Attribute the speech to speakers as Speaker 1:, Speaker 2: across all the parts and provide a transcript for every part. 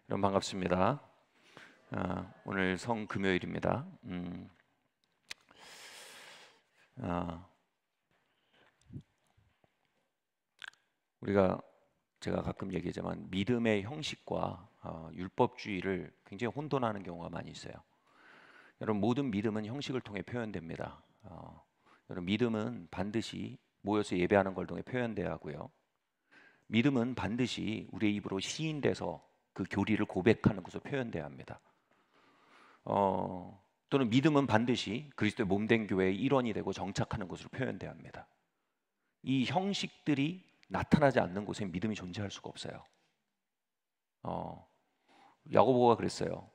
Speaker 1: 여러분 반갑습니다. 오늘 성금요일입니다. 아, 우리가 제가 가끔 얘기하지만 믿음의 형식과 율법주의를 굉장히 혼돈하는 경우가 많이 있어요. 여러분 모든 믿음은 형식을 통해 표현됩니다. 여러분 믿음은 반드시 모여서 예배하는 걸 통해 표현돼야 하고요. 믿음은 반드시 우리의 입으로 시인돼서 그 교리를 고백하는 것으로 표현돼야 합니다. 또는 믿음은 반드시 그리스도의 몸된 교회의 일원이 되고 정착하는 것으로 표현돼야 합니다. 이 형식들이 나타나지 않는 곳에 믿음이 존재할 수가 없어요. 야고보가 그랬어요.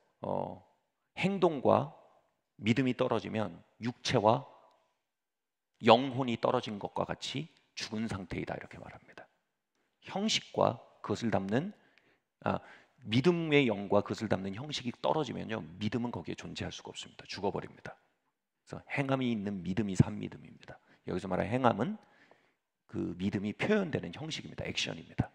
Speaker 1: 행동과 믿음이 떨어지면 육체와 영혼이 떨어진 것과 같이 죽은 상태이다 이렇게 말합니다. 형식과 그것을 담는 믿음의 영과 그것을 담는 형식이 떨어지면요 믿음은 거기에 존재할 수가 없습니다. 죽어버립니다. 그래서 행함이 있는 믿음이 산 믿음입니다. 여기서 말하는 행함은 그 믿음이 표현되는 형식입니다. 액션입니다.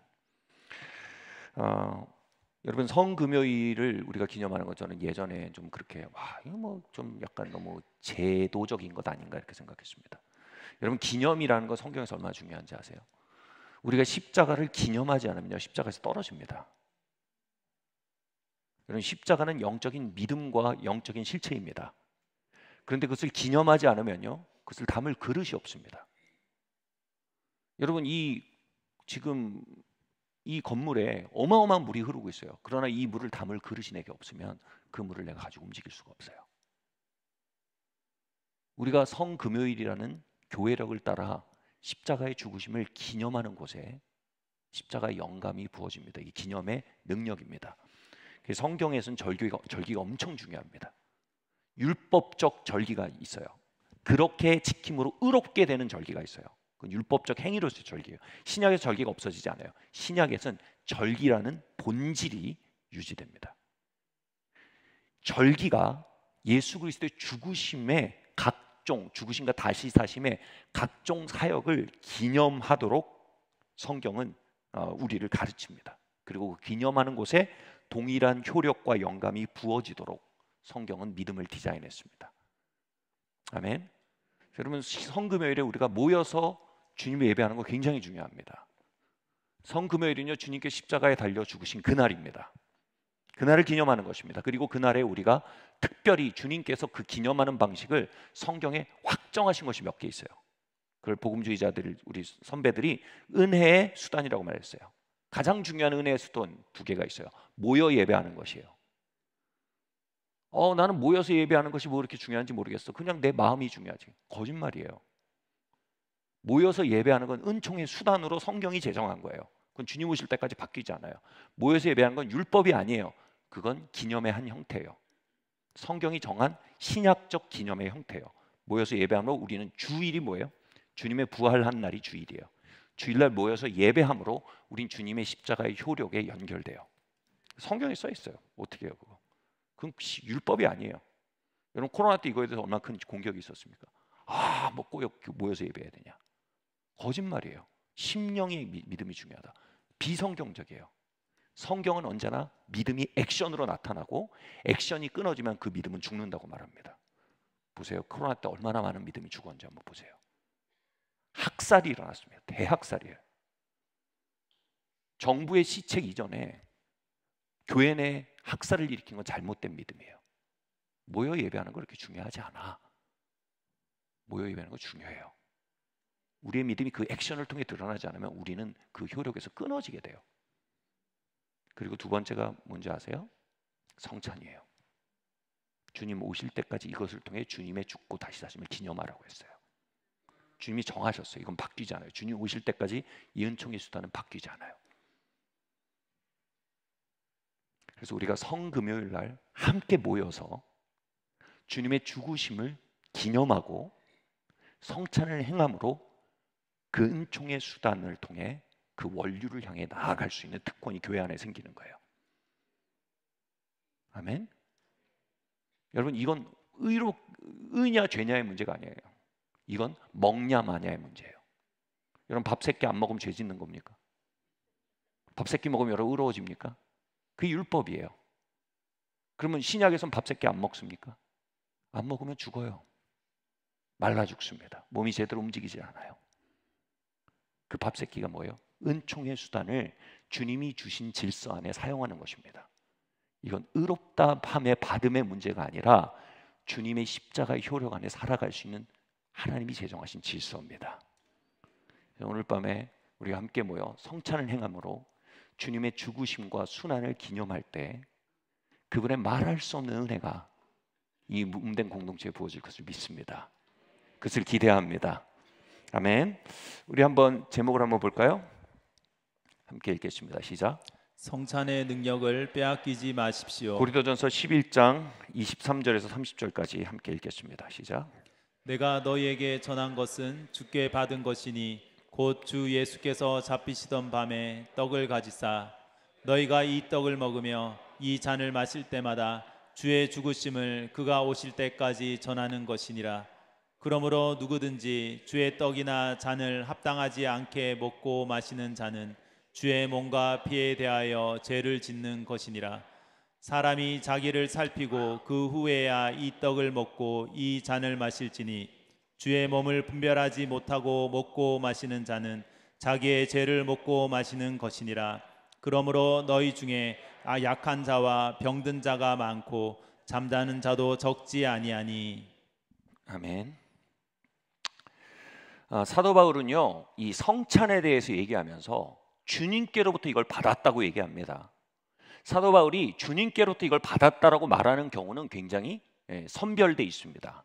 Speaker 1: 여러분 성금요일을 우리가 기념하는 것 저는 예전에 좀 그렇게 이거 뭐 좀 약간 너무 제도적인 것 아닌가 이렇게 생각했습니다. 여러분 기념이라는 건 성경에서 얼마나 중요한지 아세요? 우리가 십자가를 기념하지 않으면요 십자가에서 떨어집니다. 여러분 십자가는 영적인 믿음과 영적인 실체입니다. 그런데 그것을 기념하지 않으면요 그것을 담을 그릇이 없습니다. 여러분 지금 이 건물에 어마어마한 물이 흐르고 있어요. 그러나 이 물을 담을 그릇이 내게 없으면 그 물을 내가 가지고 움직일 수가 없어요. 우리가 성금요일이라는 교회력을 따라 십자가의 죽으심을 기념하는 곳에 십자가의 영감이 부어집니다. 이 기념의 능력입니다. 성경에서는 절기가 엄청 중요합니다. 율법적 절기가 있어요. 그렇게 지킴으로 의롭게 되는 절기가 있어요. 그건 율법적 행위로서의 절기예요. 신약에서 절기가 없어지지 않아요. 신약에서는 절기라는 본질이 유지됩니다. 절기가 예수 그리스도의 죽으심과 다시 사심의 각종 사역을 기념하도록 성경은 우리를 가르칩니다. 그리고 그 기념하는 곳에 동일한 효력과 영감이 부어지도록 성경은 믿음을 디자인했습니다. 아멘. 여러분 성금요일에 우리가 모여서 주님을 예배하는 거 굉장히 중요합니다. 성금요일은요 주님께 십자가에 달려 죽으신 그날입니다. 그날을 기념하는 것입니다. 그리고 그날에 우리가 특별히 주님께서 그 기념하는 방식을 성경에 확정하신 것이 몇 개 있어요. 그걸 복음주의자들 우리 선배들이 은혜의 수단이라고 말했어요. 가장 중요한 은혜의 수단 두 개가 있어요. 모여 예배하는 것이에요. 나는 모여서 예배하는 것이 뭐 이렇게 중요한지 모르겠어. 그냥 내 마음이 중요하지. 거짓말이에요. 모여서 예배하는 건 은총의 수단으로 성경이 제정한 거예요. 그건 주님 오실 때까지 바뀌지 않아요. 모여서 예배하는 건 율법이 아니에요. 그건 기념의 한 형태예요. 성경이 정한 신약적 기념의 형태예요. 모여서 예배함으로 우리는 주일이 뭐예요? 주님의 부활한 날이 주일이에요. 주일날 모여서 예배함으로 우린 주님의 십자가의 효력에 연결돼요. 성경에 써 있어요. 어떻게 해요 그거? 그건 율법이 아니에요. 여러분 코로나 때 이거에 대해서 얼마나 큰 공격이 있었습니까? 뭐 꼭 모여서 예배해야 되냐? 거짓말이에요. 심령의 믿음이 중요하다. 비성경적이에요. 성경은 언제나 믿음이 액션으로 나타나고 액션이 끊어지면 그 믿음은 죽는다고 말합니다. 보세요. 코로나 때 얼마나 많은 믿음이 죽었는지 한번 보세요. 학살이 일어났습니다. 대학살이에요. 정부의 시책 이전에 교회 내 학살을 일으킨 건 잘못된 믿음이에요. 모여 예배하는 거 그렇게 중요하지 않아. 모여 예배하는 거 중요해요. 우리의 믿음이 그 액션을 통해 드러나지 않으면 우리는 그 효력에서 끊어지게 돼요. 그리고 두 번째가 뭔지 아세요? 성찬이에요. 주님 오실 때까지 이것을 통해 주님의 죽고 다시 사심을 기념하라고 했어요. 주님이 정하셨어요. 이건 바뀌지 않아요. 주님 오실 때까지 이 은총의 수단은 바뀌지 않아요. 그래서 우리가 성금요일 날 함께 모여서 주님의 죽으심을 기념하고 성찬을 행함으로 그 은총의 수단을 통해 그 원류를 향해 나아갈 수 있는 특권이 교회 안에 생기는 거예요. 아멘. 여러분 이건 의냐 죄냐의 문제가 아니에요. 이건 먹냐 마냐의 문제예요. 여러분 밥 3끼 안 먹으면 죄 짓는 겁니까? 밥 3끼 먹으면 여러분 의로워집니까? 그게 율법이에요. 그러면 신약에선 밥 3끼 안 먹습니까? 안 먹으면 죽어요. 말라 죽습니다. 몸이 제대로 움직이지 않아요. 그 밥 3끼가 뭐예요? 은총의 수단을 주님이 주신 질서 안에 사용하는 것입니다. 이건 의롭다 함의 받음의 문제가 아니라 주님의 십자가의 효력 안에 살아갈 수 있는 하나님이 제정하신 질서입니다. 오늘 밤에 우리가 함께 모여 성찬을 행함으로 주님의 죽으심과 순환을 기념할 때 그분의 말할 수 없는 은혜가 이 몸된 공동체에 부어질 것을 믿습니다. 그것을 기대합니다. 아멘. 우리 한번 제목을 한번 볼까요? 함께 읽겠습니다. 시작.
Speaker 2: 성찬의 능력을 빼앗기지 마십시오.
Speaker 1: 고린도전서 11장 23절에서 30절까지 함께 읽겠습니다. 시작.
Speaker 2: 내가 너희에게 전한 것은 주께 받은 것이니 곧 주 예수께서 잡히시던 밤에 떡을 가지사 너희가 이 떡을 먹으며 이 잔을 마실 때마다 주의 죽으심을 그가 오실 때까지 전하는 것이니라. 그러므로 누구든지 주의 떡이나 잔을 합당하지 않게 먹고 마시는 자는 주의 몸과 피에 대하여 죄를 짓는 것이니라. 사람이 자기를 살피고 그 후에야 이 떡을 먹고 이 잔을 마실지니 주의 몸을 분별하지 못하고 먹고 마시는 자는 자기의 죄를 먹고 마시는 것이니라. 그러므로 너희 중에 약한 자와 병든 자가 많고 잠자는 자도 적지 아니하니.
Speaker 1: 아멘. 사도 바울은요, 이 성찬에 대해서 얘기하면서 주님께로부터 이걸 받았다고 얘기합니다. 사도 바울이 주님께로부터 이걸 받았다라고 말하는 경우는 굉장히 선별돼 있습니다.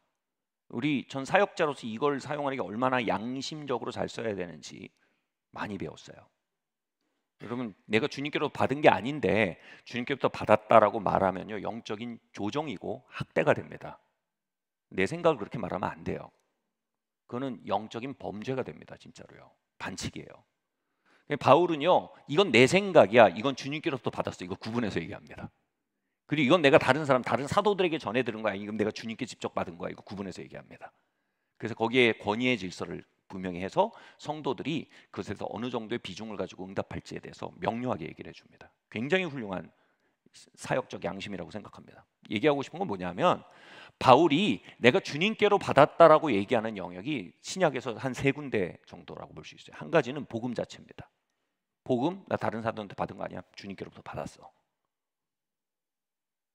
Speaker 1: 우리 전 사역자로서 이걸 사용하는 게 얼마나 양심적으로 잘 써야 되는지 많이 배웠어요. 여러분, 내가 주님께로부터 받은 게 아닌데 주님께로부터 받았다라고 말하면요, 영적인 조정이고 학대가 됩니다. 내 생각을 그렇게 말하면 안 돼요. 그거는 영적인 범죄가 됩니다. 진짜로요. 반칙이에요. 바울은요, 이건 내 생각이야, 이건 주님께로부터 받았어, 이거 구분해서 얘기합니다. 그리고 이건 내가 다른 사도들에게 전해 들은 거야, 이건 내가 주님께 직접 받은 거야, 이거 구분해서 얘기합니다. 그래서 거기에 권위의 질서를 분명히 해서 성도들이 그것에서 어느 정도의 비중을 가지고 응답할지에 대해서 명료하게 얘기를 해줍니다. 굉장히 훌륭한 사역적 양심이라고 생각합니다. 얘기하고 싶은 건 뭐냐면, 바울이 내가 주님께로 받았다라고 얘기하는 영역이 신약에서 한 3군데 정도라고 볼 수 있어요. 한 가지는 복음 자체입니다. 복음, 나 다른 사람한테 받은 거 아니야, 주님께로부터 받았어.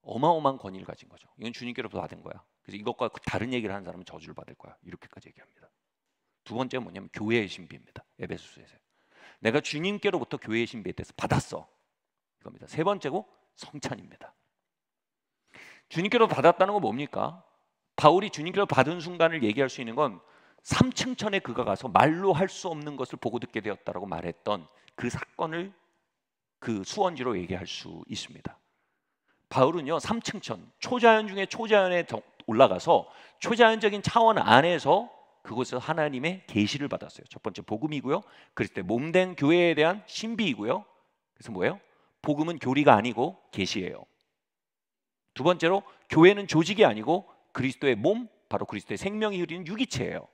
Speaker 1: 어마어마한 권위를 가진 거죠. 이건 주님께로부터 받은 거야. 그래서 이것과 다른 얘기를 하는 사람은 저주를 받을 거야, 이렇게까지 얘기합니다. 두 번째는 뭐냐면 교회의 신비입니다. 에베소서에서 내가 주님께로부터 교회의 신비에 대해서 받았어, 이겁니다. 세 번째고 성찬입니다. 주님께로 받았다는 건 뭡니까? 바울이 주님께로 받은 순간을 얘기할 수 있는 건 3층천에 그가 가서 말로 할 수 없는 것을 보고 듣게 되었다라고 말했던 그 사건을 그 수원지로 얘기할 수 있습니다. 바울은요, 3층천, 초자연 중에 초자연에 올라가서 초자연적인 차원 안에서 그곳에서 하나님의 계시를 받았어요. 첫 번째 복음이고요, 그리스도의 몸된 교회에 대한 신비이고요. 그래서 뭐예요? 복음은 교리가 아니고 계시예요. 두 번째로 교회는 조직이 아니고 그리스도의 몸, 바로 그리스도의 생명이 흐르는 유기체예요.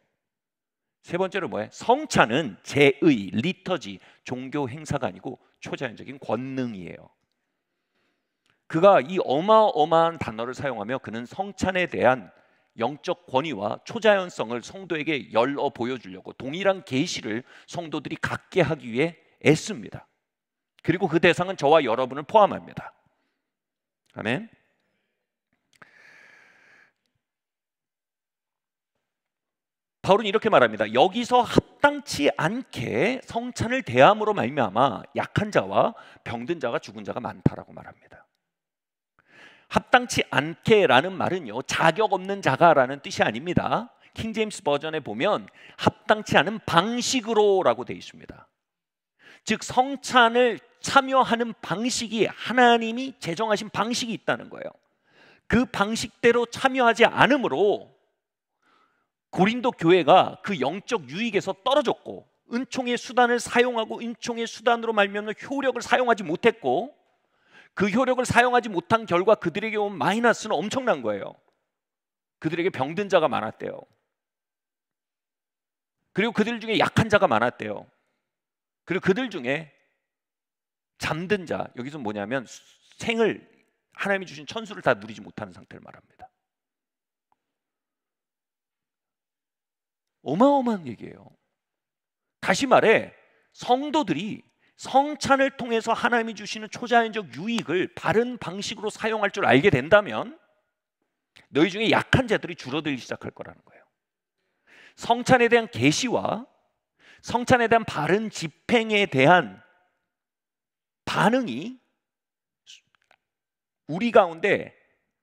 Speaker 1: 세 번째로 뭐예요? 성찬은 제의, 리터지, 종교 행사가 아니고 초자연적인 권능이에요. 그가 이 어마어마한 단어를 사용하며 그는 성찬에 대한 영적 권위와 초자연성을 성도에게 열어 보여주려고 동일한 계시를 성도들이 갖게 하기 위해 애씁니다. 그리고 그 대상은 저와 여러분을 포함합니다. 아멘. 바울은 이렇게 말합니다. 여기서 합당치 않게 성찬을 대함으로 말미암아 약한 자와 병든 자가 죽은 자가 많다라고 말합니다. 합당치 않게라는 말은요, 자격 없는 자가라는 뜻이 아닙니다. 킹제임스 버전에 보면 합당치 않은 방식으로라고 되어 있습니다. 즉 성찬을 참여하는 방식이 하나님이 제정하신 방식이 있다는 거예요. 그 방식대로 참여하지 않으므로 고린도 교회가 그 영적 유익에서 떨어졌고 은총의 수단을 사용하고 은총의 수단으로 말미암아 효력을 사용하지 못했고 그 효력을 사용하지 못한 결과 그들에게 온 마이너스는 엄청난 거예요. 그들에게 병든 자가 많았대요. 그리고 그들 중에 약한 자가 많았대요. 그리고 그들 중에 잠든 자, 여기서 뭐냐면 생을 하나님이 주신 천수를 다 누리지 못하는 상태를 말합니다. 어마어마한 얘기예요. 다시 말해 성도들이 성찬을 통해서 하나님이 주시는 초자연적 유익을 바른 방식으로 사용할 줄 알게 된다면 너희 중에 약한 자들이 줄어들기 시작할 거라는 거예요. 성찬에 대한 계시와 성찬에 대한 바른 집행에 대한 반응이 우리 가운데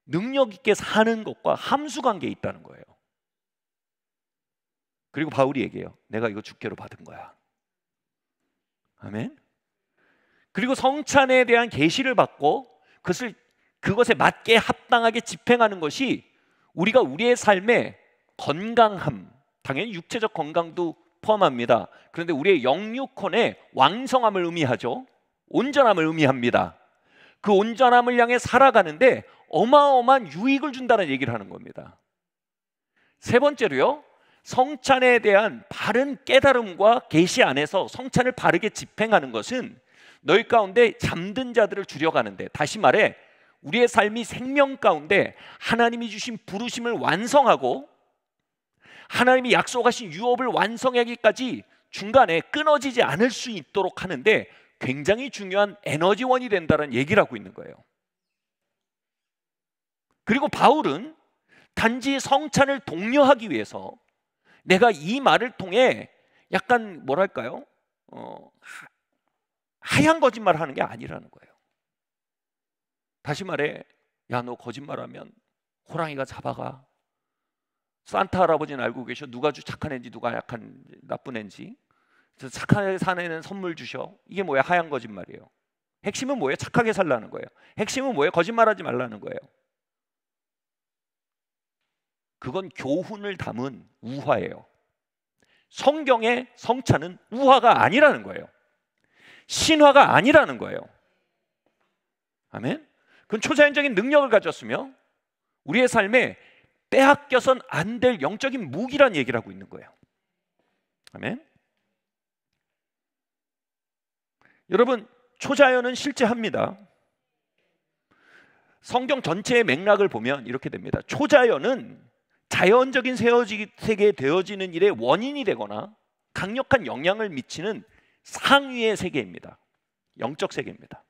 Speaker 1: 능력 있게 사는 것과 함수 관계에 있다는 거예요. 그리고 바울이 얘기해요. 내가 이거 주께로 받은 거야. 아멘. 그리고 성찬에 대한 계시를 받고 그것에 맞게 합당하게 집행하는 것이 우리가 우리의 삶의 건강함, 당연히 육체적 건강도 포함합니다. 그런데 우리의 영육혼의 왕성함을 의미하죠. 온전함을 의미합니다. 그 온전함을 향해 살아가는데 어마어마한 유익을 준다는 얘기를 하는 겁니다. 세 번째로요, 성찬에 대한 바른 깨달음과 계시 안에서 성찬을 바르게 집행하는 것은 너희 가운데 잠든 자들을 줄여가는데, 다시 말해 우리의 삶이 생명 가운데 하나님이 주신 부르심을 완성하고 하나님이 약속하신 유업을 완성하기까지 중간에 끊어지지 않을 수 있도록 하는데 굉장히 중요한 에너지원이 된다는 얘기를 하고 있는 거예요. 그리고 바울은 단지 성찬을 독려하기 위해서 내가 이 말을 통해 약간 뭐랄까요? 하얀 거짓말을 하는 게 아니라는 거예요. 다시 말해, 야, 너 거짓말하면 호랑이가 잡아가. 산타 할아버지는 알고 계셔. 누가 아주 착한 애인지 누가 약한 나쁜 애인지. 착하게 사는 애는 선물 주셔. 이게 뭐야? 하얀 거짓말이에요. 핵심은 뭐예요? 착하게 살라는 거예요. 핵심은 뭐예요? 거짓말하지 말라는 거예요. 그건 교훈을 담은 우화예요. 성경의 성찬은 우화가 아니라는 거예요. 신화가 아니라는 거예요. 아멘. 그건 초자연적인 능력을 가졌으며 우리의 삶에 빼앗겨선 안 될 영적인 무기란 얘기를 하고 있는 거예요. 아멘. 여러분, 초자연은 실제 합니다. 성경 전체의 맥락을 보면 이렇게 됩니다. 초자연은 자연적인 세계에 되어지는 일의 원인이 되거나 강력한 영향을 미치는 상위의 세계입니다. 영적 세계입니다.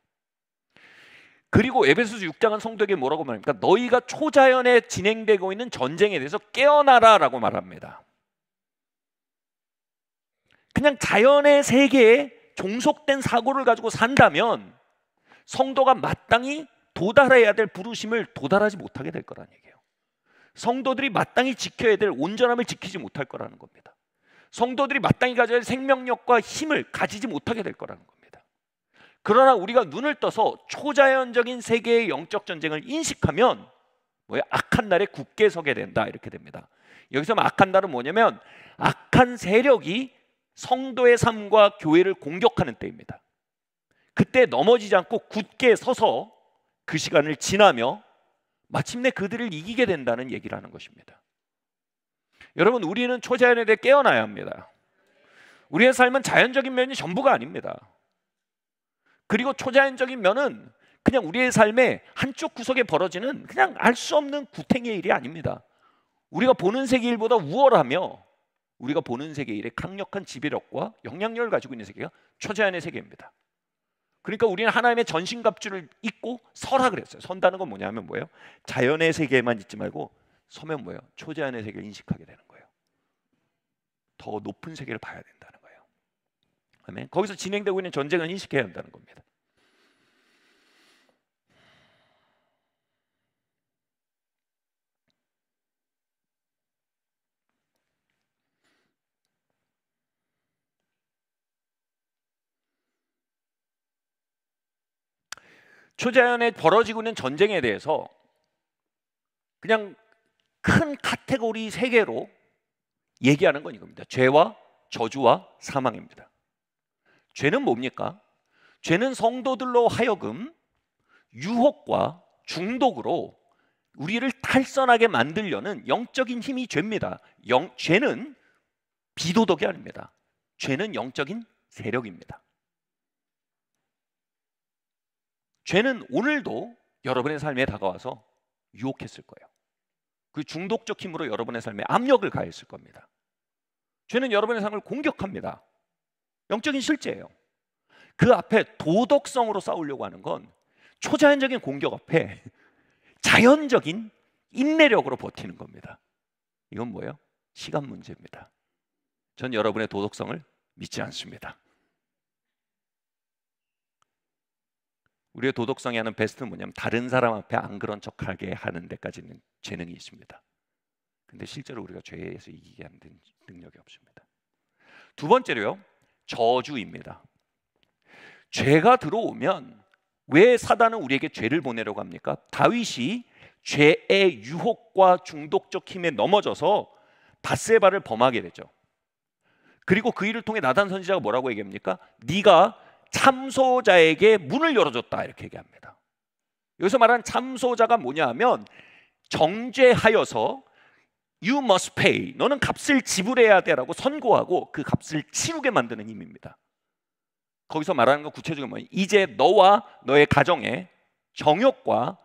Speaker 1: 그리고 에베소서 6장은 성도에게 뭐라고 말합니까? 너희가 초자연에 진행되고 있는 전쟁에 대해서 깨어나라라고 말합니다. 그냥 자연의 세계에 종속된 사고를 가지고 산다면 성도가 마땅히 도달해야 될 부르심을 도달하지 못하게 될 거라는 얘기예요. 성도들이 마땅히 지켜야 될 온전함을 지키지 못할 거라는 겁니다. 성도들이 마땅히 가져야 할 생명력과 힘을 가지지 못하게 될 거라는 겁니다. 그러나 우리가 눈을 떠서 초자연적인 세계의 영적 전쟁을 인식하면 뭐야? 악한 날에 굳게 서게 된다, 이렇게 됩니다. 여기서 악한 날은 뭐냐면 악한 세력이 성도의 삶과 교회를 공격하는 때입니다. 그때 넘어지지 않고 굳게 서서 그 시간을 지나며 마침내 그들을 이기게 된다는 얘기를 하는 것입니다. 여러분, 우리는 초자연에 대해 깨어나야 합니다. 우리의 삶은 자연적인 면이 전부가 아닙니다. 그리고 초자연적인 면은 그냥 우리의 삶의 한쪽 구석에 벌어지는 그냥 알 수 없는 구탱이의 일이 아닙니다. 우리가 보는 세계 일보다 우월하며 우리가 보는 세계 일의 강력한 지배력과 영향력을 가지고 있는 세계가 초자연의 세계입니다. 그러니까 우리는 하나님의 전신갑주를 입고 서라 그랬어요. 선다는 건 뭐냐면 뭐예요? 자연의 세계에만 있지 말고 서면 뭐예요? 초자연의 세계를 인식하게 되는 거예요. 더 높은 세계를 봐야 된다는 거예요. 아멘. 거기서 진행되고 있는 전쟁을 인식해야 한다는 겁니다. 초자연에 벌어지고 있는 전쟁에 대해서 그냥 큰 카테고리 세 개로 얘기하는 건 이겁니다. 죄와 저주와 사망입니다. 죄는 뭡니까? 죄는 성도들로 하여금 유혹과 중독으로 우리를 탈선하게 만들려는 영적인 힘이 죄입니다. 죄는 비도덕이 아닙니다. 죄는 영적인 세력입니다. 죄는 오늘도 여러분의 삶에 다가와서 유혹했을 거예요. 그 중독적 힘으로 여러분의 삶에 압력을 가했을 겁니다. 죄는 여러분의 삶을 공격합니다. 영적인 실제예요. 그 앞에 도덕성으로 싸우려고 하는 건 초자연적인 공격 앞에 자연적인 인내력으로 버티는 겁니다. 이건 뭐예요? 시간 문제입니다. 전 여러분의 도덕성을 믿지 않습니다. 우리의 도덕성이 하는 베스트는 뭐냐면 다른 사람 앞에 안 그런 척하게 하는 데까지는 재능이 있습니다. 근데 실제로 우리가 죄에서 이기게 하는 능력이 없습니다. 두 번째로요, 저주입니다. 죄가 들어오면 왜 사단은 우리에게 죄를 보내려고 합니까? 다윗이 죄의 유혹과 중독적 힘에 넘어져서 밧세바를 범하게 되죠. 그리고 그 일을 통해 나단 선지자가 뭐라고 얘기합니까? 네가 참소자에게 문을 열어줬다, 이렇게 얘기합니다. 여기서 말하는 참소자가 뭐냐 하면 정죄하여서 You must pay, 너는 값을 지불해야 돼라고 선고하고 그 값을 치르게 만드는 힘입니다. 거기서 말하는 건 구체적으로 뭐냐, 이제 너와 너의 가정에 정욕과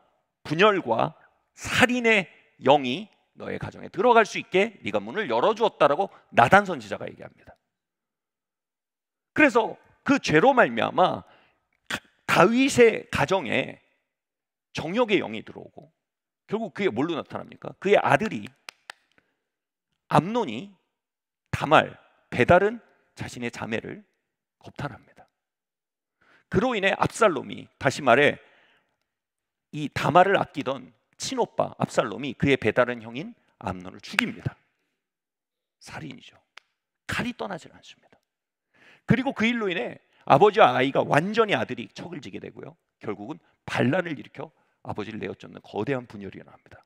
Speaker 1: 분열과 살인의 영이 너의 가정에 들어갈 수 있게 네가 문을 열어주었다라고 나단 선지자가 얘기합니다. 그래서 그 죄로 말미암아 다윗의 가정에 정욕의 영이 들어오고 결국 그게 뭘로 나타납니까? 그의 아들이 암논이 다말, 베달은 자신의 자매를 겁탈합니다. 그로 인해 압살롬이, 다시 말해 이 다말을 아끼던 친오빠 압살롬이 그의 배다른 형인 암논을 죽입니다. 살인이죠. 칼이 떠나질 않습니다. 그리고 그 일로 인해 아버지와 아이가 완전히 아들이 척을 지게 되고요, 결국은 반란을 일으켜 아버지를 내어쫓는 거대한 분열이 일어납니다.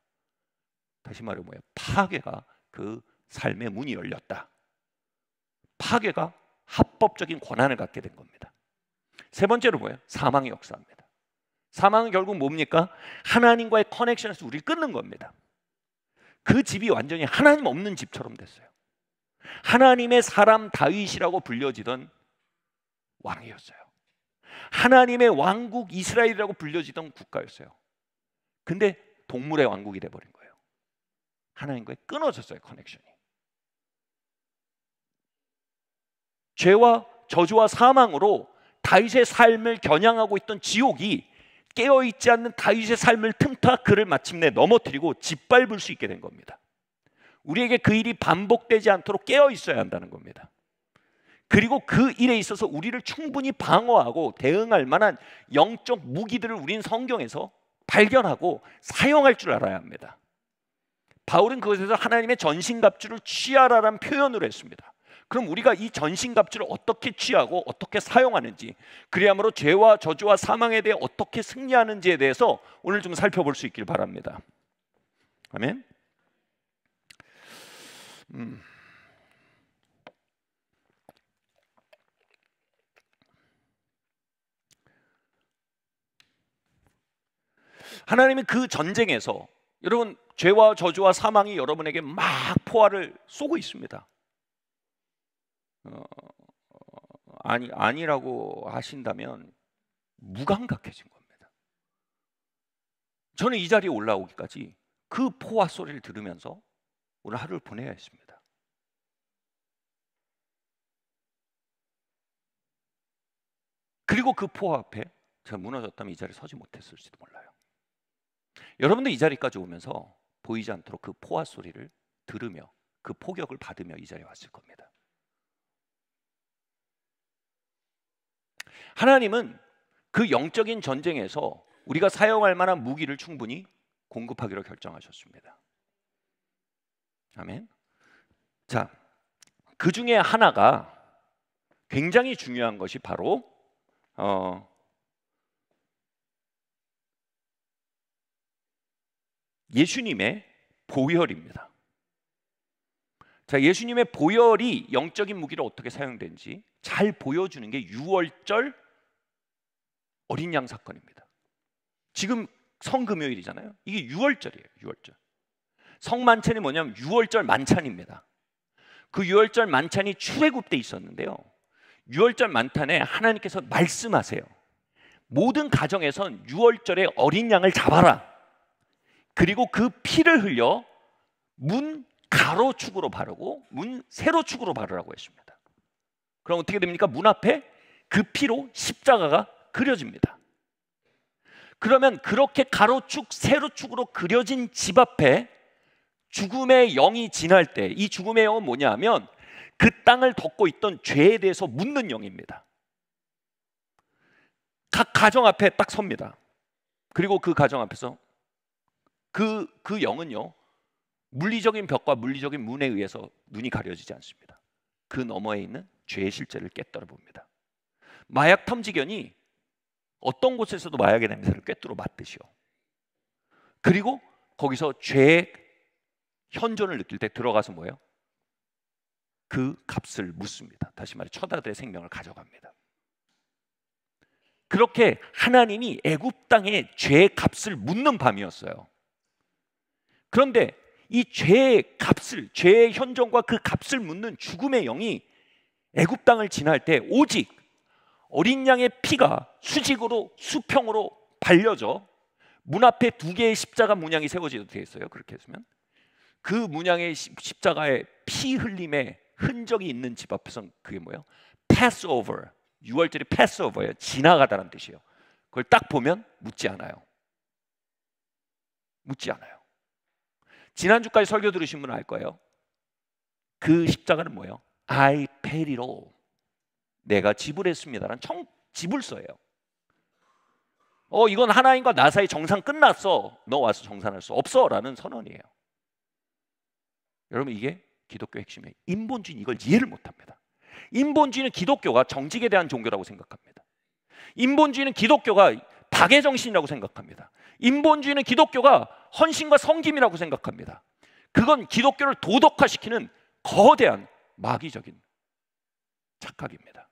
Speaker 1: 다시 말해 뭐예요? 파괴가 그 삶의 문이 열렸다. 파괴가 합법적인 권한을 갖게 된 겁니다. 세 번째로 뭐예요? 사망의 역사입니다. 사망은 결국 뭡니까? 하나님과의 커넥션에서 우리를 끊는 겁니다. 그 집이 완전히 하나님 없는 집처럼 됐어요. 하나님의 사람 다윗이라고 불려지던 왕이었어요. 하나님의 왕국 이스라엘이라고 불려지던 국가였어요. 근데 동물의 왕국이 돼버린 거예요. 하나님과의 끊어졌어요, 커넥션이. 죄와 저주와 사망으로 다윗의 삶을 겨냥하고 있던 지옥이 깨어있지 않는 다윗의 삶을 틈타 그를 마침내 넘어뜨리고 짓밟을 수 있게 된 겁니다. 우리에게 그 일이 반복되지 않도록 깨어있어야 한다는 겁니다. 그리고 그 일에 있어서 우리를 충분히 방어하고 대응할 만한 영적 무기들을 우리는 성경에서 발견하고 사용할 줄 알아야 합니다. 바울은 그것에서 하나님의 전신갑주를 취하라라는 표현을 했습니다. 그럼 우리가 이 전신갑주를 어떻게 취하고 어떻게 사용하는지, 그리함으로 죄와 저주와 사망에 대해 어떻게 승리하는지에 대해서 오늘 좀 살펴볼 수 있길 바랍니다. 아멘. 하나님은 그 전쟁에서 여러분 죄와 저주와 사망이 여러분에게 막 포화를 쏘고 있습니다. 아니라고 하신다면 무감각해진 겁니다. 저는 이 자리에 올라오기까지 그 포화 소리를 들으면서 오늘 하루를 보내야 했습니다. 그리고 그 포화 앞에 제가 무너졌다면 이 자리에 서지 못했을지도 몰라요. 여러분도 이 자리까지 오면서 보이지 않도록 그 포화 소리를 들으며 그 포격을 받으며 이 자리에 왔을 겁니다. 하나님은 그 영적인 전쟁에서 우리가 사용할 만한 무기를 충분히 공급하기로 결정하셨습니다. 아멘. 자, 그 중에 하나가 굉장히 중요한 것이 바로 예수님의 보혈입니다. 자, 예수님의 보혈이 영적인 무기로 어떻게 사용된지 잘 보여주는 게 유월절 어린 양 사건입니다. 지금 성금요일이잖아요. 이게 유월절이에요. 유월절. 성만찬이 뭐냐면 유월절 만찬입니다. 그 유월절 만찬이 출애굽 때 있었는데요, 유월절 만찬에 하나님께서 말씀하세요. 모든 가정에선 유월절에 어린 양을 잡아라. 그리고 그 피를 흘려 문 가로축으로 바르고 문 세로축으로 바르라고 했습니다. 그럼 어떻게 됩니까? 문 앞에 그 피로 십자가가 그려집니다. 그러면 그렇게 가로축, 세로축으로 그려진 집 앞에 죽음의 영이 지날 때, 이 죽음의 영은 뭐냐 하면 그 땅을 덮고 있던 죄에 대해서 묻는 영입니다. 각 가정 앞에 딱 섭니다. 그리고 그 가정 앞에서 그 영은요, 물리적인 벽과 물리적인 문에 의해서 눈이 가려지지 않습니다. 그 너머에 있는 죄의 실제를 꿰뚫어 봅니다. 마약 탐지견이 어떤 곳에서도 마약의 냄새를 꿰뚫어 맡듯이요. 그리고 거기서 죄의 현존을 느낄 때 들어가서 뭐예요? 그 값을 묻습니다. 다시 말해 처자들의 생명을 가져갑니다. 그렇게 하나님이 애굽 땅에 죄의 값을 묻는 밤이었어요. 그런데 이 죄의 값을, 죄의 현존과 그 값을 묻는 죽음의 영이 애굽 땅을 지날 때 오직 어린 양의 피가 수직으로 수평으로 발려져 문 앞에 2개의 십자가 문양이 세워지게 되어 있어요. 그렇게 했으면 그 문양의 십자가의 피 흘림의 흔적이 있는 집 앞에서는 그게 뭐예요? Passover, 6월절이 Passover예요. 지나가다는 뜻이에요. 그걸 딱 보면 묻지 않아요. 묻지 않아요. 지난주까지 설교 들으신 분은 알 거예요. 그 십자가는 뭐예요? I paid it all. 내가 지불했습니다라는 지불서예요. 이건 하나님과 나 사이 정상 끝났어. 너 와서 정산할 수 없어 라는 선언이에요. 여러분, 이게 기독교의 핵심이에요. 인본주의는 이걸 이해를 못합니다. 인본주의는 기독교가 정직에 대한 종교라고 생각합니다. 인본주의는 기독교가 박애정신이라고 생각합니다. 인본주의는 기독교가 헌신과 섬김이라고 생각합니다. 그건 기독교를 도덕화시키는 거대한 마귀적인 착각입니다.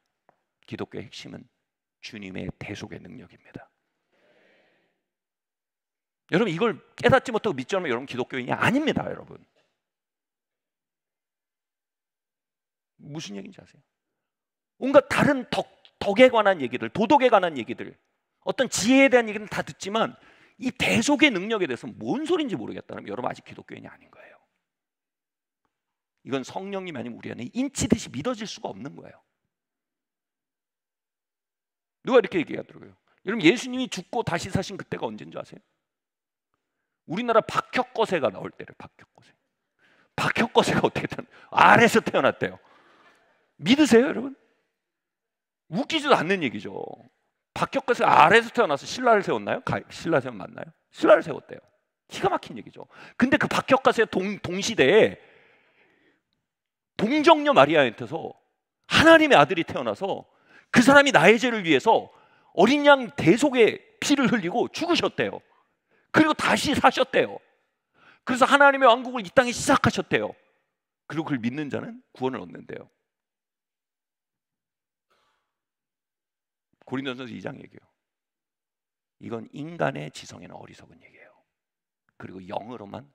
Speaker 1: 기독교의 핵심은 주님의 대속의 능력입니다. 여러분, 이걸 깨닫지 못하고 믿지 않으면 여러분 기독교인이 아닙니다. 여러분, 무슨 얘기인지 아세요? 온갖 다른 덕에 관한 얘기들, 도덕에 관한 얘기들, 어떤 지혜에 대한 얘기는 다 듣지만 이 대속의 능력에 대해서 뭔 소리인지 모르겠다면 여러분 아직 기독교인이 아닌 거예요. 이건 성령님 아니면 우리 안에 인치듯이 믿어질 수가 없는 거예요. 누가 이렇게 얘기하더라고요. 여러분, 예수님이 죽고 다시 사신 그때가 언제인 줄 아세요? 우리나라 박혁거세가 나올 때를. 박혁거세가 어떻게 아래에서 태어났대요. 믿으세요 여러분? 웃기지도 않는 얘기죠. 박혁거세가 아래에서 태어나서 신라를 세웠나요? 신라 세운 맞나요? 신라를 세웠대요. 기가 막힌 얘기죠. 근데 그 박혁거세 동시대에 동정녀 마리아한테서 하나님의 아들이 태어나서 그 사람이 나의 죄를 위해서 어린 양 대속의 피를 흘리고 죽으셨대요. 그리고 다시 사셨대요. 그래서 하나님의 왕국을 이 땅에 시작하셨대요. 그리고 그걸 믿는 자는 구원을 얻는데요. 고린도전서 2장 얘기예요. 이건 인간의 지성에는 어리석은 얘기예요. 그리고 영으로만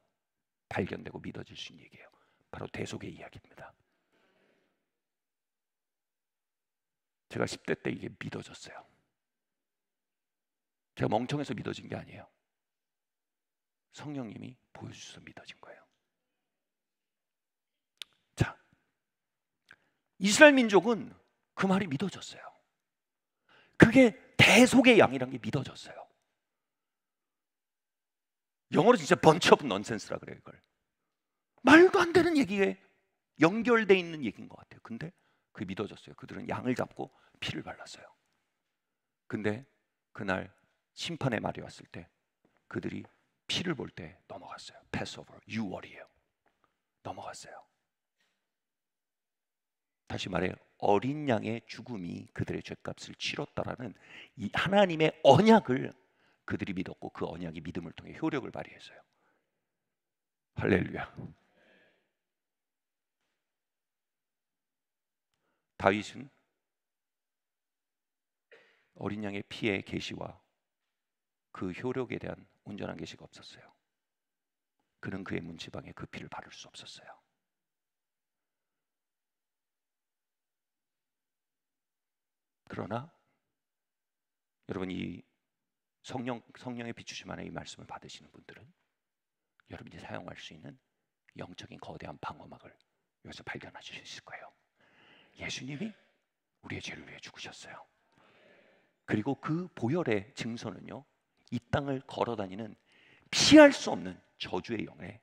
Speaker 1: 발견되고 믿어질 수 있는 얘기예요. 바로 대속의 이야기입니다. 제가 10대 때 이게 믿어졌어요. 제가 멍청해서 믿어진 게 아니에요. 성령님이 보여주셔서 믿어진 거예요. 자, 이스라엘 민족은 그 말이 믿어졌어요. 그게 대속의 양이란 게 믿어졌어요. 영어로 진짜 bunch of nonsense라 그래요. 이걸 말도 안 되는 얘기에 연결돼 있는 얘기인 것 같아요. 근데 그게 믿어졌어요. 그들은 양을 잡고 피를 발랐어요. 근데 그날 심판의 말이 왔을 때 그들이 피를 볼 때 넘어갔어요. 패스오버, 유월이에요. 넘어갔어요. 다시 말해 어린 양의 죽음이 그들의 죄값을 치렀다라는 이 하나님의 언약을 그들이 믿었고 그 언약이 믿음을 통해 효력을 발휘했어요. 할렐루야. 다윗은 어린 양의 피의 계시와 그 효력에 대한 온전한 계시가 없었어요. 그는 그의 문지방에 그 피를 바를 수 없었어요. 그러나 여러분 이 성령의 비추심만의 이 말씀을 받으시는 분들은 여러분이 사용할 수 있는 영적인 거대한 방어막을 여기서 발견하실 수 있을 거예요. 예수님이 우리의 죄를 위해 죽으셨어요. 그리고 그 보혈의 증서는요, 이 땅을 걸어다니는 피할 수 없는 저주의 영에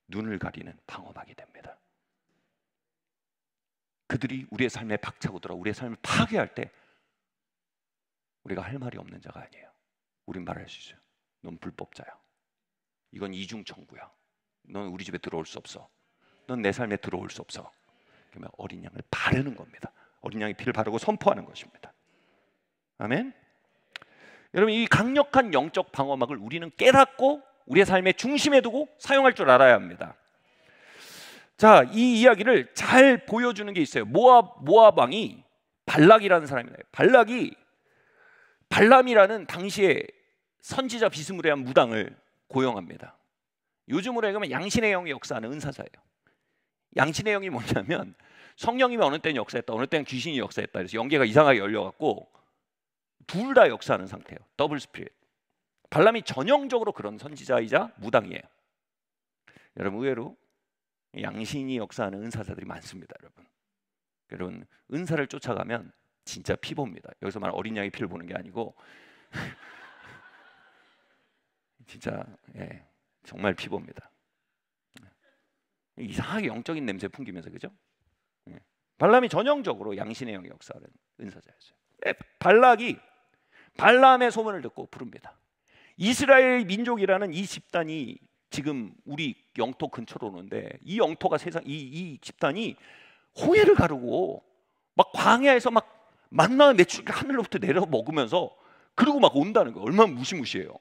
Speaker 1: 눈을 가리는 방어막이 됩니다. 그들이 우리의 삶에 박차고 들어 우리의 삶을 파괴할 때 우리가 할 말이 없는 자가 아니에요. 우린 말할 수 있어요. 넌 불법자야. 이건 이중 청구야. 넌 우리 집에 들어올 수 없어. 넌 내 삶에 들어올 수 없어. 그러면 어린 양을 바르는 겁니다. 어린 양의 피를 바르고 선포하는 것입니다. 아멘. 여러분 이 강력한 영적 방어막을 우리는 깨닫고 우리의 삶의 중심에 두고 사용할 줄 알아야 합니다. 자, 이 이야기를 잘 보여주는 게 있어요. 모압 왕이 발락이라는 사람이에요. 발락이 발람이라는 당시에 선지자 비스무리한 무당을 고용합니다. 요즘으로 얘기하면 양신의 영이 역사하는 은사자예요. 양신의 영이 뭐냐면 성령님이 어느 때는 역사했다, 어느 때는 귀신이 역사했다. 그래서 영계가 이상하게 열려갖고 둘 다 역사하는 상태예요. 더블 스피릿. 발람이 전형적으로 그런 선지자이자 무당이에요. 여러분 의외로 양신이 역사하는 은사자들이 많습니다. 여러분 은사를 쫓아가면 진짜 피봅니다. 여기서 말하는 어린 양의 피를 보는 게 아니고 진짜 정말 피봅니다. 이상하게 영적인 냄새 풍기면서, 그죠? 발람이 전형적으로 양신의 영의 역사하는 은사자였어요. 발락이 발람의 소문을 듣고 부릅니다. 이스라엘 민족이라는 이 집단이 지금 우리 영토 근처로 오는데 이 영토가 이 집단이 홍해를 가르고 막 광야에서 막 만나 매출 하늘로부터 내려 먹으면서 그리고 막 온다는 거예요. 얼마나 무시무시해요.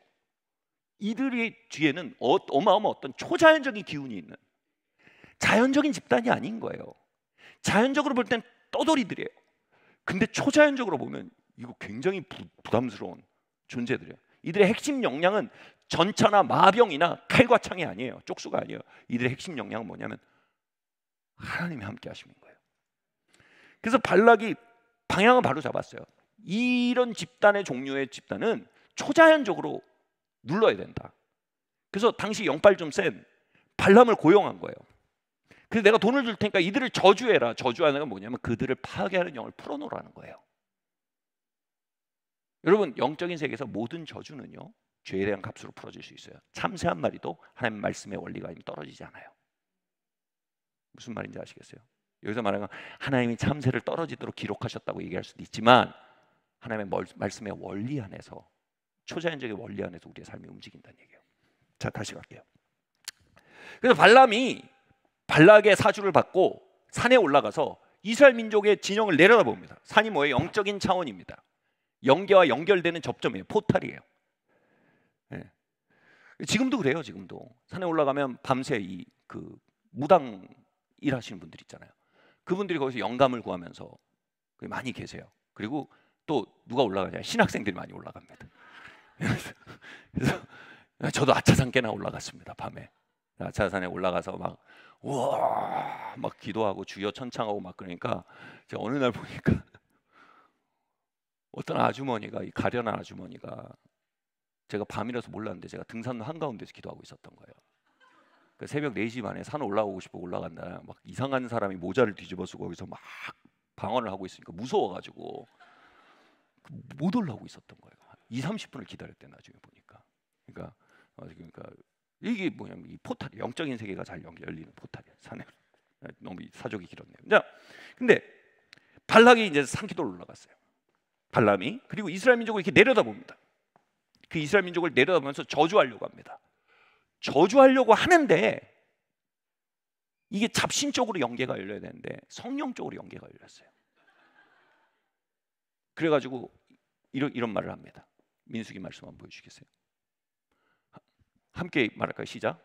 Speaker 1: 이들의 뒤에는 어마어마한 어떤 초자연적인 기운이 있는 자연적인 집단이 아닌 거예요. 자연적으로 볼 땐 떠돌이들이에요. 근데 초자연적으로 보면 이거 굉장히 부담스러운 존재들이에요. 이들의 핵심 역량은 전차나 마병이나 칼과 창이 아니에요. 쪽수가 아니에요. 이들의 핵심 역량은 뭐냐면 하나님이 함께 하시는 거예요. 그래서 발락이 방향을 바로 잡았어요. 이런 집단의 종류의 집단은 초자연적으로 눌러야 된다. 그래서 당시 영빨 좀 센 발람을 고용한 거예요. 그래서 내가 돈을 줄 테니까 이들을 저주해라. 저주하는 건 뭐냐면 그들을 파괴하는 영을 풀어놓으라는 거예요. 여러분 영적인 세계에서 모든 저주는요 죄에 대한 값으로 풀어질 수 있어요. 참새 한 마리도 하나님 말씀의 원리가 아니면 떨어지지 않아요. 무슨 말인지 아시겠어요? 여기서 말하는 건 하나님이 참새를 떨어지도록 기록하셨다고 얘기할 수도 있지만 하나님의 말씀의 원리 안에서 초자연적인 원리 안에서 우리의 삶이 움직인다는 얘기예요. 자 다시 갈게요. 그래서 발락의 사주를 받고 산에 올라가서 이스라엘 민족의 진영을 내려다봅니다. 산이 뭐예요? 영적인 차원입니다. 영계와 연결되는 접점이에요. 포탈이에요. 네. 지금도 그래요. 지금도 산에 올라가면 밤새 그 무당 일하시는 분들 있잖아요. 그분들이 거기서 영감을 구하면서 많이 계세요. 그리고 또 누가 올라가냐? 신학생들이 많이 올라갑니다. 그래서 저도 아차산께나 올라갔습니다. 밤에 아차산에 올라가서 막 우와 막 기도하고 주여 천창하고 막 그러니까 제가 어느 날 보니까 어떤 아주머니가 이 가련한 아주머니가 제가 밤이라서 몰랐는데 제가 등산로 한가운데서 기도하고 있었던 거예요. 그 새벽 4시 반에 산 올라오고 싶어 올라간다. 막 이상한 사람이 모자를 뒤집어 쓰고 거기서 막 방언을 하고 있으니까 무서워가지고 못 올라오고 있었던 거예요. 20-30분을 기다렸대 나중에 보니까. 그러니까 이게 뭐냐면 이 포탈이 영적인 세계가 잘 열리는 포탈이에요. 산에 너무 사족이 길었네요. 자, 근데 발락이 이제 산기도로 올라갔어요. 발람이. 그리고 이스라엘 민족을 이렇게 내려다봅니다. 그 이스라엘 민족을 내려다보면서 저주하려고 합니다. 저주하려고 하는데 이게 잡신적으로 연계가 열려야 되는데 성령적으로 연계가 열렸어요. 그래가지고 이런 말을 합니다. 민수기 말씀 한번 보여주시겠어요? 함께 말할까요? 시작.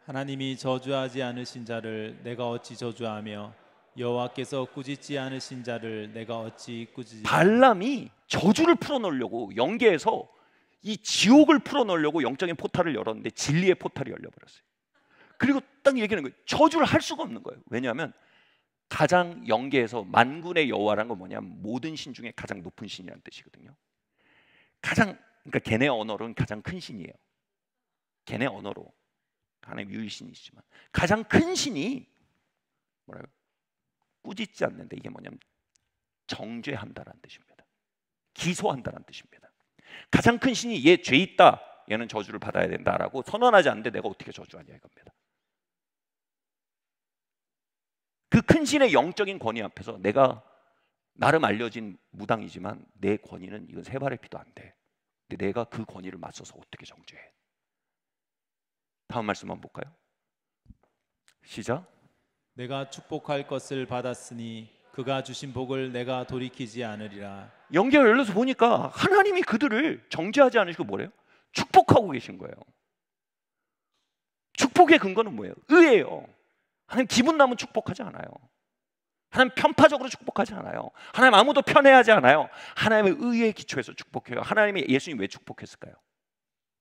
Speaker 2: 하나님이 저주하지 않으신 자를 내가 어찌 저주하며 여호와께서 꾸짖지 않으신 자를 내가 어찌 꾸짖으며.
Speaker 1: 발람이 저주를 풀어놓으려고 연계해서 이 지옥을 풀어놓으려고 영적인 포탈을 열었는데 진리의 포탈이 열려버렸어요. 그리고 딱 얘기하는 거예요. 저주를 할 수가 없는 거예요. 왜냐하면 가장 연계해서 만군의 여호와라는 건 뭐냐면 모든 신 중에 가장 높은 신이라는 뜻이거든요. 그러니까 걔네 언어로는 가장 큰 신이에요. 걔네 언어로 하나님 유일신이시지만 가장 큰 신이 뭐라고요? 꾸짖지 않는데 이게 뭐냐면 정죄한다라는 뜻입니다. 기소한다라는 뜻입니다. 가장 큰 신이 얘 죄 있다, 얘는 저주를 받아야 된다라고 선언하지 않는데 내가 어떻게 저주하냐 이겁니다. 그 큰 신의 영적인 권위 앞에서 내가 나름 알려진 무당이지만 내 권위는 이건 세 발의 피도 안 돼. 근데 내가 그 권위를 맞서서 어떻게 정죄해? 다음 말씀 한번 볼까요? 시작.
Speaker 2: 내가 축복할 것을 받았으니 그가 주신 복을 내가 돌이키지 않으리라.
Speaker 1: 연결 열려서 보니까 하나님이 그들을 정죄하지 않으시고 뭐래요? 축복하고 계신 거예요. 축복의 근거는 뭐예요? 의예요. 하나님 기분 나면 축복하지 않아요. 하나님 편파적으로 축복하지 않아요. 하나님 아무도 편애하지 않아요. 하나님의 의에 기초해서 축복해요. 하나님이 예수님 왜 축복했을까요?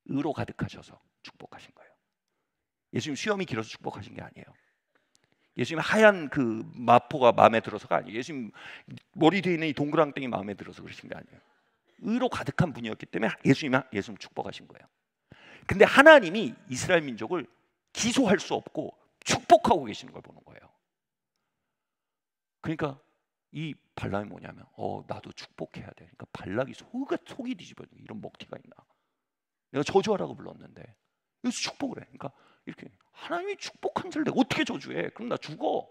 Speaker 1: 의로 가득하셔서 축복하신 거예요. 예수님 수염이 길어서 축복하신 게 아니에요. 예수님 하얀 그 마포가 마음에 들어서가 아니에요. 예수님 머리 뒤에 있는 이 동그랑땡이 마음에 들어서 그러신 게 아니에요. 의로 가득한 분이었기 때문에 예수님 축복하신 거예요. 근데 하나님이 이스라엘 민족을 기소할 수 없고 축복하고 계시는 걸 보는 거예요. 그러니까 이 발람이 뭐냐면 나도 축복해야 돼. 그러니까 발락이 속이 뒤집어져. 이런 먹튀가 있나? 내가 저주하라고 불렀는데 여기서 축복을 해. 그러니까 이렇게 하나님이 축복한 자를 내가 어떻게 저주해? 그럼 나 죽어.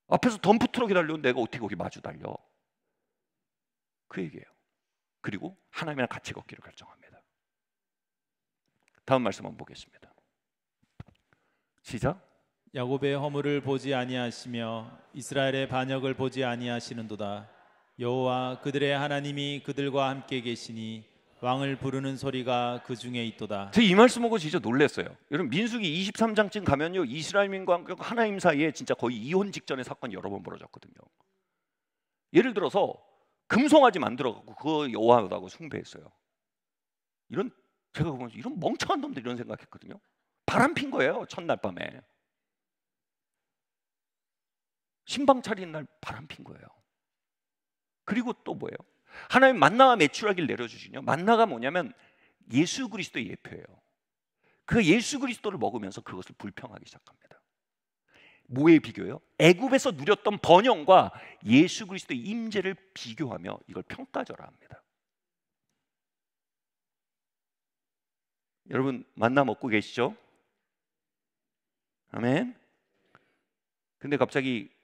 Speaker 1: 앞에서 덤프트럭이 달려오는데 내가 어떻게 거기 마주 달려? 그 얘기예요. 그리고 하나님이랑 같이 걷기를 결정합니다. 다음 말씀 한번 보겠습니다. 시작.
Speaker 2: 야곱의 허물을 보지 아니하시며 이스라엘의 반역을 보지 아니하시는도다. 여호와 그들의 하나님이 그들과 함께 계시니 왕을 부르는 소리가 그 중에 있도다.
Speaker 1: 제가 이 말씀 보고 진짜 놀랐어요. 여러분 민수기 23장쯤 가면요 이스라엘민과 하나님 사이에 진짜 거의 이혼 직전의 사건이 여러 번 벌어졌거든요. 예를 들어서 금송아지 만들어갖고 그거 여호와라고 숭배했어요. 제가 보면서 이런 멍청한 놈들 이런 생각했거든요. 바람 핀 거예요. 첫날 밤에 신방 차리는 날 바람 핀 거예요. 그리고 또 뭐예요? 하나님 만나와 메추라기를 내려주시냐? 만나가 뭐냐면 예수 그리스도의 예표예요. 그 예수 그리스도를 먹으면서 그것을 불평하기 시작합니다. 뭐에 비교해요? 애굽에서 누렸던 번영과 예수 그리스도의 임재를 비교하며 이걸 평가절하합니다. 여러분 만나 먹고 계시죠? 아멘. 근데 갑자기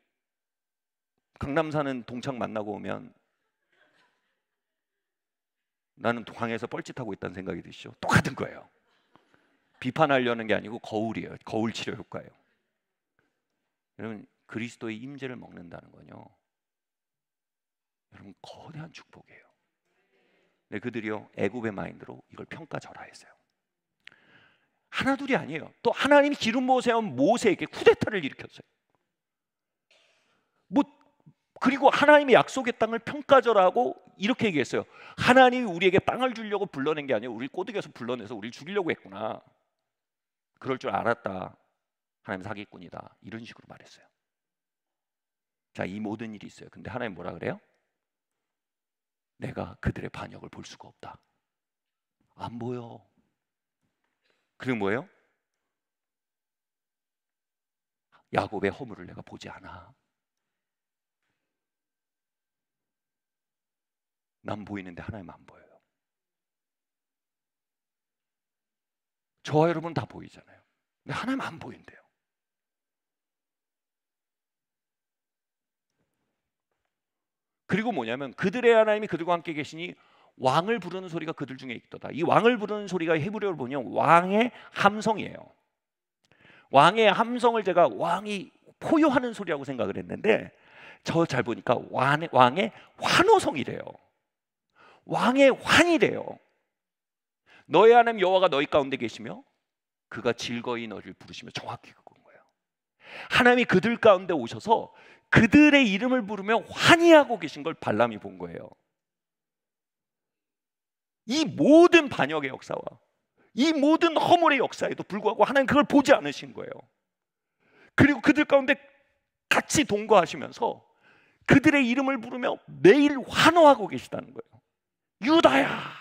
Speaker 1: 강남 사는 동창 만나고 오면 나는 광에서 뻘짓하고 있다는 생각이 드시죠? 똑같은 거예요. 비판하려는 게 아니고 거울이에요. 거울 치료 효과예요. 여러분 그리스도의 임재를 먹는다는 건요, 여러분 거대한 축복이에요. 근데 그들이요 애굽의 마인드로 이걸 평가절하했어요. 하나둘이 아니에요. 또 하나님이 기름 부어 세운 모세에게 쿠데타를 일으켰어요. 그리고 하나님의 약속의 땅을 평가절하고 이렇게 얘기했어요. 하나님이 우리에게 땅을 주려고 불러낸 게 아니에요. 우리 꼬드겨서 불러내서 우리를 죽이려고 했구나. 그럴 줄 알았다. 하나님 사기꾼이다. 이런 식으로 말했어요. 자, 이 모든 일이 있어요. 근데 하나님 뭐라 그래요? 내가 그들의 반역을 볼 수가 없다. 안 보여. 그리고 뭐예요? 야곱의 허물을 내가 보지 않아. 난 보이는데 하나님 안 보여요. 저와 여러분 다 보이잖아요. 근데 하나님 안 보인대요. 그리고 뭐냐면 그들의 하나님이 그들과 함께 계시니 왕을 부르는 소리가 그들 중에 있도다. 이 왕을 부르는 소리가 히브리어로 보면 왕의 함성이에요. 왕의 함성을 제가 왕이 포효하는 소리라고 생각을 했는데 저 잘 보니까 왕의 환호성이래요. 왕의 환이래요. 너의 하나님 여호와가 너희 가운데 계시며 그가 즐거이 너를 부르시며, 정확히 그건 거예요. 하나님이 그들 가운데 오셔서 그들의 이름을 부르며 환희하고 계신 걸 발람이 본 거예요. 이 모든 반역의 역사와 이 모든 허물의 역사에도 불구하고 하나님 그걸 보지 않으신 거예요. 그리고 그들 가운데 같이 동거하시면서 그들의 이름을 부르며 매일 환호하고 계시다는 거예요. 유다야,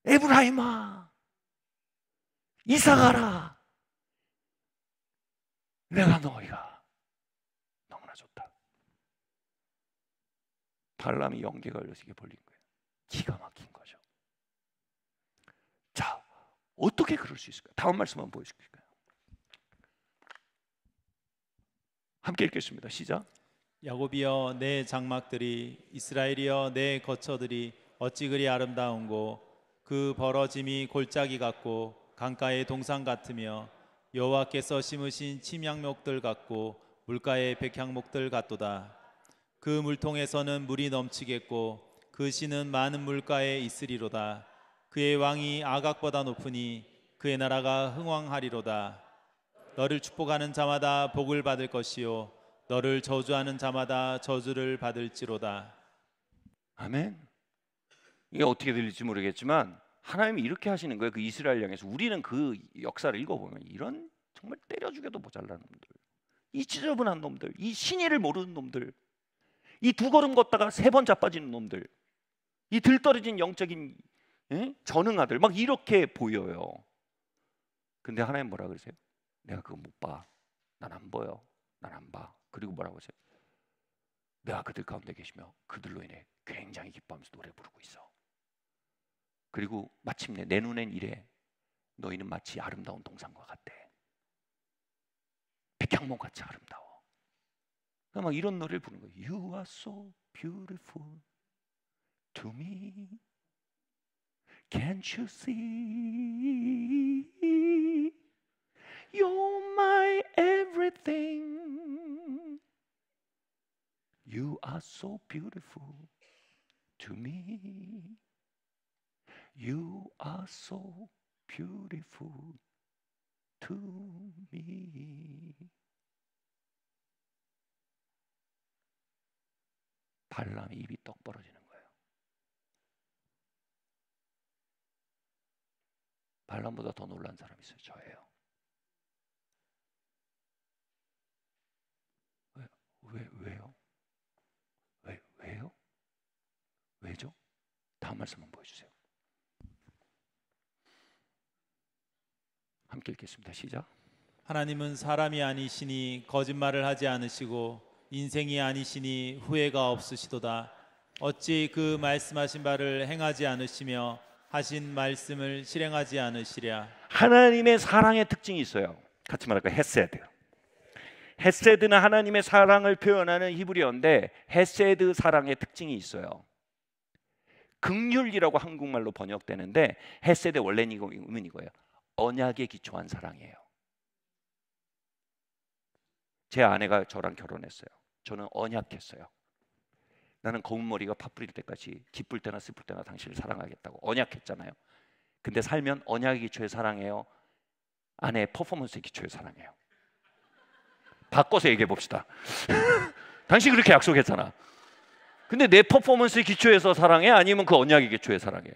Speaker 1: 에브라임아, 이사가라, 내가 너희가 너무나 좋다. 발람이 영계가 열려서 이게 벌린 거예요. 기가 막힌 거죠. 자, 어떻게 그럴 수 있을까요? 다음 말씀 한번 보여주실까요? 함께 읽겠습니다. 시작.
Speaker 2: 야곱이여 내 장막들이, 이스라엘이여 내 거처들이 어찌 그리 아름다운고, 그 벌어짐이 골짜기 같고 강가의 동산 같으며 여호와께서 심으신 침향목들 같고 물가의 백향목들 같도다. 그 물통에서는 물이 넘치겠고 그 씨는 많은 물가에 있으리로다. 그의 왕이 아각보다 높으니 그의 나라가 흥왕하리로다. 너를 축복하는 자마다 복을 받을 것이요 너를 저주하는 자마다 저주를 받을지로다.
Speaker 1: 아멘. 이게 어떻게 들릴지 모르겠지만 하나님이 이렇게 하시는 거예요. 그 이스라엘 향해서. 우리는 그 역사를 읽어보면 이런 정말 때려 죽여도 모자라는 놈들, 이 지저분한 놈들, 이 신의를 모르는 놈들, 이 두 걸음 걷다가 세 번 자빠지는 놈들, 이 들떨어진 영적인 전응아들, 막 이렇게 보여요. 근데 하나님 뭐라 그러세요? 내가 그거 못 봐. 난 안 보여. 난 안 봐. 그리고 뭐라고 하세요? 내가 그들 가운데 계시며 그들로 인해 굉장히 기뻐하면서 노래 부르고 있어. 그리고 마침내 내 눈엔 이래. 너희는 마치 아름다운 동산과 같대. 백향목같이 아름다워. 막 이런 노래를 부르는 거예요. You are so beautiful to me. Can't you see? You're my everything. You are so beautiful to me. You are so beautiful to me. 발람이 입이 떡 벌어지는 거예요. 발람보다 더 놀란 사람이 있어요. 저예요. 왜요? 왜요? 왜죠? 다음 말씀 한번 보여주세요. 함께 읽겠습니다. 시작.
Speaker 2: 하나님은 사람이 아니시니 거짓말을 하지 않으시고 인생이 아니시니 후회가 없으시도다. 어찌 그 말씀하신 바를 행하지 않으시며 하신 말씀을 실행하지 않으시랴.
Speaker 1: 하나님의 사랑의 특징이 있어요. 같이 말할까? 헤세드. 헤세드는 하나님의 사랑을 표현하는 히브리어인데 헤세드 사랑의 특징이 있어요. 긍휼이라고 한국말로 번역되는데 헤세드의 원래 의미는 이거예요. 언약에 기초한 사랑이에요. 제 아내가 저랑 결혼했어요. 저는 언약했어요. 나는 검은 머리가 팥 뿌릴 때까지 기쁠 때나 슬플 때나 당신을 사랑하겠다고 언약했잖아요. 근데 살면 언약의 기초에 사랑해요? 아내의 퍼포먼스의 기초에 사랑해요? 바꿔서 얘기해 봅시다. 당신 그렇게 약속했잖아. 근데 내 퍼포먼스의 기초에서 사랑해? 아니면 그 언약의 기초에 사랑해?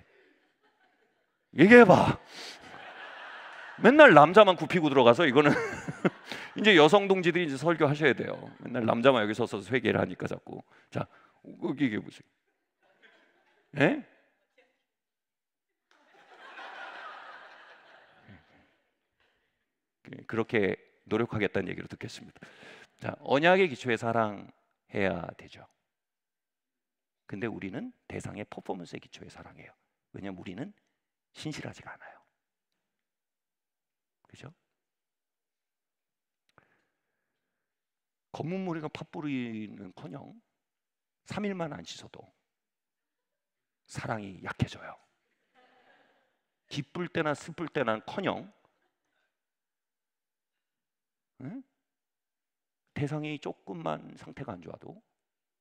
Speaker 1: 얘기해봐. 맨날 남자만 굽히고 들어가서 이거는 이제 여성 동지들이 이제 설교하셔야 돼요. 맨날 남자만 여기 서서 회개를 하니까 자꾸. 자, 여기 얘기해 보세요. 예? 그렇게 노력하겠다는 얘기를 듣겠습니다. 자, 언약의 기초에 사랑해야 되죠. 근데 우리는 대상의 퍼포먼스의 기초에 사랑해요. 왜냐하면 우리는 신실하지가 않아요. 그죠? 검은 머리가 팥 뿌리는커녕 3일만 안 씻어도 사랑이 약해져요. 기쁠 때나 슬플 때는커녕 대상이 조금만 상태가 안 좋아도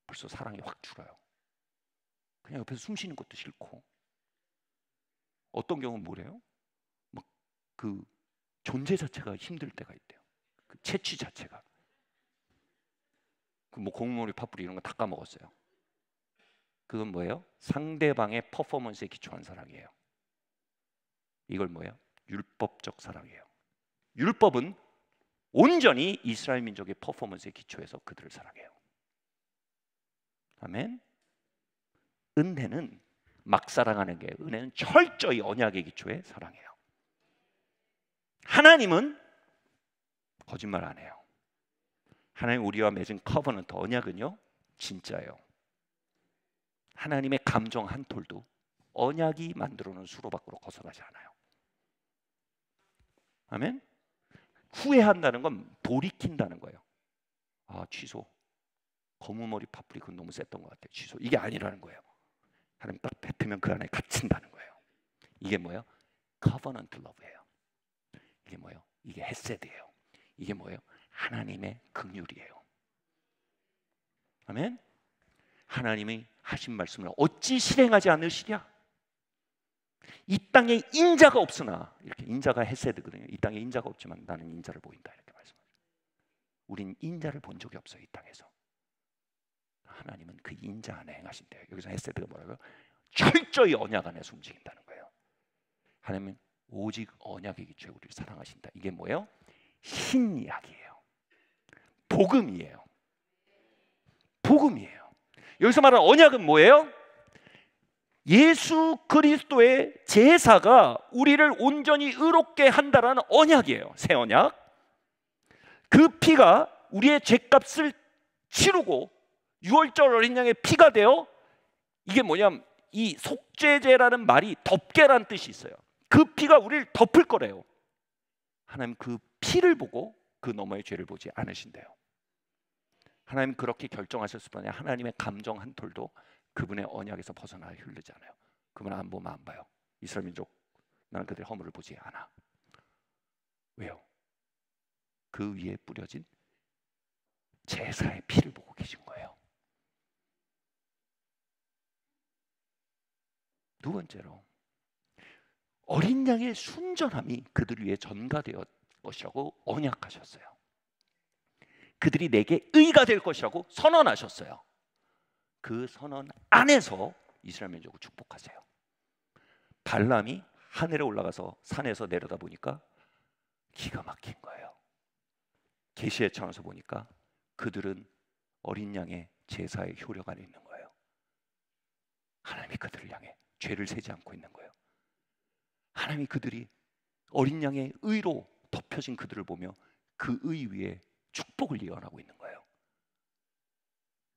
Speaker 1: 벌써 사랑이 확 줄어요. 그냥 옆에서 숨 쉬는 것도 싫고. 어떤 경우는 뭐래요? 막 그 존재 자체가 힘들 때가 있대요. 그 채취 자체가. 그 뭐 고무머리 팥뿌리 이런 거 다 까먹었어요. 그건 뭐예요? 상대방의 퍼포먼스에 기초한 사랑이에요. 이걸 뭐예요? 율법적 사랑이에요. 율법은 온전히 이스라엘 민족의 퍼포먼스에 기초해서 그들을 사랑해요. 아멘. 은혜는 막 사랑하는 게, 은혜는 철저히 언약의 기초의 사랑이에요. 하나님은 거짓말 안 해요. 하나님 우리와 맺은 커버넌트, 언약은요 진짜예요. 하나님의 감정 한 톨도 언약이 만들어놓은 수로 밖으로 벗어나지 않아요. 아멘. 후회한다는 건 돌이킨다는 거예요. 아, 취소. 거무머리 파프리콘 너무 셌던 것 같아요. 취소. 이게 아니라는 거예요. 하나님 딱 뱉으면 그 안에 갇힌다는 거예요. 이게 뭐예요? 커버넌트 러브예요. 이게 뭐예요? 이게 헤세드예요. 이게 뭐예요? 하나님의 긍휼이에요. 아멘. 하나님이 하신 말씀을 어찌 실행하지 않으시냐? 이 땅에 인자가 없으나, 이렇게 인자가 헤세드거든요. 이 땅에 인자가 없지만 나는 인자를 보인다, 이렇게 말씀하세요. 우린 인자를 본 적이 없어요, 이 땅에서. 하나님은 그 인자 안에 행하신대요. 여기서 헤세드가 뭐라고요? 철저히 언약 안에서 움직인다는 거예요. 하나님은 오직 언약의 기초에 우리를 사랑하신다. 이게 뭐예요? 신이야기예요. 복음이에요. 복음이에요. 여기서 말하는 언약은 뭐예요? 예수 그리스도의 제사가 우리를 온전히 의롭게 한다라는 언약이에요. 새 언약. 그 피가 우리의 죄값을 치르고 유월절 어린 양의 피가 되어, 이게 뭐냐면 이 속죄제라는 말이 덮개라는 뜻이 있어요. 그 피가 우리를 덮을 거래요. 하나님 그 피를 보고 그 너머의 죄를 보지 않으신대요. 하나님 그렇게 결정하셨을 뿐에 하나님의 감정 한 톨도 그분의 언약에서 벗어나 흐르지 않아요. 그분 안 보면 안 봐요. 이스라엘 민족, 나는 그들의 허물을 보지 않아. 왜요? 그 위에 뿌려진 제사의 피를 보고 계신 거예요. 두 번째로, 어린 양의 순전함이 그들 위에 전가되었 것이라고 언약하셨어요. 그들이 내게 의가 될 것이라고 선언하셨어요. 그 선언 안에서 이스라엘 민족을 축복하세요. 발람이 하늘에 올라가서 산에서 내려다 보니까 기가 막힌 거예요. 계시의 창에서 보니까 그들은 어린 양의 제사의 효력 안에 있는 거예요. 하나님이 그들을 향해 죄를 세지 않고 있는 거예요. 하나님이 그들이 어린 양의 의로 덮여진 그들을 보며 그 의 위에 축복을 예언하고 있는 거예요.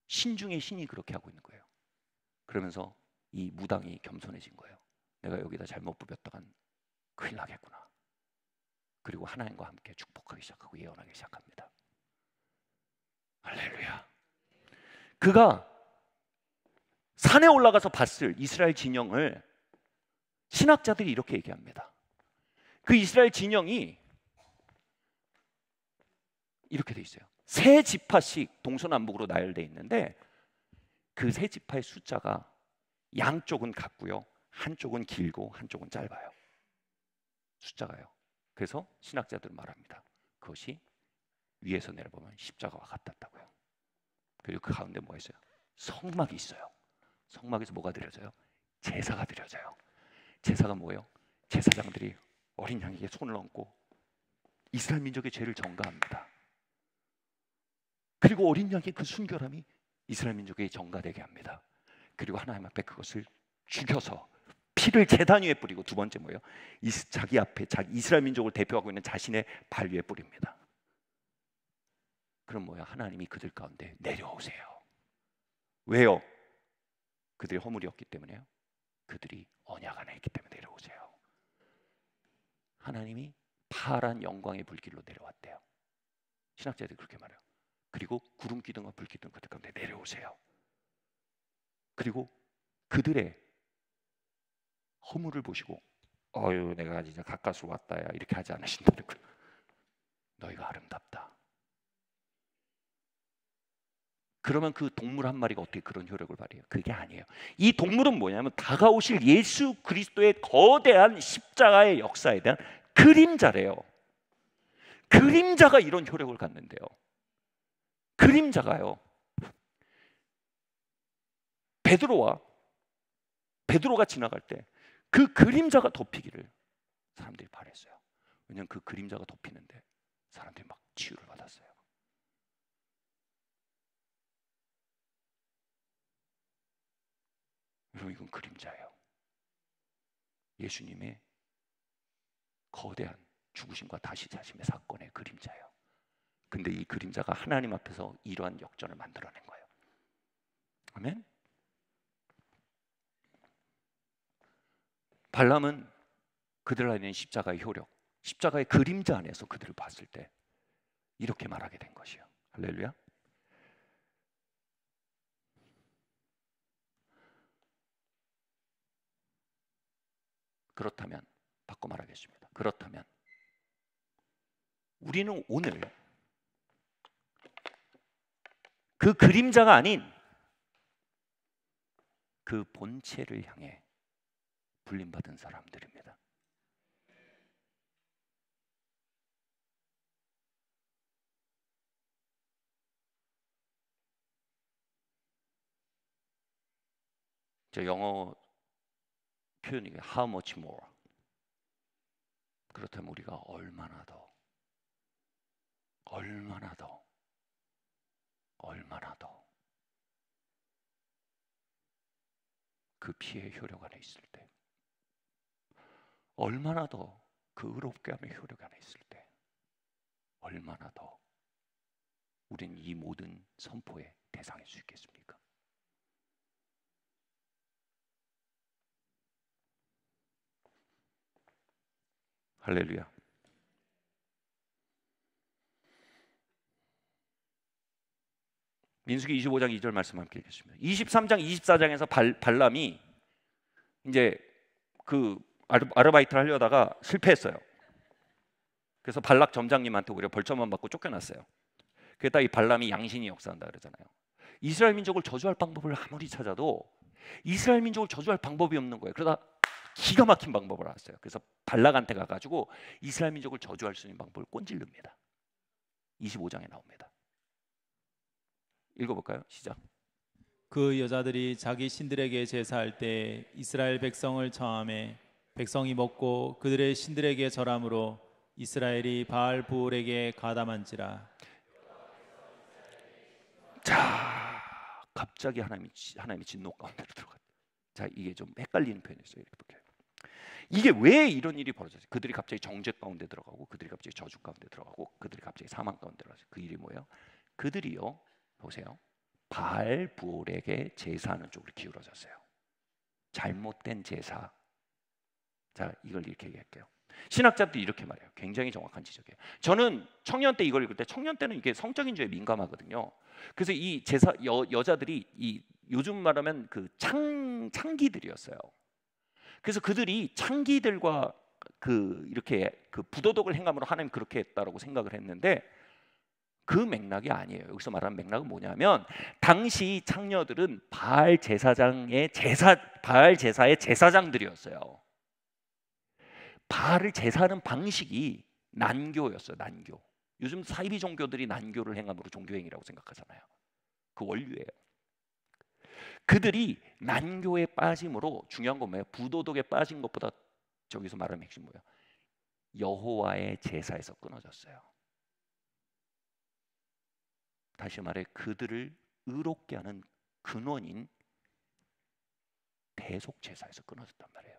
Speaker 1: 신 중에 신이 그렇게 하고 있는 거예요. 그러면서 이 무당이 겸손해진 거예요. 내가 여기다 잘못 부볐다간 큰일 나겠구나. 그리고 하나님과 함께 축복하기 시작하고 예언하기 시작합니다. 할렐루야. 그가 산에 올라가서 봤을 이스라엘 진영을 신학자들이 이렇게 얘기합니다. 그 이스라엘 진영이 이렇게 돼 있어요. 세 지파씩 동서남북으로 나열되어 있는데 그 세 지파의 숫자가 양쪽은 같고요, 한쪽은 길고 한쪽은 짧아요. 숫자가요. 그래서 신학자들은 말합니다. 그것이 위에서 내려보면 십자가와 같았다고요. 그리고 그 가운데 뭐가 있어요? 성막이 있어요. 성막에서 뭐가 드려져요? 제사가 드려져요. 제사가 뭐예요? 제사장들이 어린 양에게 손을 얹고 이스라엘 민족의 죄를 전가합니다. 그리고 어린 양의 그 순결함이 이스라엘 민족의 전가되게 합니다. 그리고 하나님 앞에 그것을 죽여서 피를 제단 위에 뿌리고, 두 번째 뭐예요? 자기 앞에 자기 이스라엘 민족을 대표하고 있는 자신의 발 위에 뿌립니다. 그럼 뭐야? 하나님이 그들 가운데 내려오세요. 왜요? 그들이 허물이 없기 때문에요. 그들이 언약 안에 있기 때문에 내려오세요. 하나님이 파란 영광의 불길로 내려왔대요. 신학자들이 그렇게 말해요. 그리고 구름 기둥과 불 기둥 그들 가운데 내려오세요. 그리고 그들의 허물을 보시고 어유 내가 이제 가까스로 왔다야 이렇게 하지 않으신다는 거예요. 너희가 아름답다. 그러면 그 동물 한 마리가 어떻게 그런 효력을 발휘해요? 그게 아니에요. 이 동물은 뭐냐면 다가오실 예수 그리스도의 거대한 십자가의 역사에 대한 그림자래요. 그림자가 이런 효력을 갖는데요. 그림자가요. 베드로가 지나갈 때 그 그림자가 덮이기를 사람들이 바랬어요. 왜냐하면 그 그림자가 덮이는데 사람들이 막 치유를 받았어요. 여러분, 이건 그림자예요. 예수님의 거대한 죽으심과 다시 사심의 사건의 그림자예요. 근데 이 그림자가 하나님 앞에서 이러한 역전을 만들어낸 거예요. 아멘. 발람은 그들 안에 있는 십자가의 효력, 십자가의 그림자 안에서 그들을 봤을 때 이렇게 말하게 된 것이요. 할렐루야. 그렇다면 바꿔 말하겠습니다. 그렇다면 우리는 오늘 그 그림자가 아닌 그 본체를 향해 불림받은 사람들입니다. 저 영어 표현이 how much more. 그렇다면 우리가 얼마나 더 그 피의 효력 안에 있을 때, 얼마나 더 그 의롭게 함의 효력 안에 있을 때, 얼마나 더 우린 이 모든 선포의 대상일 수 있겠습니까? 할렐루야. 민수기 25장 2절 말씀 함께 읽겠습니다. 23장 24장에서 발람이 이제 그 아르바이트를 하려다가 실패했어요. 그래서 발락 점장님한테 오히려 벌점만 받고 쫓겨났어요. 그랬다 이 발람이 양신이 역사한다 그러잖아요. 이스라엘 민족을 저주할 방법을 아무리 찾아도 이스라엘 민족을 저주할 방법이 없는 거예요. 그러다 기가 막힌 방법을 알았어요. 그래서 발락한테 가가지고 이스라엘 민족을 저주할 수 있는 방법을 꼰질릅니다. 25장에 나옵니다. 읽어볼까요? 시작.
Speaker 2: 그 여자들이 자기 신들에게 제사할 때 이스라엘 백성을 청함해 백성이 먹고 그들의 신들에게 절함으로 이스라엘이 바알 부올에게 가담한지라.
Speaker 1: 자, 갑자기 하나님이 진노 가운데로 들어갔다. 자, 이게 좀 헷갈리는 표현이었어요. 이렇게 볼게요. 이게 왜 이런 일이 벌어졌어요? 그들이 갑자기 정죄 가운데 들어가고, 그들이 갑자기 저주 가운데 들어가고, 그들이 갑자기 사망 가운데 들어가죠. 그 일이 뭐예요? 그들이요, 보세요, 바알 부올에게 제사하는 쪽으로 기울어졌어요. 잘못된 제사. 자, 이걸 이렇게 얘기할게요. 신학자들도 이렇게 말해요. 굉장히 정확한 지적이에요. 저는 청년 때 이걸 읽을 때, 청년 때는 이게 성적인 죄에 민감하거든요. 그래서 이 제사 여자들이 이 요즘 말하면 그 창기들이었어요. 그래서 그들이 창기들과 그 이렇게 그 부도덕을 행함으로 하나님 그렇게 했다라고 생각을 했는데 그 맥락이 아니에요. 여기서 말하는 맥락은 뭐냐면 당시 창녀들은 바알 제사의 제사장들이었어요. 바알을 제사하는 방식이 난교였어요. 난교. 요즘 사이비 종교들이 난교를 행함으로 종교행위라고 생각하잖아요. 그 원류예요. 그들이 난교에 빠짐으로 중요한 건 뭐예요? 부도덕에 빠진 것보다 저기서 말하는 핵심 뭐예요? 여호와의 제사에서 끊어졌어요. 다시 말해 그들을 의롭게 하는 근원인 대속 제사에서 끊어졌단 말이에요.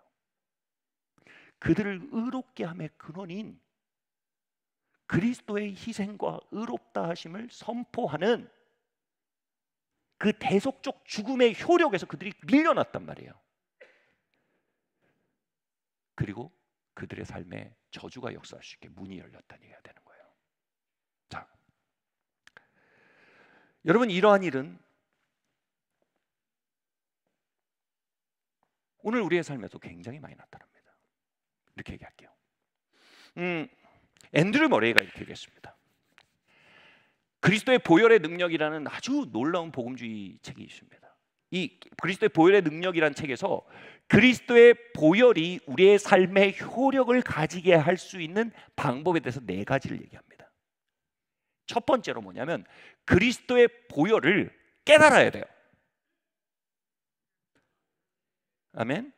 Speaker 1: 그들을 의롭게 함의 근원인 그리스도의 희생과 의롭다 하심을 선포하는 그 대속적 죽음의 효력에서 그들이 밀려났단 말이에요. 그리고 그들의 삶에 저주가 역사할 수 있게 문이 열렸다는 얘기가 되는 거예요. 자, 여러분, 이러한 일은 오늘 우리의 삶에도 굉장히 많이 나타납니다. 이렇게 얘기할게요. 앤드류 머레이가 이렇게 얘기했습니다. 그리스도의 보혈의 능력이라는 아주 놀라운 복음주의 책이 있습니다. 이 그리스도의 보혈의 능력이라는 책에서 그리스도의 보혈이 우리의 삶에 효력을 가지게 할 수 있는 방법에 대해서 4가지를 얘기합니다. 첫 번째로 뭐냐면 그리스도의 보혈을 깨달아야 돼요. 아멘.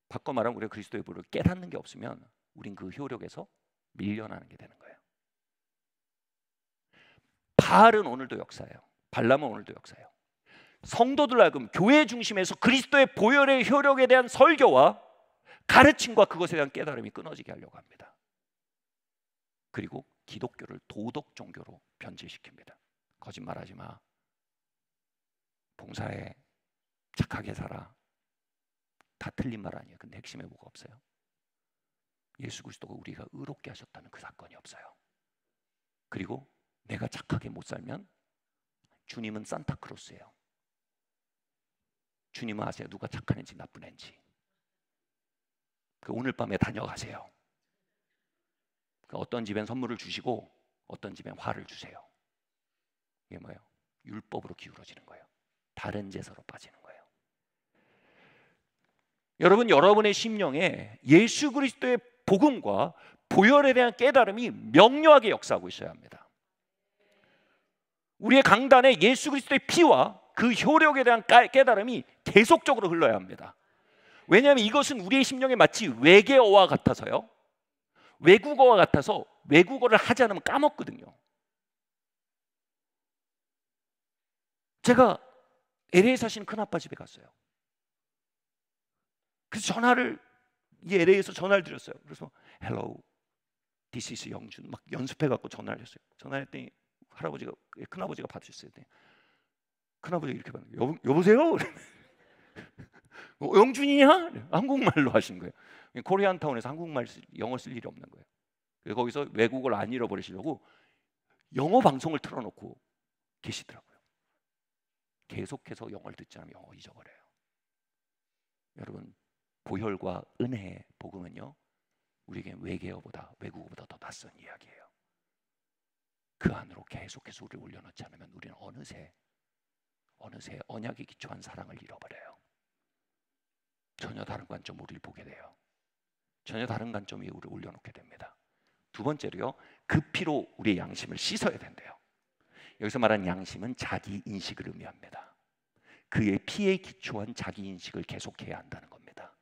Speaker 1: 바꿔 말하면 우리가 그리스도의 보혈을 깨닫는 게 없으면 우린 그 효력에서 밀려나는 게 되는 거예요. 바알은 오늘도 역사예요. 발람은 오늘도 역사예요. 성도들 하여금 교회 중심에서 그리스도의 보혈의 효력에 대한 설교와 가르침과 그것에 대한 깨달음이 끊어지게 하려고 합니다. 그리고 기독교를 도덕 종교로 변질시킵니다. 거짓말하지 마. 봉사해. 착하게 살아. 다 틀린 말 아니에요. 근데 핵심에 뭐가 없어요? 예수 그리스도가 우리가 의롭게 하셨다는 그 사건이 없어요. 그리고 내가 착하게 못 살면 주님은 산타크로스예요. 주님은 아세요? 누가 착한 애인지 나쁜 애인지. 오늘 밤에 다녀가세요. 어떤 집엔 선물을 주시고 어떤 집엔 화를 주세요. 이게 뭐예요? 율법으로 기울어지는 거예요. 다른 제사로 빠지는 거예요. 여러분, 여러분의 심령에 예수 그리스도의 복음과 보혈에 대한 깨달음이 명료하게 역사하고 있어야 합니다. 우리의 강단에 예수 그리스도의 피와 그 효력에 대한 깨달음이 계속적으로 흘러야 합니다. 왜냐하면 이것은 우리의 심령에 마치 외계어와 같아서요. 외국어와 같아서 외국어를 하지 않으면 까먹거든요. 제가 LA에 사시는 큰아빠 집에 갔어요. 그래서 LA에서 전화를 드렸어요. 그래서 Hello, this is 영준. 막 연습해갖고 전화를 했어요. 전화했더니 큰아버지가 받으셨어요. 큰아버지가 이렇게 받는 거예요. 여보세요? 영준이냐? 한국말로 하신 거예요. 코리안타운에서 영어 쓸 일이 없는 거예요. 그래서 거기서 외국어를 안 잃어버리시려고 영어 방송을 틀어놓고 계시더라고요. 계속해서 영어를 듣지 않으면 영어 잊어버려요. 여러분, 보혈과 은혜의 복음은요, 우리에게 외계어보다 외국어보다 더 낯선 이야기예요. 그 안으로 계속해서 우리를 올려놓지 않으면 우리는 어느새 언약에 기초한 사랑을 잃어버려요. 전혀 다른 관점으로 우리를 보게 돼요. 전혀 다른 관점 위에 우리를 올려놓게 됩니다. 두 번째로요, 그 피로 우리의 양심을 씻어야 된대요. 여기서 말하는 양심은 자기 인식을 의미합니다. 그의 피에 기초한 자기 인식을 계속해야 한다는 겁니다.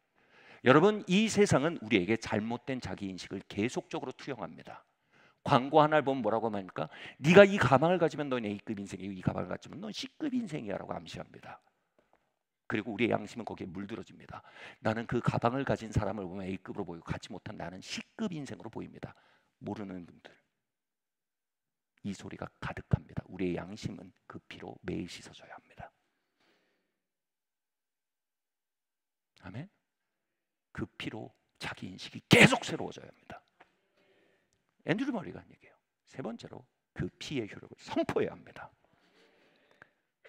Speaker 1: 여러분, 이 세상은 우리에게 잘못된 자기 인식을 계속적으로 투영합니다. 광고 하나를 보면 뭐라고 합니까? 네가 이 가방을 가지면 넌 A급 인생이고 이 가방을 가지면 넌 C급 인생이야 라고 암시합니다. 그리고 우리의 양심은 거기에 물들어집니다. 나는 그 가방을 가진 사람을 보면 A급으로 보이고 갖지 못한 나는 C급 인생으로 보입니다. 모르는 분들, 이 소리가 가득합니다. 우리의 양심은 그 피로 매일 씻어줘야 합니다. 아멘. 그 피로 자기 인식이 계속 새로워져야 합니다. 앤드류 머리가 한 얘기예요. 세 번째로 그 피의 효력을 선포해야 합니다.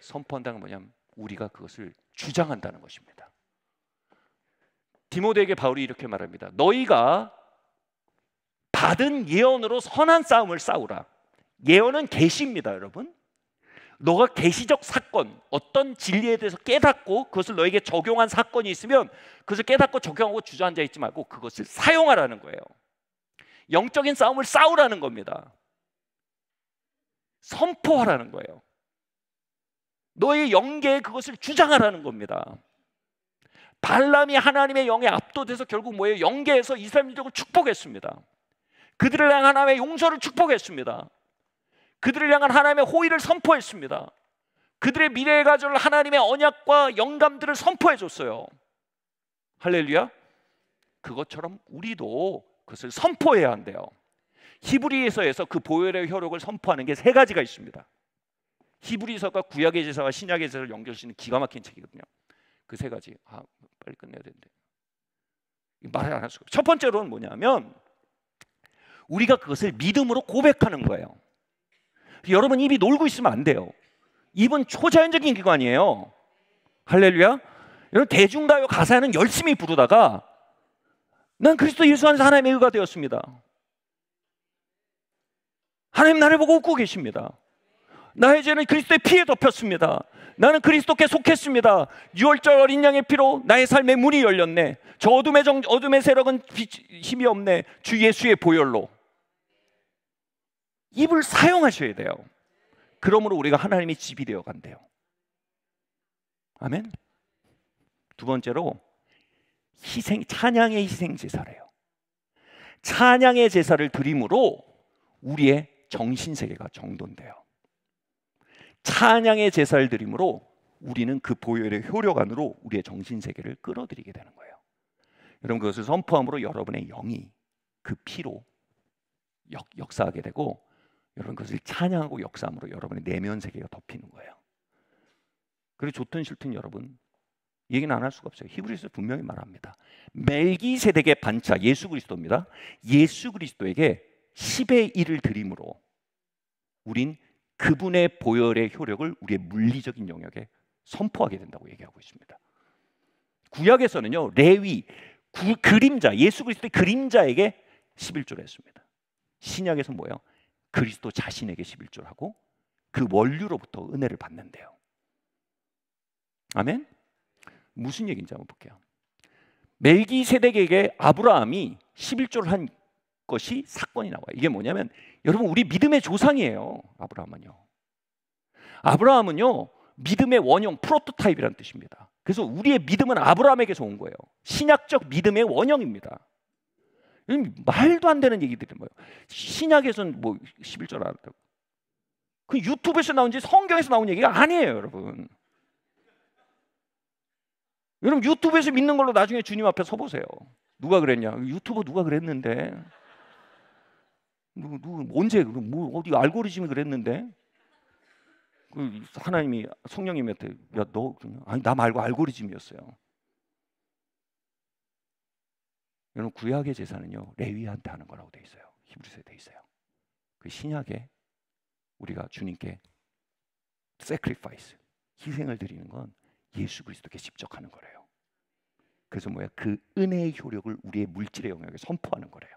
Speaker 1: 선포한다는 건 뭐냐면 우리가 그것을 주장한다는 것입니다. 디모데에게 바울이 이렇게 말합니다. 너희가 받은 예언으로 선한 싸움을 싸우라. 예언은 계시입니다, 여러분. 너가 계시적 사건, 어떤 진리에 대해서 깨닫고 그것을 너에게 적용한 사건이 있으면 그것을 깨닫고 적용하고 주저앉아 있지 말고 그것을 사용하라는 거예요. 영적인 싸움을 싸우라는 겁니다. 선포하라는 거예요. 너의 영계에 그것을 주장하라는 겁니다. 발람이 하나님의 영에 압도돼서 결국 뭐예요? 영계에서 이스라엘 민족을 축복했습니다. 그들을 향한 하나님의 용서를 축복했습니다. 그들을 향한 하나님의 호의를 선포했습니다. 그들의 미래에 가져올 하나님의 언약과 영감들을 선포해 줬어요. 할렐루야. 그것처럼 우리도 그것을 선포해야 한대요. 히브리서에서 그 보혈의 효력을 선포하는 게 세 가지가 있습니다. 히브리서가 구약의 제사와 신약의 제사를 연결시키는 기가 막힌 책이거든요. 그 세 가지. 빨리 끝내야 되는데 말을 안 할 수가 없어요. 첫 번째로는 뭐냐면 우리가 그것을 믿음으로 고백하는 거예요. 여러분, 입이 놀고 있으면 안 돼요. 입은 초자연적인 기관이에요. 할렐루야. 여러분, 대중가요 가사는 열심히 부르다가 난 그리스도 예수 안에서 하나님의 의가 되었습니다. 하나님 나를 보고 웃고 계십니다. 나의 죄는 그리스도의 피에 덮였습니다. 나는 그리스도께 속했습니다. 유월절 어린 양의 피로 나의 삶의 문이 열렸네. 저 어둠의 세력은 힘이 없네. 주 예수의 보혈로. 입을 사용하셔야 돼요. 그러므로 우리가 하나님의 집이 되어 간대요. 아멘. 두 번째로 찬양의 희생 제사래요. 찬양의 제사를 드림으로 우리의 정신 세계가 정돈돼요. 찬양의 제사를 드림으로 우리는 그 보혈의 효력 안으로 우리의 정신세계를 끌어들이게 되는 거예요. 여러분 그것을 선포함으로 여러분의 영이 그 피로 역사하게 되고 여러분 그것을 찬양하고 역사함으로 여러분의 내면 세계가 덮이는 거예요. 그리고 좋든 싫든 여러분 얘기는 안 할 수가 없어요. 히브리서 분명히 말합니다. 멜기세덱의 반차 예수 그리스도입니다. 예수 그리스도에게 10의 1을 드림으로 우린 그분의 보혈의 효력을 우리의 물리적인 영역에 선포하게 된다고 얘기하고 있습니다. 구약에서는요 레위 그림자 예수 그리스도의 그림자에게 11조를 했습니다. 신약에서 뭐예요? 그리스도 자신에게 11조를 하고 그 원류로부터 은혜를 받는데요. 아멘? 무슨 얘기인지 한번 볼게요. 멜기세덱에게 아브라함이 11조를 한 것이 사건이 나와요. 이게 뭐냐면 여러분 우리 믿음의 조상이에요. 아브라함은요 믿음의 원형 프로토타입이라는 뜻입니다. 그래서 우리의 믿음은 아브라함에게서 온 거예요. 신약적 믿음의 원형입니다. 말도 안 되는 얘기들이 뭐예요? 신약에서는 뭐 11절 알았다고. 그 유튜브에서 나온지 성경에서 나온 얘기가 아니에요, 여러분. 여러분 유튜브에서 믿는 걸로 나중에 주님 앞에 서 보세요. 누가 그랬냐? 유튜버 누가 그랬는데? 누구 언제 뭐 어디 알고리즘이 그랬는데? 그 하나님이 성령님한테 야 너 아니 나 말고 알고리즘이었어요. 여러분 구약의 제사는요 레위한테 하는 거라고 돼 있어요. 히브리서에 돼 있어요. 그 신약에 우리가 주님께 sacrifice 희생을 드리는 건 예수 그리스도께 직접 하는 거래요. 그래서 뭐야? 그 은혜의 효력을 우리의 물질의 영역에 선포하는 거래요.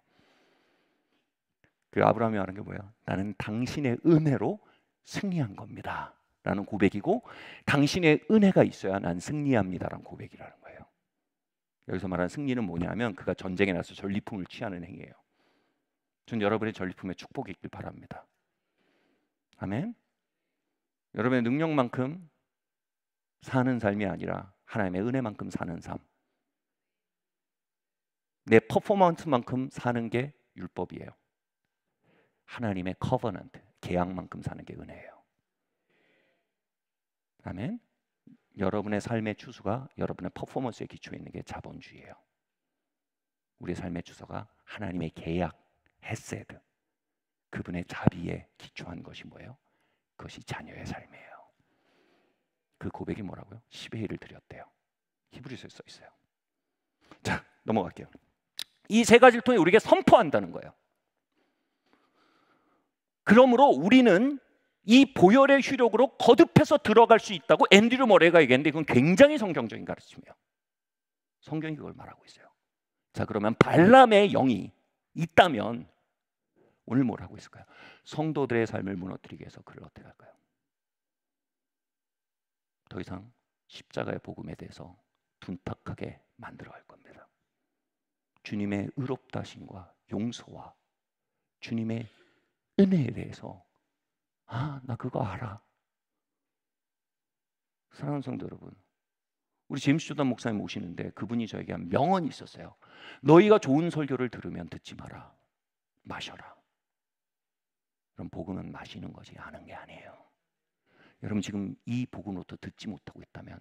Speaker 1: 그 아브라함이 하는 게 뭐야? 나는 당신의 은혜로 승리한 겁니다 라는 고백이고 당신의 은혜가 있어야 난 승리합니다 라는 고백이라는 거예요. 여기서 말하는 승리는 뭐냐면 그가 전쟁에 나서 전리품을 취하는 행위예요. 전 여러분의 전리품에 축복이 있길 바랍니다. 아멘. 여러분의 능력만큼 사는 삶이 아니라 하나님의 은혜만큼 사는 삶. 내 퍼포먼스만큼 사는 게 율법이에요. 하나님의 커버넌트, 계약만큼 사는 게 은혜예요. 아멘. 여러분의 삶의 추수가 여러분의 퍼포먼스에 기초해 있는 게 자본주의예요. 우리의 삶의 추수가 하나님의 계약, 헤세드, 그분의 자비에 기초한 것이 뭐예요? 그것이 자녀의 삶이에요. 그 고백이 뭐라고요? 10의 1을 드렸대요. 히브리서에 써 있어요. 자, 넘어갈게요. 이 세 가지를 통해 우리에게 선포한다는 거예요. 그러므로 우리는 이 보혈의 효력으로 거듭해서 들어갈 수 있다고 앤드류 머레이가 얘기했는데 이건 굉장히 성경적인 가르침이에요. 성경이 그걸 말하고 있어요. 자, 그러면 발람의 영이 있다면 오늘 뭘 하고 있을까요? 성도들의 삶을 무너뜨리기 위해서 그를 어떻게 할까요? 더 이상 십자가의 복음에 대해서 둔탁하게 만들어갈 겁니다. 주님의 의롭다심과 용서와 주님의 은혜에 대해서 나 그거 알아. 사랑하는 성도 여러분, 우리 제임스 조단 목사님 오시는데 그분이 저에게 한 명언이 있었어요. 너희가 좋은 설교를 들으면 듣지 마라. 마셔라. 그럼 복음은 마시는 것이 아는 게 아니에요. 여러분 지금 이 복음으로부터 듣지 못하고 있다면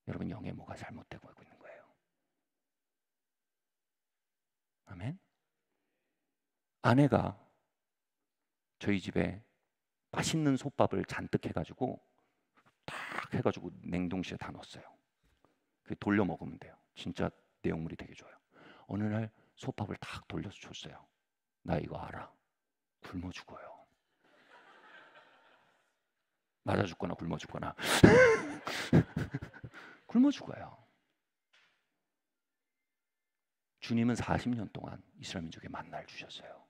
Speaker 1: 여러분 영에 뭐가 잘못되고 있는 거예요. 아멘. 아내가 저희 집에 맛있는 솥밥을 잔뜩 해가지고 딱 해가지고 냉동실에 다 넣었어요. 돌려 먹으면 돼요. 진짜 내용물이 되게 좋아요. 어느 날 솥밥을 딱 돌려서 줬어요. 나 이거 알아. 굶어 죽어요. 맞아 죽거나 굶어 죽거나 굶어 죽어요. 주님은 40년 동안 이스라엘 민족에 만나를 주셨어요.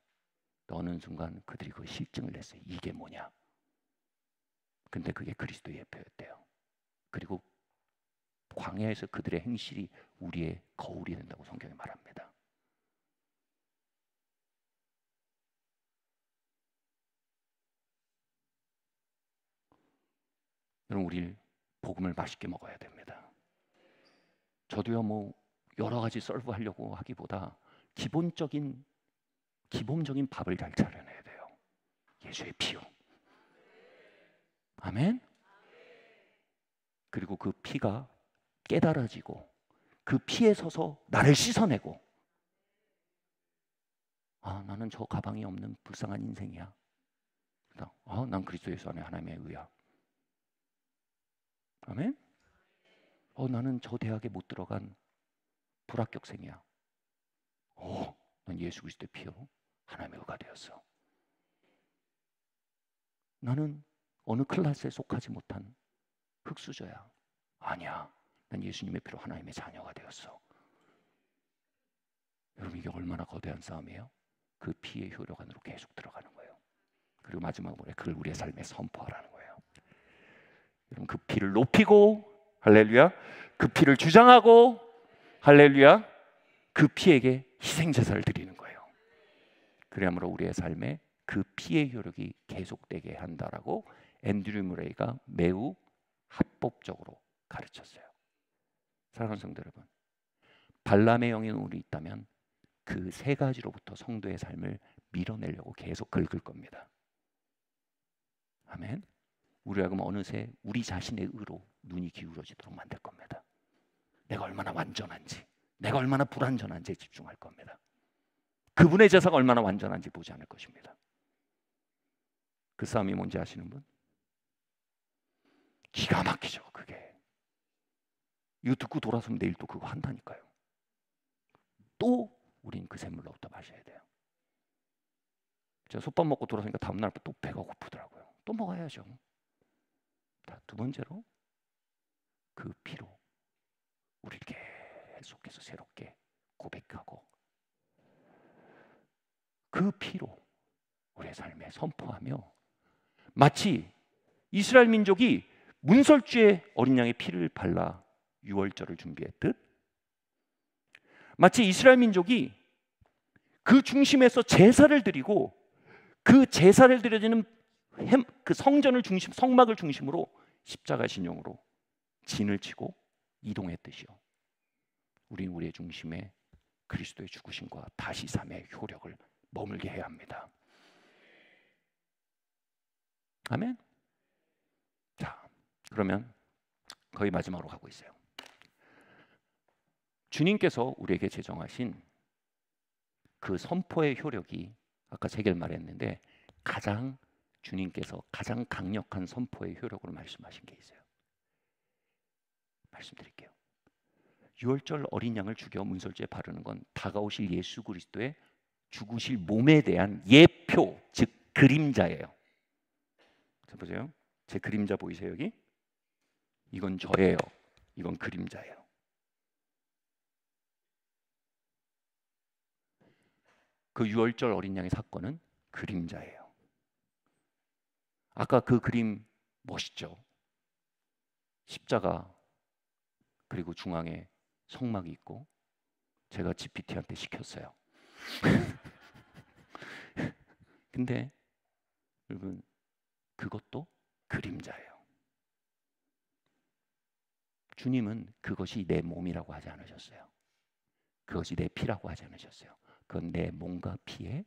Speaker 1: 어느 순간 그들이 그 실증을 냈어요. 이게 뭐냐? 근데 그게 그리스도의 예표였대요. 그리고 광야에서 그들의 행실이 우리의 거울이 된다고 성경이 말합니다. 여러분 우리 복음을 맛있게 먹어야 됩니다. 저도요 뭐 여러 가지 서브 하려고 하기보다 기본적인 밥을 잘 차려내야 돼요. 예수의 피요. 아멘. 그리고 그 피가 깨달아지고 그 피에 서서 나를 씻어내고, 아, 나는 저 가방이 없는 불쌍한 인생이야. 난 그리스도 예수 안에 하나님의 의야. 아멘. 나는 저 대학에 못 들어간 불합격생이야. 난 예수 그리스도의 피로 하나님의 의가 되었어. 나는 어느 클래스에 속하지 못한 흙수저야. 아니야. 난 예수님의 피로 하나님의 자녀가 되었어. 여러분, 이게 얼마나 거대한 싸움이에요? 그 피의 효력 안으로 계속 들어가는 거예요. 그리고 마지막으로 그걸 우리의 삶에 선포하라는 거예요. 여러분, 그 피를 높이고, 할렐루야, 그 피를 주장하고, 할렐루야, 그 피에게 희생제사를 드리는 거예요. 그래야말로 우리의 삶에 그 피의 효력이 계속되게 한다라고 앤드류 무레이가 매우 합법적으로 가르쳤어요. 사랑하는 성도 여러분, 발람의 영이 우리 있다면 그 세 가지로부터 성도의 삶을 밀어내려고 계속 긁을 겁니다. 아멘. 우리가 그럼 어느새 우리 자신의 의로 눈이 기울어지도록 만들 겁니다. 내가 얼마나 완전한지, 내가 얼마나 불완전한지에 집중할 겁니다. 그분의 제사가 얼마나 완전한지 보지 않을 것입니다. 그 싸움이 뭔지 아시는 분? 기가 막히죠. 그게. 이거 듣고 돌아서면 내일 또 그거 한다니까요. 또 우린 그 샘물로부터 마셔야 돼요. 제가 솥밥 먹고 돌아서니까 다음날 또 배가 고프더라고요. 또 먹어야죠. 자, 두 번째로 그 피로 우리를 계속해서 새롭게 고백하고 그 피로 우리의 삶에 선포하며, 마치 이스라엘 민족이 문설주에 어린 양의 피를 발라 유월절을 준비했듯, 마치 이스라엘 민족이 그 중심에서 제사를 드리고 그 제사를 드려지는 그 성전을 중심, 성막을 중심으로 십자가 신용으로 진을 치고 이동했듯이요, 우리는 우리의 중심에 그리스도의 죽으심과 다시 삶의 효력을 머물게 해야 합니다. 아멘. 자, 그러면 거의 마지막으로 가고 있어요. 주님께서 우리에게 제정하신 그 선포의 효력이, 아까 세 개를 말했는데 주님께서 가장 강력한 선포의 효력으로 말씀하신 게 있어요. 말씀드릴게요. 유월절 어린 양을 죽여 문설주에 바르는 건 다가오실 예수 그리스도의 죽으실 몸에 대한 예표, 즉 그림자예요. 자, 보세요. 제 그림자 보이세요? 여기? 이건 저예요. 이건 그림자예요. 그 유월절 어린 양의 사건은 그림자예요. 아까 그 그림 멋있죠? 십자가, 그리고 중앙에 성막이 있고, 제가 GPT한테 시켰어요. 근데 여러분, 그것도 그림자예요. 주님은 그것이 내 몸이라고 하지 않으셨어요. 그것이 내 피라고 하지 않으셨어요. 그건 내 몸과 피의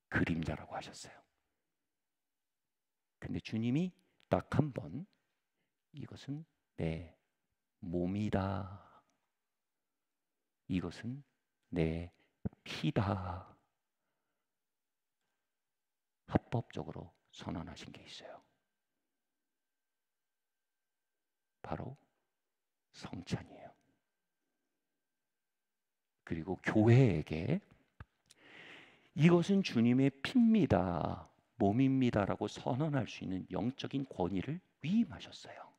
Speaker 1: 그림자라고 하셨어요. 근데 주님이 딱 한 번, 이것은 내 몸이다, 이것은 내 피다, 합법적으로 선언하신 게 있어요. 바로 성찬이에요. 그리고 교회에게 이것은 주님의 피입니다, 몸입니다라고 선언할 수 있는 영적인 권위를 위임하셨어요.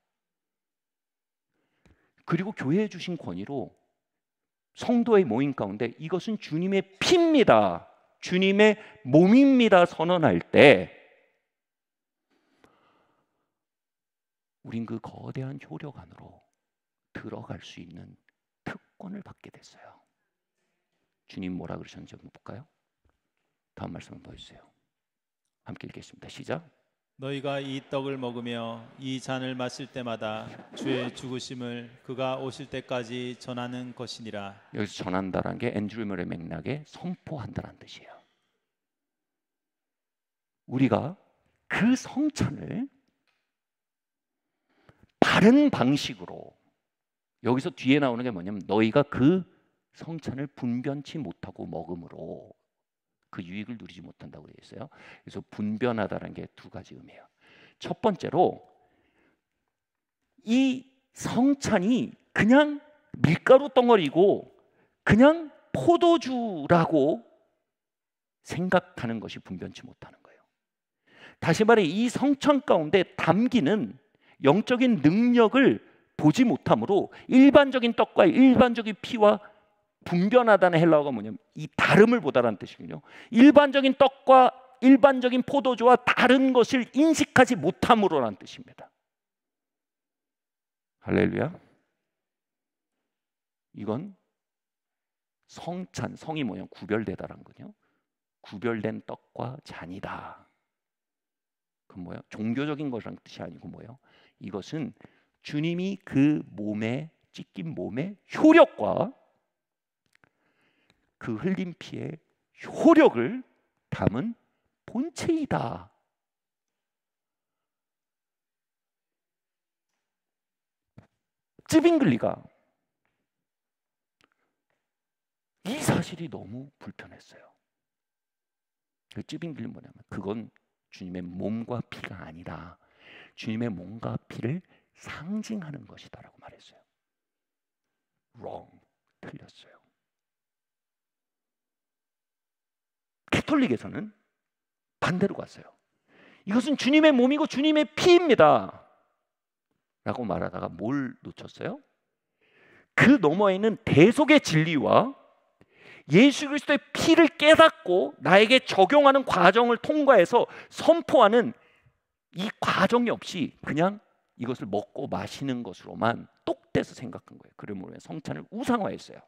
Speaker 1: 그리고 교회에 주신 권위로 성도의 모임 가운데 이것은 주님의 피입니다, 주님의 몸입니다 선언할 때 우린 그 거대한 효력 안으로 들어갈 수 있는 특권을 받게 됐어요. 주님 뭐라 그러셨는지 한번 볼까요? 다음 말씀을 보여주세요. 함께 읽겠습니다. 시작.
Speaker 2: 너희가 이 떡을 먹으며 이 잔을 마실 때마다 주의 죽으심을 그가 오실 때까지 전하는 것이니라.
Speaker 1: 여기서 전한다라는 게 앤드류 머레이 맥락에 선포한다라는 뜻이에요. 우리가 그 성찬을 다른 방식으로, 여기서 뒤에 나오는 게 뭐냐면 너희가 그 성찬을 분변치 못하고 먹음으로 그 유익을 누리지 못한다고 되어 있어요. 그래서 분변하다는 게 두 가지 의미예요. 첫 번째로 이 성찬이 그냥 밀가루 덩어리고 그냥 포도주라고 생각하는 것이 분변치 못하는 거예요. 다시 말해 이 성찬 가운데 담기는 영적인 능력을 보지 못하므로 일반적인 떡과 일반적인 피와 분변하다는 헬라어가 뭐냐면 이 다름을 보다라는 뜻이군요. 일반적인 떡과 일반적인 포도주와 다른 것을 인식하지 못함으로라는 뜻입니다. 할렐루야. 이건 성찬, 성이 뭐냐 구별되다라는 거죠. 구별된 떡과 잔이다. 그건 뭐예요? 종교적인 것이라는 뜻이 아니고 뭐예요? 이것은 주님이 그 몸에 찢긴 몸의 효력과 그 흘린 피의 효력을 담은 본체이다. 쯔빙글리가 이 사실이 너무 불편했어요. 그 쯔빙글리는 뭐냐면 그건 주님의 몸과 피가 아니라 주님의 몸과 피를 상징하는 것이다라고 말했어요. wrong, 틀렸어요. 가톨릭에서는 반대로 갔어요. 이것은 주님의 몸이고 주님의 피입니다 라고 말하다가 뭘 놓쳤어요? 그 너머에는 대속의 진리와 예수 그리스도의 피를 깨닫고 나에게 적용하는 과정을 통과해서 선포하는 이 과정이 없이 그냥 이것을 먹고 마시는 것으로만 똑대서 생각한 거예요. 그러므로 성찬을 우상화했어요.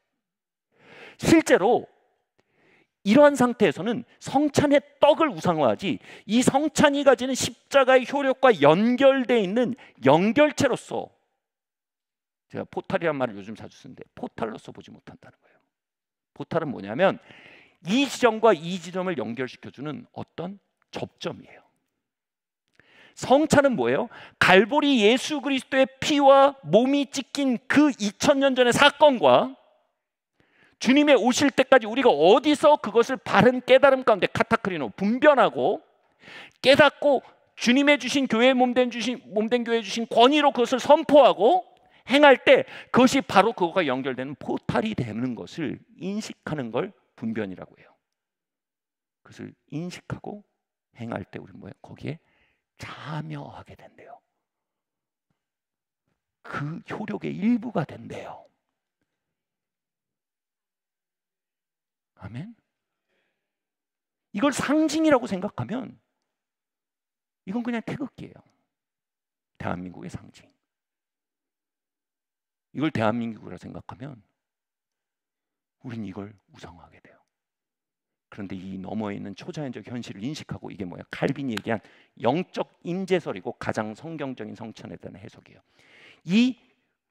Speaker 1: 실제로 이러한 상태에서는 성찬의 떡을 우상화하지 이 성찬이 가지는 십자가의 효력과 연결되어 있는 연결체로서, 제가 포탈이라는 말을 요즘 자주 쓰는데 포탈로서 보지 못한다는 거예요. 포탈은 뭐냐면 이 지점과 이 지점을 연결시켜주는 어떤 접점이에요. 성찬은 뭐예요? 갈보리 예수 그리스도의 피와 몸이 찢긴 그 2000년 전의 사건과 주님의 오실 때까지 우리가 어디서 그것을 바른 깨달음 가운데 카타크리노 분변하고 깨닫고 주님의 주신 교회의 몸된 교회에 주신 권위로 그것을 선포하고 행할 때 그것이 바로 그것과 연결되는 포탈이 되는 것을 인식하는 걸 분변이라고 해요. 그것을 인식하고 행할 때 우리는 뭐예요? 거기에 참여하게 된대요. 그 효력의 일부가 된대요. 아멘. 이걸 상징이라고 생각하면 이건 그냥 태극기예요. 대한민국의 상징. 이걸 대한민국이라 생각하면 우린 이걸 우상화하게 돼요. 그런데 이 너머에 있는 초자연적 현실을 인식하고 이게 뭐야? 칼빈이 얘기한 영적 임재설이고 가장 성경적인 성찬에 대한 해석이에요. 이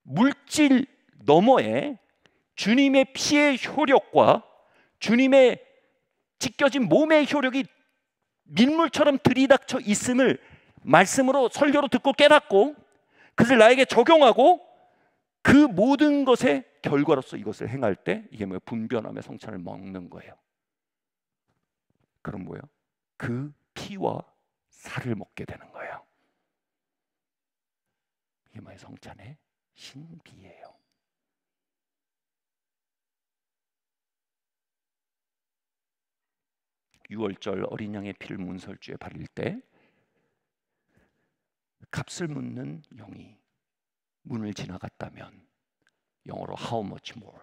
Speaker 1: 물질 너머에 주님의 피의 효력과 주님의 찢겨진 몸의 효력이 민물처럼 들이닥쳐 있음을 말씀으로 설교로 듣고 깨닫고 그것을 나에게 적용하고 그 모든 것의 결과로서 이것을 행할 때 이게 뭐예요? 분변함의 성찬을 먹는 거예요. 그럼 뭐예요? 그 피와 살을 먹게 되는 거예요. 이게 뭐예요? 성찬의 신비예요. 유월절 어린 양의 피를 문설주에 바를 때 값을 묻는 영이 문을 지나갔다면 영어로 how much more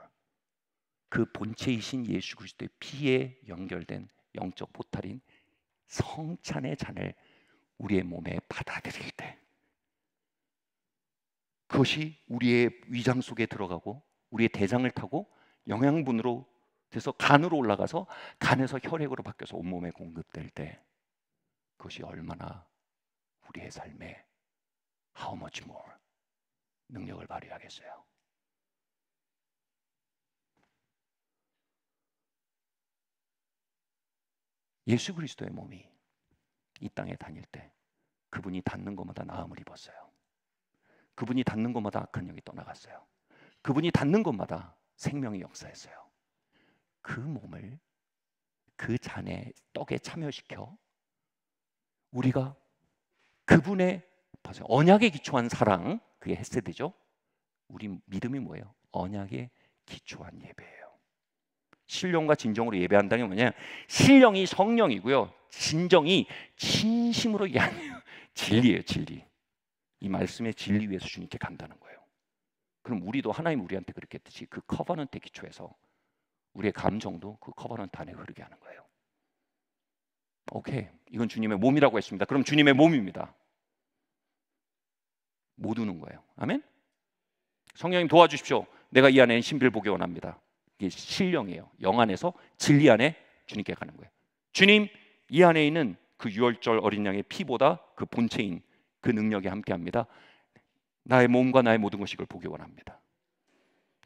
Speaker 1: 그 본체이신 예수 그리스도의 피에 연결된 영적 포탈인 성찬의 잔을 우리의 몸에 받아들일 때 그것이 우리의 위장 속에 들어가고 우리의 대장을 타고 영양분으로 돼서 간으로 올라가서 간에서 혈액으로 바뀌어서 온몸에 공급될 때 그것이 얼마나 우리의 삶에 how much more 능력을 발휘하겠어요. 예수 그리스도의 몸이 이 땅에 다닐 때 그분이 닿는 것마다 나음을 입었어요. 그분이 닿는 곳마다 악한 영이 떠나갔어요. 그분이 닿는 곳마다 생명이 역사했어요. 그 몸을 그 잔의 떡에 참여시켜 우리가 그분의 언약에 기초한 사랑, 그게 헤세드죠. 우리 믿음이 뭐예요? 언약에 기초한 예배예요. 신령과 진정으로 예배한다는 게 뭐냐? 신령이 성령이고요, 진정이 진심으로 이게 아니에요. 진리예요, 진리. 이 말씀의 진리 위에서 주님께 간다는 거예요. 그럼 우리도 하나님 우리한테 그렇게 했듯이 그 커버넌트에 기초해서 우리의 감정도 그 커버넌트 안에 흐르게 하는 거예요. 오케이, 이건 주님의 몸이라고 했습니다. 그럼 주님의 몸입니다. 못 우는 거예요. 아멘? 성령님 도와주십시오. 내가 이 안에 신비를 보기 원합니다. 이게 신령이에요. 영 안에서 진리 안에 주님께 가는 거예요. 주님, 이 안에 있는 그 유월절 어린 양의 피보다 그 본체인 그 능력이 함께합니다. 나의 몸과 나의 모든 것이 이걸 보기 원합니다.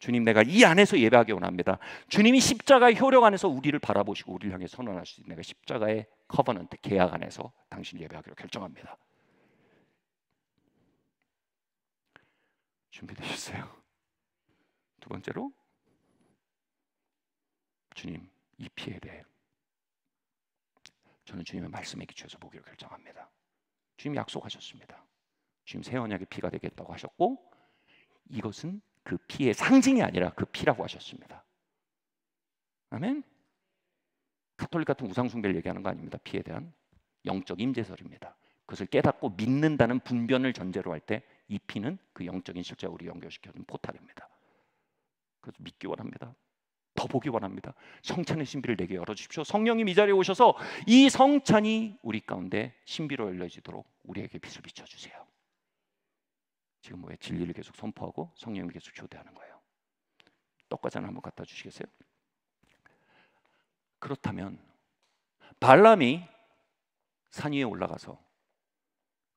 Speaker 1: 주님, 내가 이 안에서 예배하기 원합니다. 주님이 십자가의 효력 안에서 우리를 바라보시고 우리를 향해 선언하시니 내가 십자가의 커버넌트, 계약 안에서 당신 예배하기로 결정합니다. 준비되셨어요? 두 번째로, 주님, 이 피에 대해 저는 주님의 말씀에 기초해서 보기로 결정합니다. 주님 약속하셨습니다. 주님 새 언약의 피가 되겠다고 하셨고, 이것은 그 피의 상징이 아니라 그 피라고 하셨습니다. 아멘. 가톨릭 같은 우상숭배를 얘기하는 거 아닙니다. 피에 대한 영적 임재설입니다. 그것을 깨닫고 믿는다는 분변을 전제로 할 때 이 피는 그 영적인 실제와 우리 연결시켜준 포탈입니다. 그래서 믿기 원합니다. 더 보기 원합니다. 성찬의 신비를 내게 열어주십시오. 성령님 이 자리에 오셔서 이 성찬이 우리 가운데 신비로 열려지도록 우리에게 빛을 비춰주세요. 지금 뭐예요? 진리를 계속 선포하고 성령님을 계속 초대하는 거예요. 떡과 잔을 한번 갖다 주시겠어요? 그렇다면 발람이 산 위에 올라가서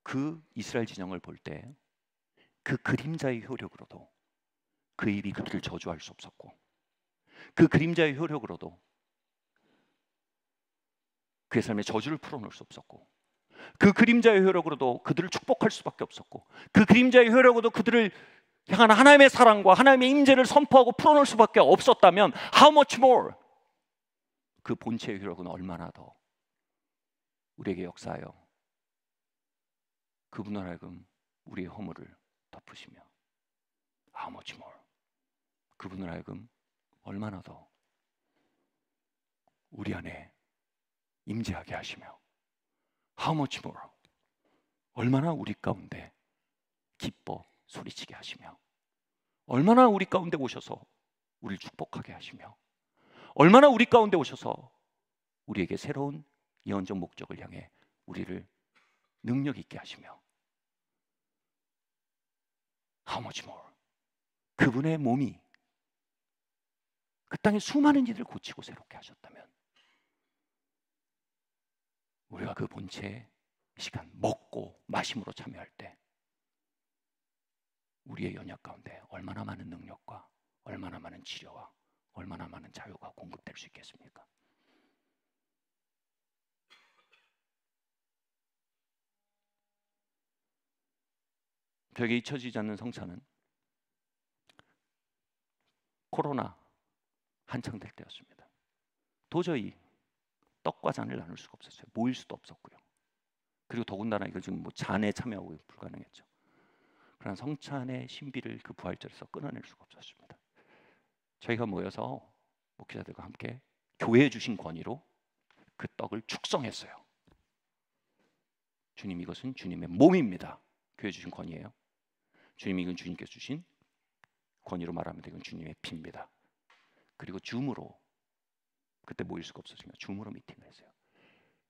Speaker 1: 그 이스라엘 진영을 볼 때 그 그림자의 효력으로도 그 입이 그들을 저주할 수 없었고, 그 그림자의 효력으로도 그의 삶에 저주를 풀어놓을 수 없었고, 그 그림자의 효력으로도 그들을 축복할 수밖에 없었고, 그 그림자의 효력으로도 그들을 향한 하나님의 사랑과 하나님의 임재를 선포하고 풀어놓을 수밖에 없었다면 how much more 그 본체의 효력은 얼마나 더 우리에게 역사하여 그분을 하여금 우리의 허물을 덮으시며 how much more 그분을 하여금 얼마나 더 우리 안에 임재하게 하시며 how much more 얼마나 우리 가운데 기뻐 소리치게 하시며 얼마나 우리 가운데 오셔서 우리를 축복하게 하시며 얼마나 우리 가운데 오셔서 우리에게 새로운 예언적 목적을 향해 우리를 능력 있게 하시며 how much more 그분의 몸이 그 땅의 수많은 이들을 고치고 새롭게 하셨다면 우리가 그 본체의 시간 먹고 마심으로 참여할 때 우리의 연약 가운데 얼마나 많은 능력과 얼마나 많은 치료와 얼마나 많은 자유가 공급될 수 있겠습니까? 벽에 잊혀지지 않는 성찬은 코로나 한창 될 때였습니다. 도저히 떡과 잔을 나눌 수가 없었어요. 모일 수도 없었고요. 그리고 더군다나 이거 지금 뭐 잔에 참여하고 불가능했죠. 그러나 성찬의 신비를 그 부활절에서 끊어낼 수가 없었습니다. 저희가 모여서 목회자들과 함께 교회에 주신 권위로 그 떡을 축성했어요. 주님, 이것은 주님의 몸입니다. 교회에 주신 권위예요. 주님, 이건 주님께서 주신 권위로 말합니다. 이건 주님의 피입니다. 그리고 줌으로 그때 모일 수가 없었으니까 줌으로 미팅을 했어요.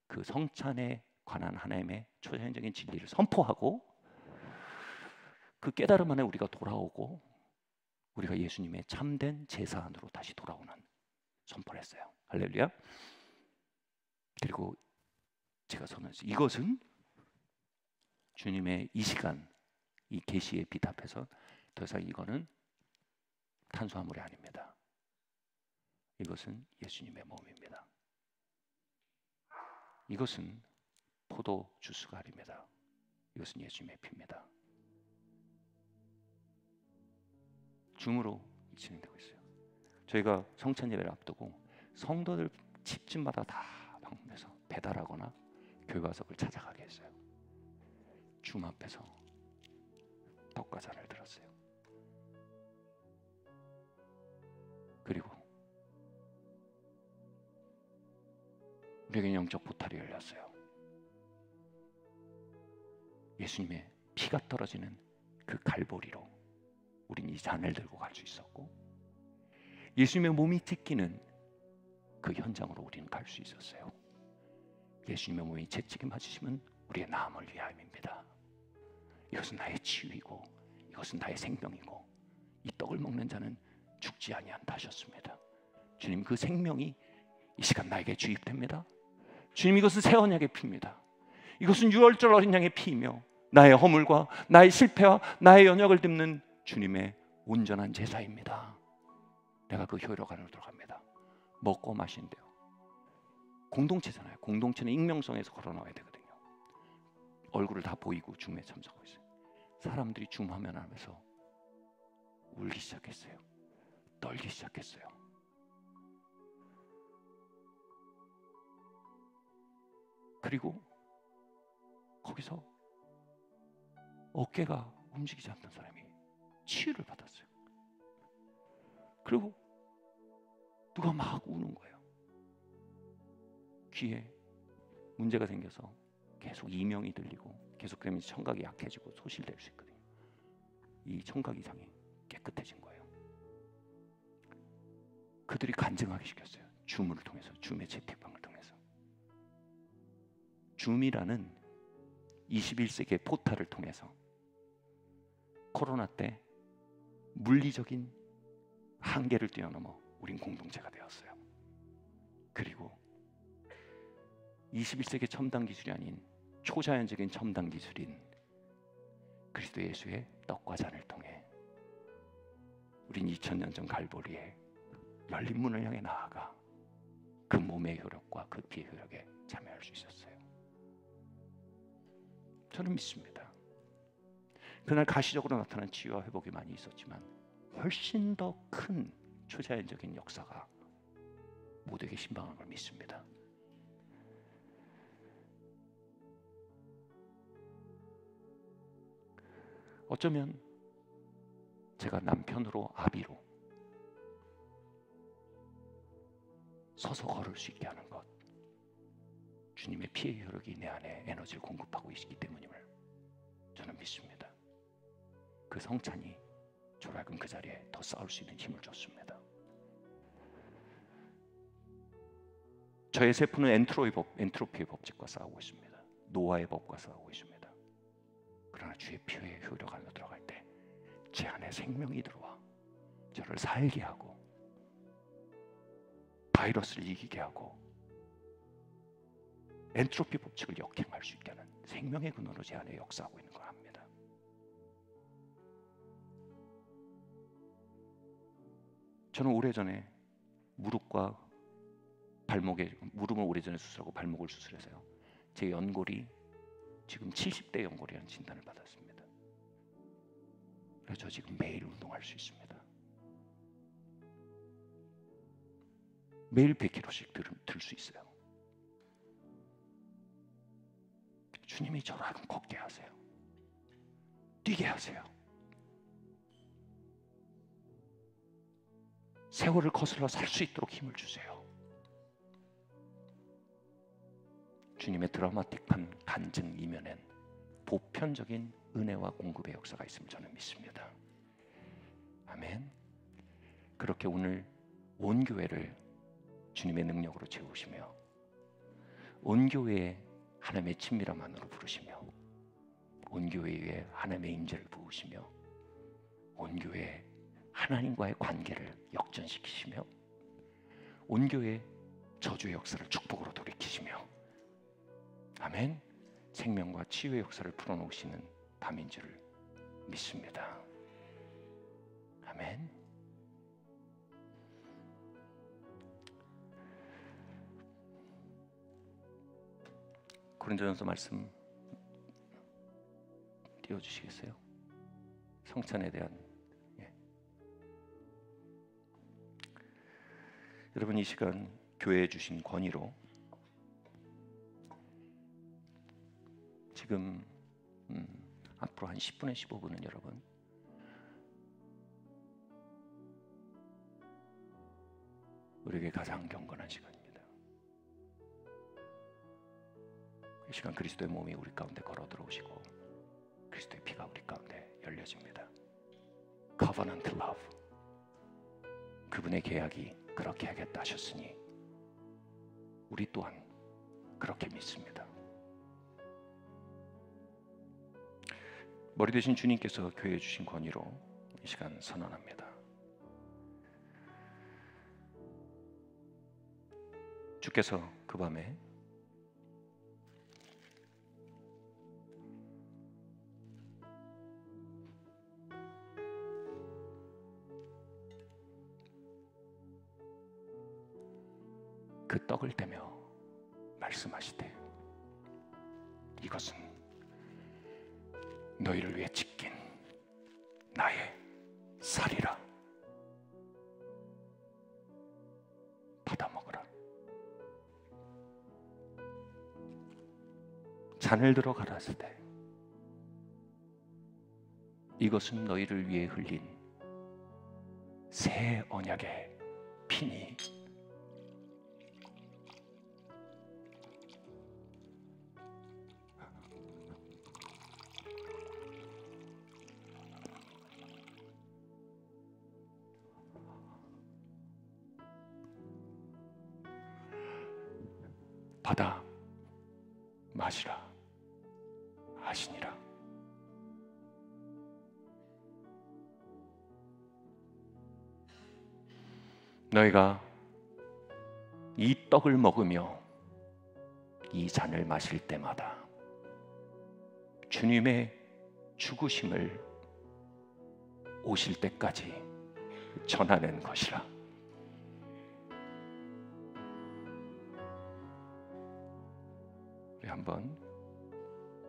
Speaker 1: 그 성찬에 관한 하나님의 초자연적인 진리를 선포하고 그 깨달음 안에 우리가 돌아오고 우리가 예수님의 참된 제사 안으로 다시 돌아오는 선포를 했어요. 할렐루야. 그리고 제가 선언했어요. 이것은 주님의 이 시간 이 계시의 빛 앞에서 더 이상 이거는 탄수화물이 아닙니다. 이것은 예수님의 몸입니다. 이것은 포도 주스가 아닙니다. 이것은 예수님의 피입니다. 줌으로 진행되고 있어요. 저희가 성찬 예배를 앞두고 성도들 집집마다 다 방문해서 배달하거나 교회 와서 그걸 찾아가게 했어요. 줌 앞에서 떡과 잔을 들었어요. 그리고 우리에게 영적 포탈이 열렸어요. 예수님의 피가 떨어지는 그 갈보리로 우린 이 잔을 들고 갈 수 있었고, 예수님의 몸이 찢기는 그 현장으로 우리는 갈 수 있었어요. 예수님의 몸이 채찍에 맞으시면 우리의 나음을 위하여입니다. 이것은 나의 치유이고 이것은 나의 생명이고 이 떡을 먹는 자는 죽지 아니한다 하셨습니다. 주님, 그 생명이 이 시간 나에게 주입됩니다. 주님, 이것은 새 언약의 피입니다. 이것은 유월절 어린 양의 피이며 나의 허물과 나의 실패와 나의 연약을 딛는 주님의 온전한 제사입니다. 내가 그 효력 안으로 들어갑니다. 먹고 마신대요. 공동체잖아요. 공동체는 익명성에서 걸어 나와야 되거든요. 얼굴을 다 보이고 줌에 참석하고 있어요. 사람들이 줌 화면 하면서 울기 시작했어요. 떨기 시작했어요. 그리고 거기서 어깨가 움직이지 않던 사람이 치유를 받았어요. 그리고 누가 막 우는 거예요. 귀에 문제가 생겨서 계속 이명이 들리고 계속 그러면 청각이 약해지고 소실될 수 있거든요. 이 청각 이상이 깨끗해진 거예요. 그들이 간증하게 시켰어요. 줌을 통해서, 줌의 채팅방을 통해서. 줌이라는 21세기의 포탈을 통해서 코로나 때 물리적인 한계를 뛰어넘어 우린 공동체가 되었어요. 그리고 21세기 첨단 기술이 아닌 초자연적인 첨단 기술인 그리스도 예수의 떡과 잔을 통해 우린 2000년 전 갈보리에 열린 문을 향해 나아가 그 몸의 효력과 그 피의 효력에 참여할 수 있었어요. 저는 믿습니다. 그날 가시적으로 나타난 치유와 회복이 많이 있었지만 훨씬 더 큰 초자연적인 역사가 모두에게 신방한 걸 믿습니다. 어쩌면 제가 남편으로 아비로 서서 걸을 수 있게 하는 것, 주님의 피의 효력이 내 안에 에너지를 공급하고 있기 때문임을 저는 믿습니다. 그 성찬이 저를 하여금 그 자리에 더 싸울 수 있는 힘을 줬습니다. 저의 세포는 엔트로피의 법칙과 싸우고 있습니다. 노화의 법과 싸우고 있습니다. 그러나 주의 피의 효력 안으로 들어갈 때 제 안에 생명이 들어와 저를 살게 하고 바이러스를 이기게 하고 엔트로피 법칙을 역행할 수 있게 하는 생명의 근원으로 제 안에 역사하고 있는 걸 압니다. 저는 오래전에 무릎을 오래전에 수술하고 발목을 수술해서요. 제 연골이 지금 70대 연골이라는 진단을 받았습니다. 그래서 저 지금 매일 운동할 수 있습니다. 매일 100kg씩 들 수 있어요. 주님이 저를 하루 걷게 하세요. 뛰게 하세요. 세월을 거슬러 살 수 있도록 힘을 주세요. 주님의 드라마틱한 간증 이면엔 보편적인 은혜와 공급의 역사가 있음을 저는 믿습니다. 아멘. 그렇게 오늘 온 교회를 주님의 능력으로 채우시며 온 교회에 하나님의 친밀함 안으로 부르시며 온 교회에 하나님의 임재를 부으시며 온 교회에 하나님과의 관계를 역전시키시며 온 교회에 저주의 역사를 축복으로 돌이키시며 아멘. 생명과 치유의 역사를 풀어놓으시는 밤인 줄을 믿습니다. 아멘. 고린도전서 말씀 띄워주시겠어요? 성찬에 대한 여러분, 이 시간 교회에 주신 권위로 지금 앞으로 한 10분에 15분은 여러분 우리에게 가장 경건한 시간입니다. 이 시간 그리스도의 몸이 우리 가운데 걸어 들어오시고 그리스도의 피가 우리 가운데 열려집니다. Covenant Love, 그분의 계약이 그렇게 하겠다 하셨으니 우리 또한 그렇게 믿습니다. 머리 되신 주님께서 교회에 주신 권위로 이 시간 선언합니다. 주께서 그 밤에 그 떡을 떼며 말씀하시되 이것은 너희를 위해 찢긴 나의 살이라. 받아 먹으라. 잔을 들어 가라사대 이것은 너희를 위해 흘린 새 언약의 피니 받아 마시라 하시니라. 너희가 이 떡을 먹으며 이 잔을 마실 때마다 주님의 죽으심을 오실 때까지 전하는 것이라. 우리 한번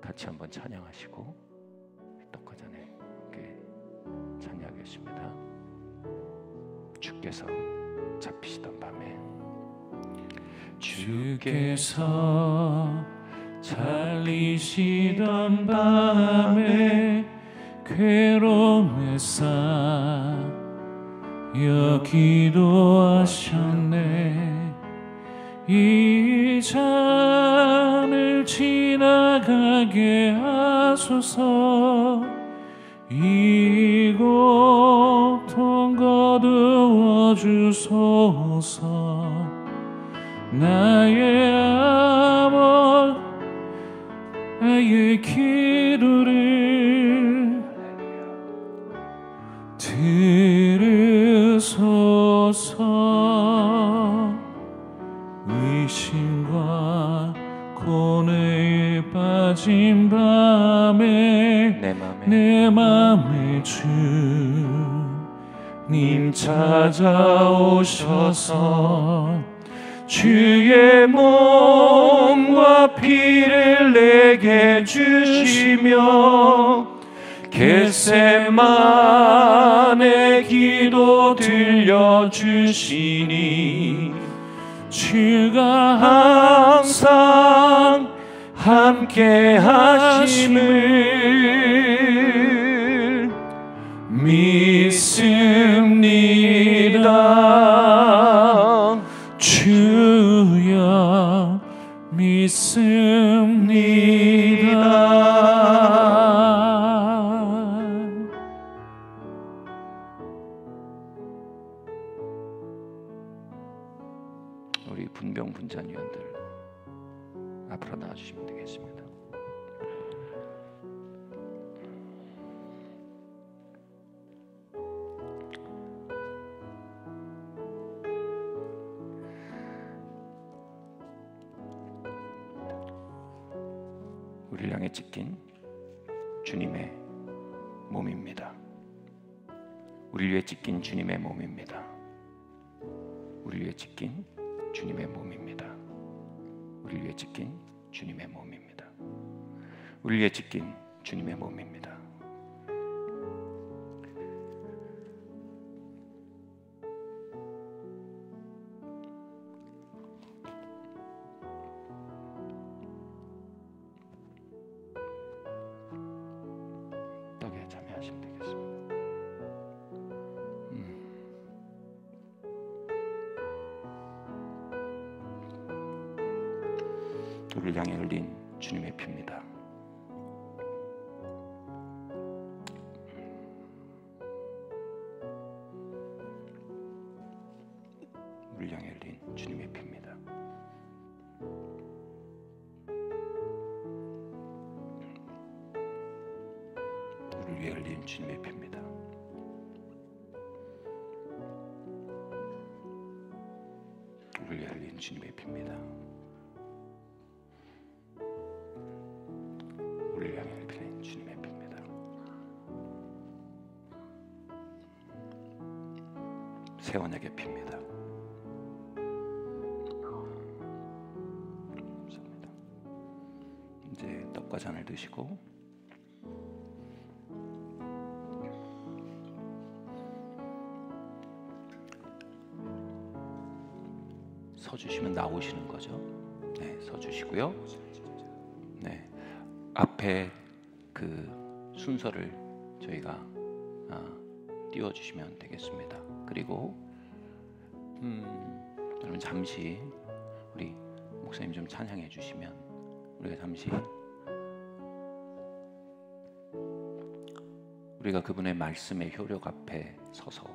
Speaker 1: 같이 한번 찬양하시고 떡과 잔에 함께 찬양하겠습니다. 주께서 잡히시던 밤에
Speaker 3: 주께서 잘리시던 밤에 괴로움에 쌓여 기도하셨네. 이 잔을 지나가게 하소서. 이 고통 거두어 주소서. 나의 아버 나의 기도를 들으소서. 의심과 고뇌에 빠진 밤에 내 맘에 주님 찾아오셔서 주의 몸과 피를 내게 주시며 겟세마네 기도 들려주시니 주가 항상 함께 하심을 믿습니다. 주여 믿습니다.
Speaker 1: 우리 분병분잔위원들 앞으로 나와주시면 되겠습니다. 우리를 향해 찢긴 주님의 몸입니다. 우리를 위해 찢긴 주님의 몸입니다. 우리를 위해 찢긴 주님의 몸입니다. 우리를 위해 찢긴 주님의 몸입니다. 우리를 위해 찢긴 주님의 몸입니다. 우리를 향해 흘린 주님의 피입니다. 우리를 향해 흘린 주님의 피입니다. 우리를 위해 흘린 주님의 피입니다. 우리를 위해 흘린 주님의 피입니다. 우리를 향해 흘린 주님의 피입니다. 새 언약의 피입니다. 감사합니다. 이제 떡과 잔을 드시고 서주시면 나오시는 거죠. 네, 서주시고요. 네, 앞에 그 순서를 저희가 띄워주시면 되겠습니다. 그리고 여러분 잠시 우리 목사님 좀 찬양해 주시면 우리가 잠시 우리가 그분의 말씀의 효력 앞에 서서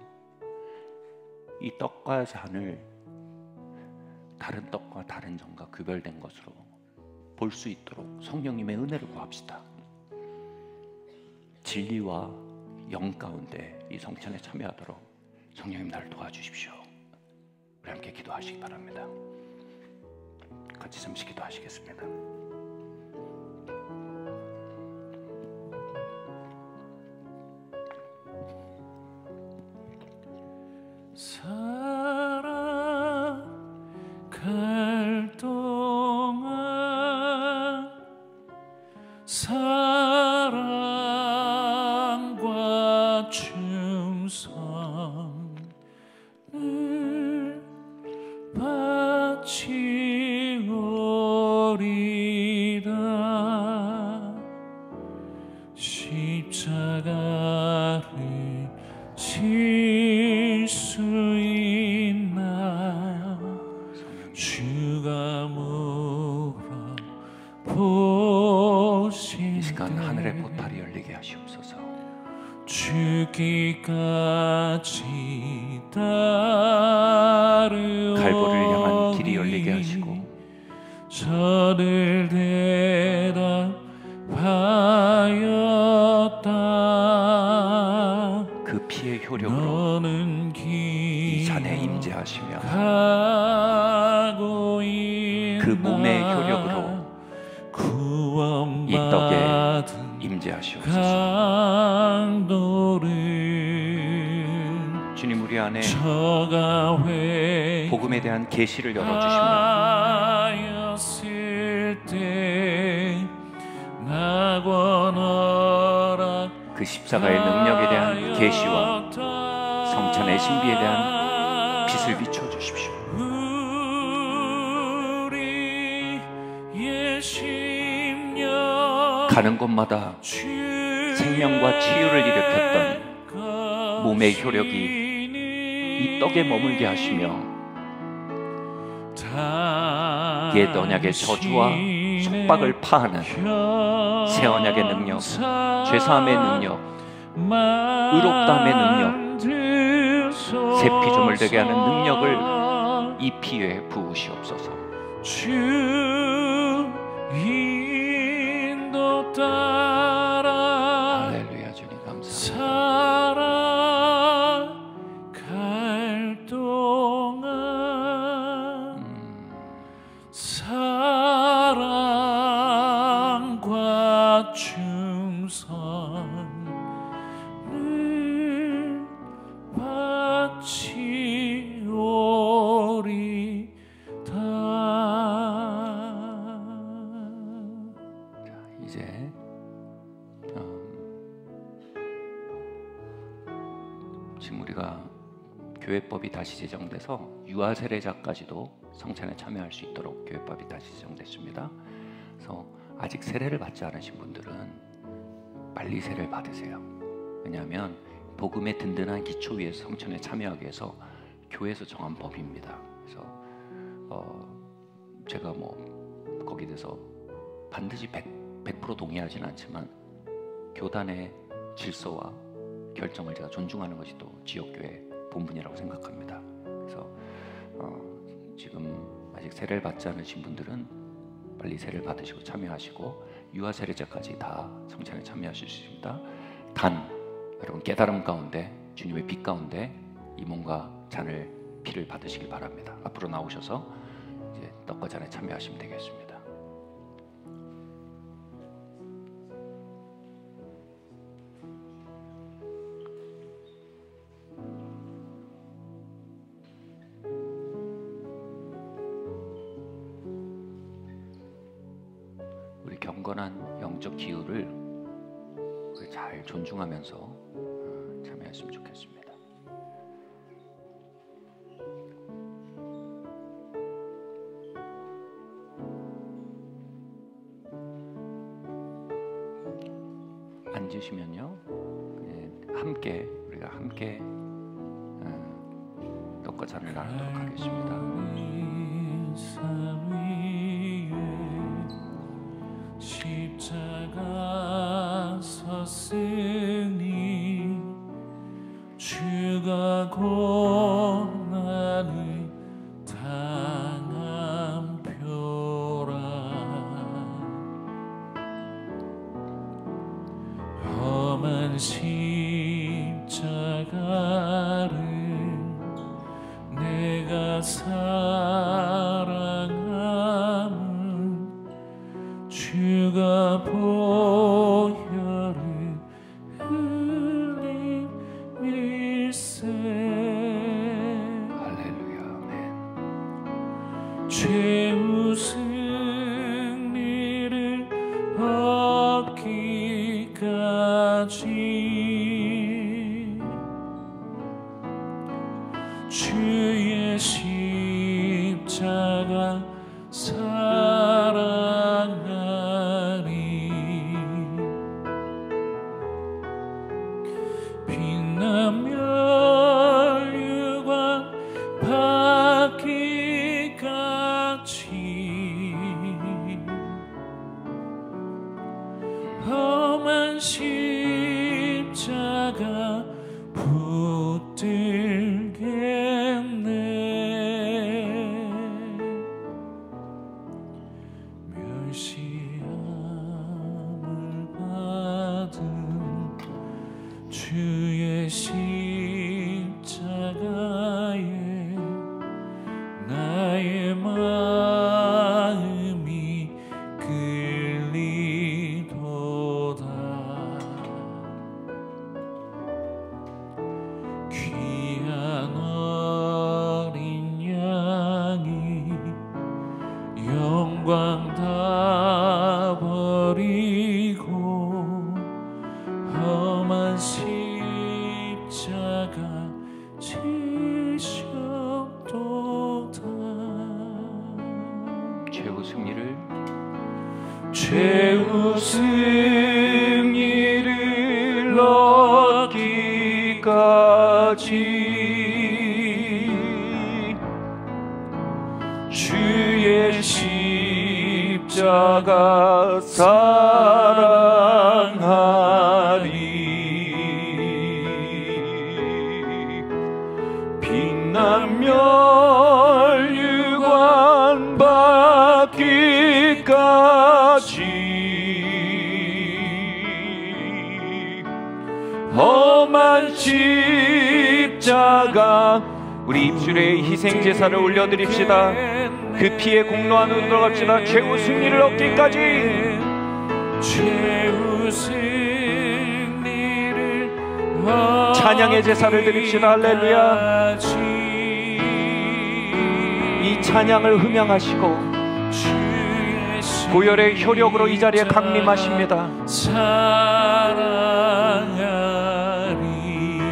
Speaker 1: 이 떡과 잔을 다른 떡과 다른 전과 구별된 것으로 볼 수 있도록 성령님의 은혜를 구합시다. 진리와 영 가운데 이 성찬에 참여하도록 성령님 나를 도와주십시오. 우리 함께 기도하시기 바랍니다. 같이 잠시 기도하시겠습니다.
Speaker 3: 살아갈 동안 사랑과 충성을 바치오리라. 십자가를 질 수 있나요? 주가 물어보신
Speaker 1: 이 시간 하늘의 포탈이 열리게 하시옵소서.
Speaker 3: 죽기까지 따르오니
Speaker 1: 갈보를 향한 길이 열리게 하시고
Speaker 3: 저를 대답하였다.
Speaker 1: 그 피의 효력으로
Speaker 3: 너는
Speaker 1: 이 잔에 임재하시며
Speaker 3: 가고
Speaker 1: 그 몸의 효력으로 이 떡에 임재하시옵소서.
Speaker 3: 강도를
Speaker 1: 주님 우리 안에
Speaker 3: 저가
Speaker 1: 복음에 대한 계시를 열어주시며
Speaker 3: 회하였을 때 낙원어라
Speaker 1: 그 십자가의 능력에 대한 계시와 성찬의 신비에 대한 빛을 비춰주십시오.
Speaker 3: 우리의 심령
Speaker 1: 가는 곳마다 생명과 치유를 일으켰던 몸의 효력이 이 떡에 머물게 하시며 옛 언약의 저주와 속박을 파하는 새 언약의 능력, 죄사함의 능력, 의롭다함의 능력, 새 피조물 되게 하는 능력을 이 피에 부으시옵소서.
Speaker 3: 주 인도 따라
Speaker 1: 할렐루야. 주님 감사합니다.
Speaker 3: 살아갈 동안 사랑과 충성을 바치오리다.
Speaker 1: 이제 지금 우리가 교회법이 다시 제정돼서 유아 세례자까지도 성찬에 참여할 수 있도록 교회법이 다시 제정됐습니다. 그래서 아직 세례를 받지 않으신 분들은 빨리 세례를 받으세요. 왜냐하면 복음의 든든한 기초 위에서 성찬에 참여하기 위해서 교회에서 정한 법입니다. 그래서 제가 거기에 대해서 반드시 100% 동의하지는 않지만 교단의 질서와 결정을 제가 존중하는 것이 또 지역교회 본분이라고 생각합니다. 그래서 지금 아직 세례를 받지 않으신 분들은 빨리 세례를 받으시고 참여하시고 유아 세례자까지 다 성찬에 참여하실 수 있습니다. 단 여러분 깨달음 가운데 주님의 빛 가운데 이 몸과 잔을 피를 받으시길 바랍니다. 앞으로 나오셔서 이제 떡과 잔에 참여하시면 되겠습니다. 우리 경건한 영적 기율을 잘 존중하면서 참여했으면 좋겠습니다. 앉으시면요, 우리가 함께 떡과 잔을 나누도록 하겠습니다.
Speaker 3: 십자가 섰으니 주가 고난을 당한 표라. 험한 십자가를 내가 사랑함은 주가 보혈을 흘림일세.
Speaker 1: 할렐루야, 아멘.
Speaker 3: 최후 승리를 얻기까지 주의 십자가 사랑하리. 빛나며 유관 받기까지 험한 십자가 붙들겠네. 멸시함을 받은 주의 십자가에 나의 마음이 끌리도다. 귀한 어린 양이 영광 다 버리고 험한 십자가 지셨도다.
Speaker 1: 최후 승리를 얻기까지 주의 십자가 사랑하리. 빛나며 유관 받기까지 험한 십자가. 우리 입술에 희생 제사를 올려드립시다. 그 피에 공로안으로 들어갑시다. 최후 승리를 얻기까지.
Speaker 3: 최후 승리를
Speaker 1: 찬양의 제사를 드립시다. 할렐루야. 이 찬양을 흠양하시고 보혈의 효력으로 이 자리에 강림하십니다.
Speaker 3: 사랑하리.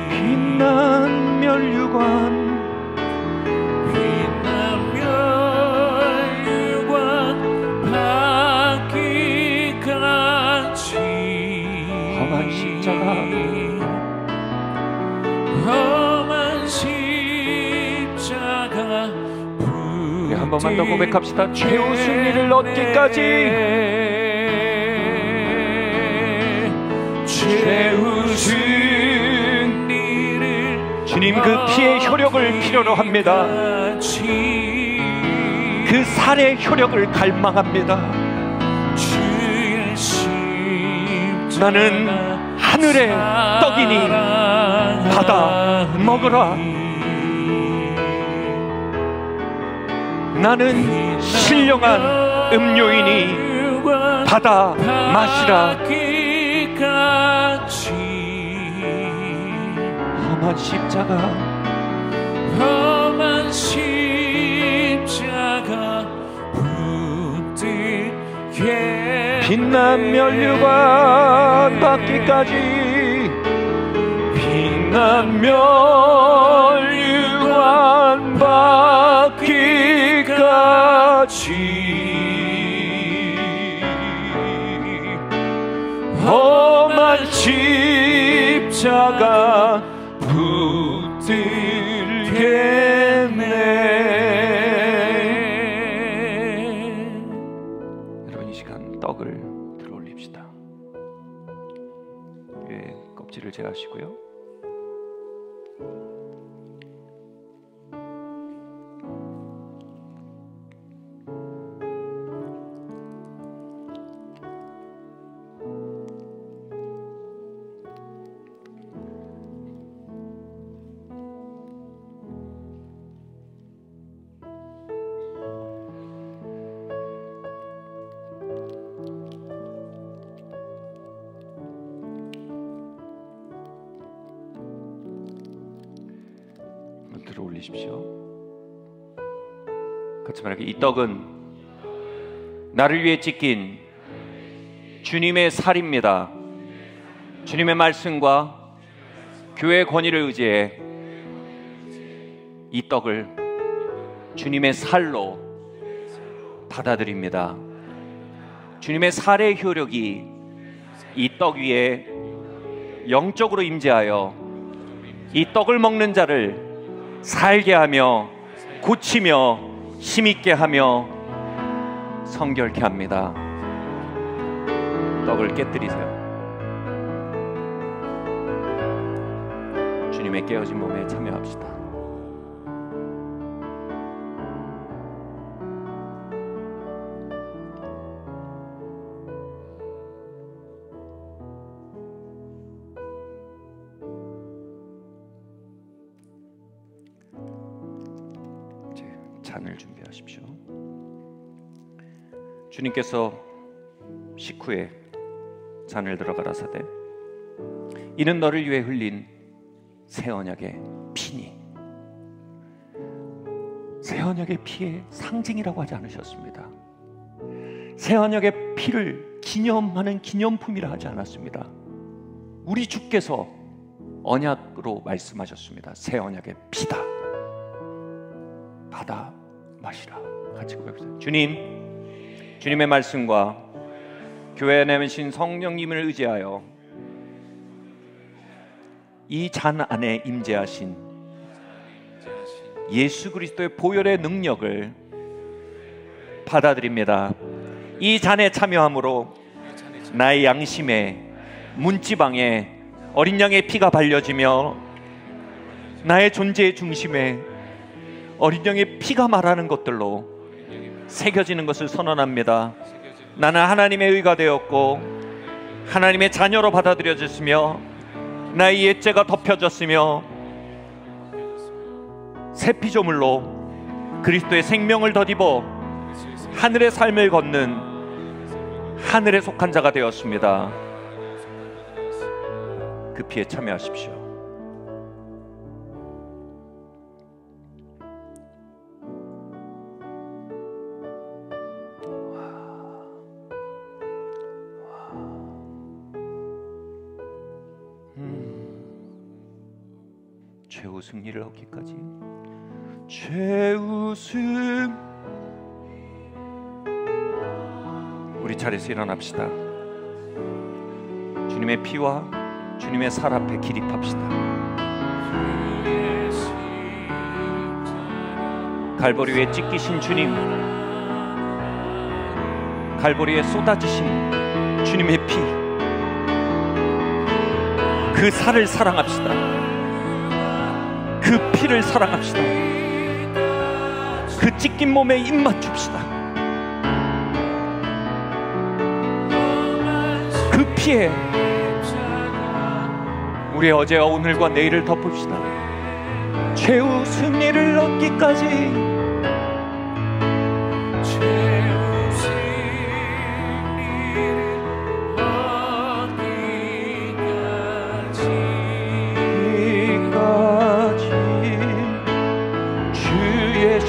Speaker 1: 빛난 멸류관 험한 십자가
Speaker 3: 험한 십자가
Speaker 1: 우리 한 번만 더 고백합시다. 최후 승리를 얻기까지,
Speaker 3: 최후 승리를
Speaker 1: 주님 그 피의 효력을 필요로 합니다. 그 살의 효력을 갈망합니다. 나는 하늘의 떡이니 받아 먹으라. 나는 신령한 음료이니 받아 마시라. 험한 십자가,
Speaker 3: 험한 십자가 붙들게
Speaker 1: 빛난 면류관 받기까지, 빛난 면류관 받기까지, 험한 십자가 붙들겠네. 여러분, 이 시간 떡을 들어 올립시다. 위에 껍질을 제하시고요. 들어 올리십시오. 같이 말하기. 이 떡은 나를 위해 찢긴 주님의 살입니다. 주님의 말씀과 교회의 권위를 의지해 이 떡을 주님의 살로 받아들입니다. 주님의 살의 효력이 이 떡 위에 영적으로 임재하여 이 떡을 먹는 자를 살게 하며 고치며 힘있게 하며 성결케 합니다. 떡을 깨뜨리세요. 주님의 깨어진 몸에 참여합시다. 잔을 준비하십시오. 주님께서 식후에 잔을 들어 가라사대, 이는 너를 위해 흘린 새 언약의 피니. 새 언약의 피의 상징이라고 하지 않으셨습니다. 새 언약의 피를 기념하는 기념품이라 하지 않았습니다. 우리 주께서 언약으로 말씀하셨습니다. 새 언약의 피다. 받아 마시라. 같이 고백합시다. 주님의 말씀과 교회에 내신 성령님을 의지하여 이 잔 안에 임재하신 예수 그리스도의 보혈의 능력을 받아들입니다. 이 잔에 참여함으로 나의 양심에, 문지방에 어린 양의 피가 발려지며 나의 존재의 중심에 어린 양의 피가 말하는 것들로 새겨지는 것을 선언합니다. 나는 하나님의 의가 되었고 하나님의 자녀로 받아들여졌으며 나의 옛죄가 덮여졌으며 새 피조물로 그리스도의 생명을 덧입어 하늘의 삶을 걷는 하늘에 속한 자가 되었습니다. 그 피에 참여하십시오. 최후 승리를 얻기까지, 최후 승. 우리 자리에서 일어납시다. 주님의 피와 주님의 살 앞에 기립합시다. 갈보리 위에 찢기신 주님, 갈보리에 쏟아지신 주님의 피, 그 살을 사랑합시다. 그 피를 사랑합시다. 그 찢긴 몸에 입맛 줍시다. 그 피에 우리의 어제와 오늘과 내일을 덮읍시다. 최후 승리를 얻기까지,
Speaker 3: 최후 승리를 얻기까지
Speaker 1: 주의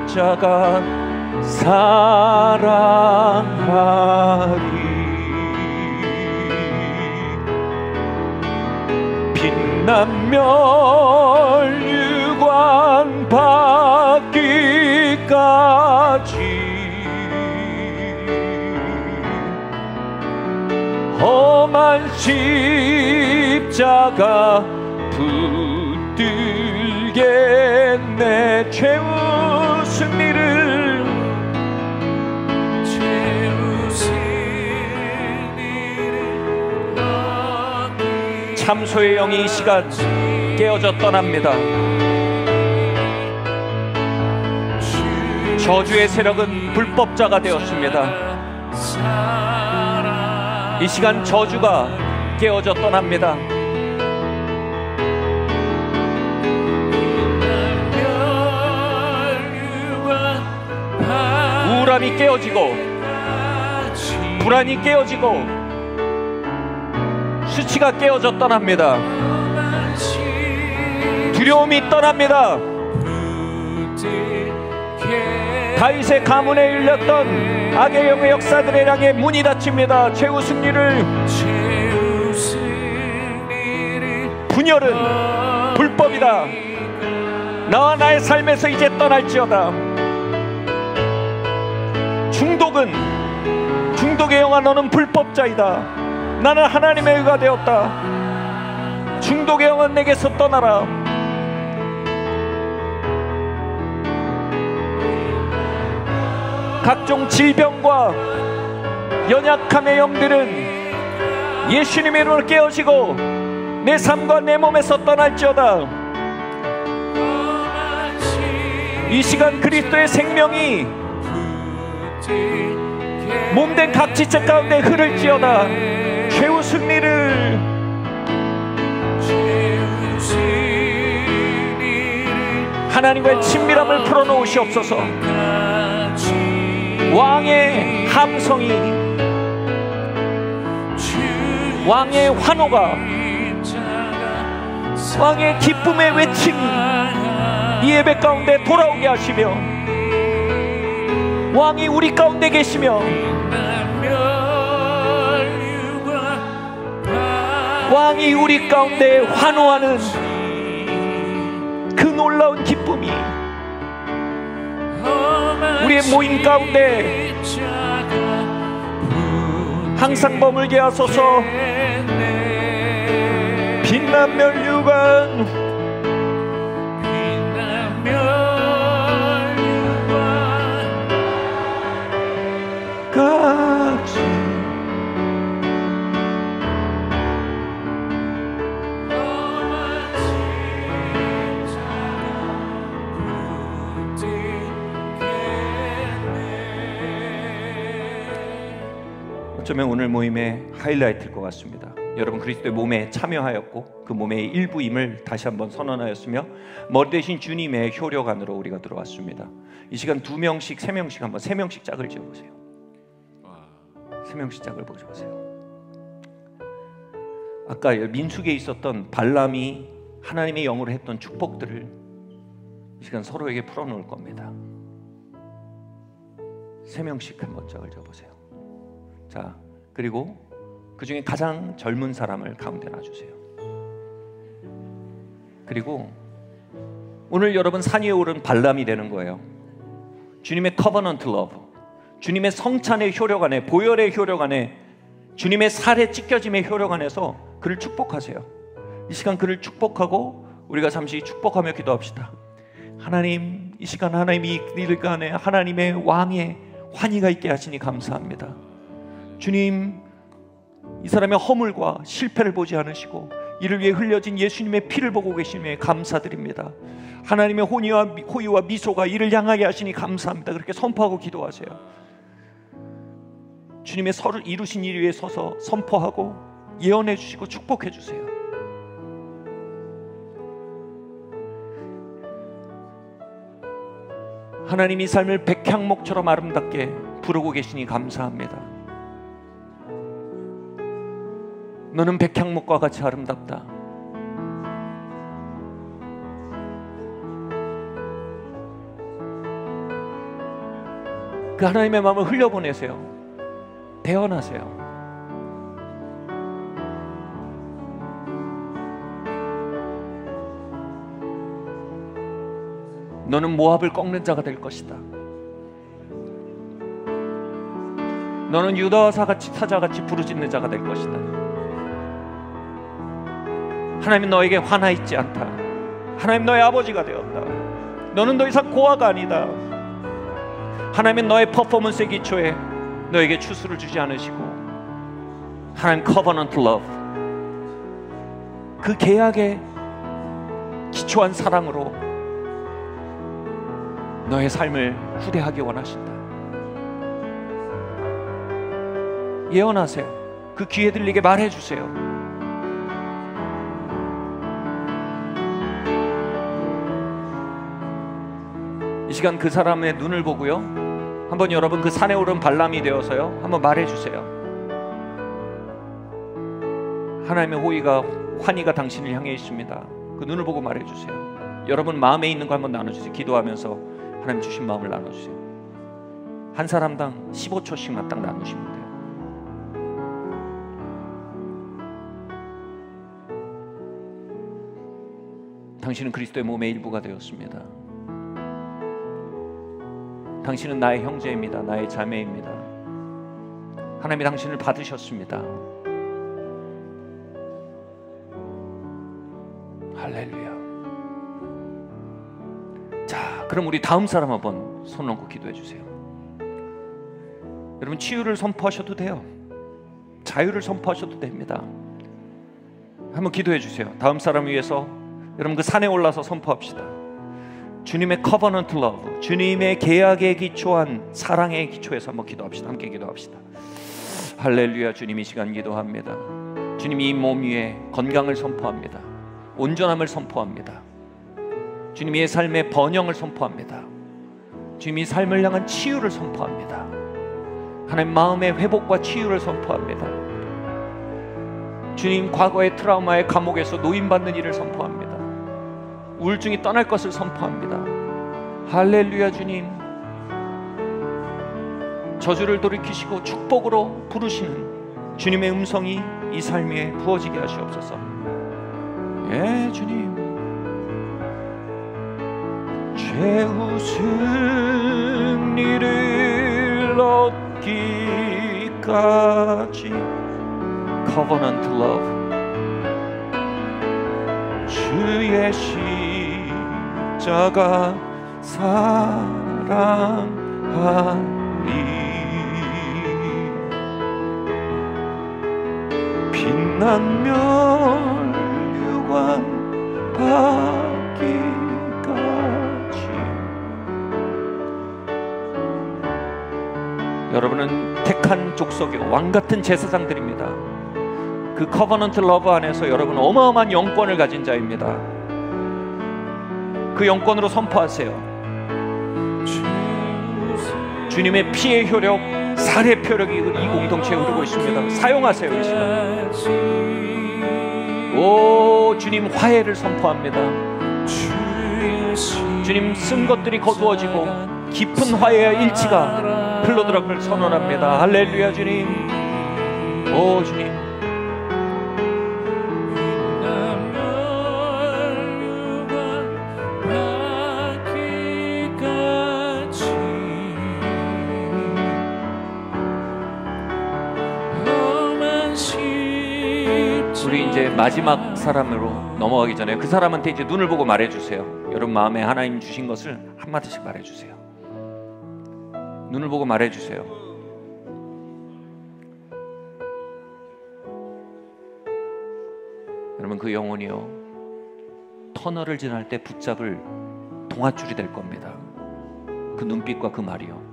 Speaker 1: 십자가 사랑하리. 빛난 멸류관 받기까지 험한 십자가 붙들겠네. 최후 승리를,
Speaker 3: 최후 승리를
Speaker 1: 참소의 영이 이 시간 깨어져 떠납니다. 저주의 세력은 불법자가 되었습니다. 이 시간 저주가 깨어져 떠납니다. 우울함이 깨어지고, 불안이 깨어지고, 수치가 깨어져 떠납니다. 두려움이 떠납니다. 다윗의 가문에 일렸던 악의 영의 역사들을 향해 문이 닫힙니다. 최후 승리를, 분열은 불법이다. 나와 나의 삶에서 이제 떠날지어다. 중독의 영아, 너는 불법자이다. 나는 하나님의 의가 되었다. 중독의 영은 내게서 떠나라. 각종 질병과 연약함의 영들은 예수님의 이름으로 깨어지고 내 삶과 내 몸에서 떠날지어다. 이 시간 그리스도의 생명이 몸된 각 지체 가운데 흐를지어다. 최후 승리를, 하나님과의 친밀함을 풀어놓으시옵소서. 왕의 함성이, 왕의 환호가, 왕의 기쁨의 외침이 이 예배 가운데 돌아오게 하시며, 왕이 우리 가운데 계시며, 왕이 우리 가운데 환호하는 그 놀라운 기쁨이 우리의 모임 가운데 항상 머물게 하소서. 빛난 멸류관, 같이 어쩌면 오늘 모임의 하이라이트일 것 같습니다. 여러분 그리스도의 몸에 참여하였고 그 몸의 일부임을 다시 한번 선언하였으며 머리 대신 주님의 효력 안으로 우리가 들어왔습니다. 이 시간 2명씩 3명씩 한번 3명씩 짝을 지어보세요. 3명씩 짝을 보셔보세요. 아까 민수기에 있었던 발람이 하나님의 영으로 했던 축복들을 이 시간 서로에게 풀어놓을 겁니다. 3명씩 한번 짝을 지어보세요. 자, 그리고 그 중에 가장 젊은 사람을 가운데 놔주세요. 그리고 오늘 여러분 산 위에 오른 발람이 되는 거예요. 주님의 커버넌트 러브, 주님의 성찬의 효력 안에, 보혈의 효력 안에, 주님의 살에 찢겨짐의 효력 안에서 그를 축복하세요. 이 시간 그를 축복하고 우리가 잠시 축복하며 기도합시다. 하나님, 이 시간 하나님이 이 간에 하나님의 왕의 환희가 있게 하시니 감사합니다. 주님, 이 사람의 허물과 실패를 보지 않으시고 이를 위해 흘려진 예수님의 피를 보고 계심에 감사드립니다. 하나님의 호의와 미소가 이를 향하게 하시니 감사합니다. 그렇게 선포하고 기도하세요. 주님의 설을 이루신 일 위에 서서 선포하고 예언해 주시고 축복해 주세요. 하나님이 삶을 백향목처럼 아름답게 부르고 계시니 감사합니다. 너는 백향목과 같이 아름답다. 그 하나님의 마음을 흘려보내세요. 대언하세요. 너는 모압을 꺾는 자가 될 것이다. 너는 유다와 사자같이 부르짖는 자가 될 것이다. 하나님은 너에게 화나 있지 않다. 하나님 너의 아버지가 되었다. 너는 더 이상 고아가 아니다. 하나님은 너의 퍼포먼스의 기초에 너에게 추수를 주지 않으시고 하나님 covenant love, 그 계약에 기초한 사랑으로 너의 삶을 후대하기 원하신다. 예언하세요. 그 귀에 들리게 말해주세요. 이 시간 그 사람의 눈을 보고요, 한번 여러분 그 산에 오른 발람이 되어서요, 한번 말해주세요. 하나님의 호의가, 환희가 당신을 향해 있습니다. 그 눈을 보고 말해주세요. 여러분 마음에 있는 거 한번 나눠주세요. 기도하면서 하나님 주신 마음을 나눠주세요. 한 사람당 15초씩만 딱 나누시면 돼요. 당신은 그리스도의 몸의 일부가 되었습니다. 당신은 나의 형제입니다. 나의 자매입니다. 하나님이 당신을 받으셨습니다. 할렐루야. 자, 그럼 우리 다음 사람 한번 손 얹고 기도해 주세요. 여러분 치유를 선포하셔도 돼요. 자유를 선포하셔도 됩니다. 한번 기도해 주세요. 다음 사람 위해서 여러분 그 산에 올라서 선포합시다. 주님의 covenant love, 주님의 계약에 기초한 사랑의 기초에서 한번 기도합시다. 함께 기도합시다. 할렐루야. 주님 이 시간 기도합니다. 주님 이 몸 위에 건강을 선포합니다. 온전함을 선포합니다. 주님 이 삶의 번영을 선포합니다. 주님 이 삶을 향한 치유를 선포합니다. 하나님 마음의 회복과 치유를 선포합니다. 주님 과거의 트라우마의 감옥에서 노임받는 일을 선포합니다. 우울증이 떠날 것을 선포합니다. 할렐루야. 주님 저주를 돌이키시고 축복으로 부르시는 주님의 음성이 이 삶 위에 부어지게 하시옵소서. 예, 주님. 최후 승리를 얻기까지 covenant love, 주의 십자가 사랑하리. 빛난 멸류관 받기까지. 여러분은 택한 족속의 왕같은 제사장들입니다. 그 커버넌트 러브 안에서 여러분 어마어마한 영권을 가진 자입니다. 그 영권으로 선포하세요. 주님의 피의 효력, 살의 표력이 이 공동체에 흐르고 있습니다. 사용하세요. 이 시간. 오, 주님 화해를 선포합니다. 주님 쓴 것들이 거두어지고 깊은 화해와 일치가 흘러들어갈 선언합니다. 할렐루야. 주님. 오, 주님. 우리 이제 마지막 사람으로 넘어가기 전에 그 사람한테 이제 눈을 보고 말해주세요. 여러분 마음에 하나님 주신 것을 한마디씩 말해주세요. 눈을 보고 말해주세요. 여러분 그 영혼이요 터널을 지날 때 붙잡을 동아줄이 될 겁니다. 그 눈빛과 그 말이요.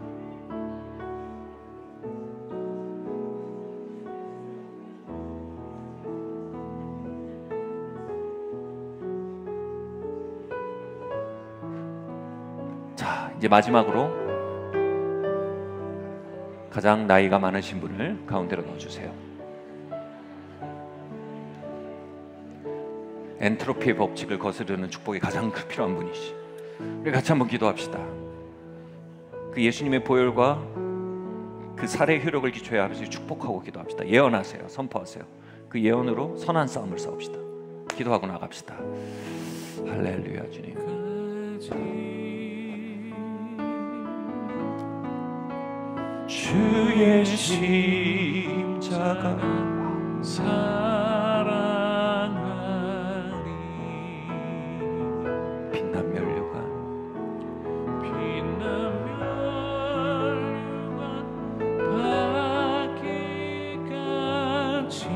Speaker 1: 자, 이제 마지막으로 가장 나이가 많으신 분을 가운데로 넣어주세요. 엔트로피의 법칙을 거스르는 축복이 가장 필요한 분이시. 우리 같이 한번 기도합시다. 그 예수님의 보혈과 그 살의 효력을 기초에 아버지 축복하고 기도합시다. 예언하세요. 선포하세요. 그 예언으로 선한 싸움을 싸웁시다. 기도하고 나갑시다. 할렐루야 주님. 주의 십자가
Speaker 3: 사랑하리
Speaker 1: 빛난 면류관
Speaker 3: 빛나면 바퀴같이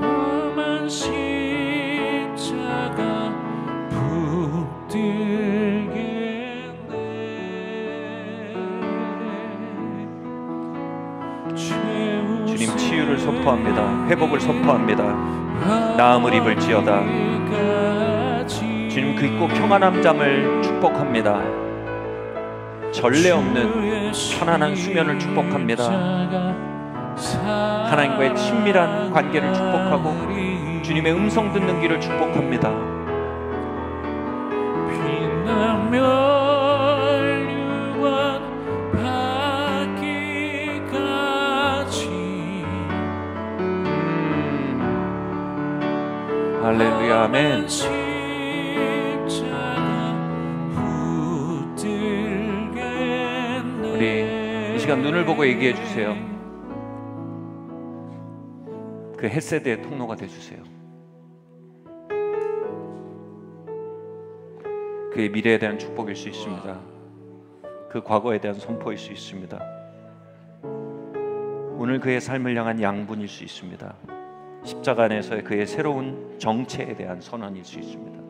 Speaker 3: 험한 십자가
Speaker 1: 주님 치유를 선포합니다. 회복을 선포합니다. 나음을 입을지어다. 주님 깊고 평안한 잠을 축복합니다. 전례 없는 편안한 수면을 축복합니다. 하나님과의 친밀한 관계를 축복하고 주님의 음성 듣는 길을 축복합니다. 할렐루야 아멘. 우리 이 시간 눈을 보고 얘기해 주세요. 그 헷세대의 통로가 되주세요. 그의 미래에 대한 축복일 수 있습니다. 그 과거에 대한 선포일 수 있습니다. 오늘 그의 삶을 향한 양분일 수 있습니다. 십자가 안에서의 그의 새로운 정체에 대한 선언일 수 있습니다.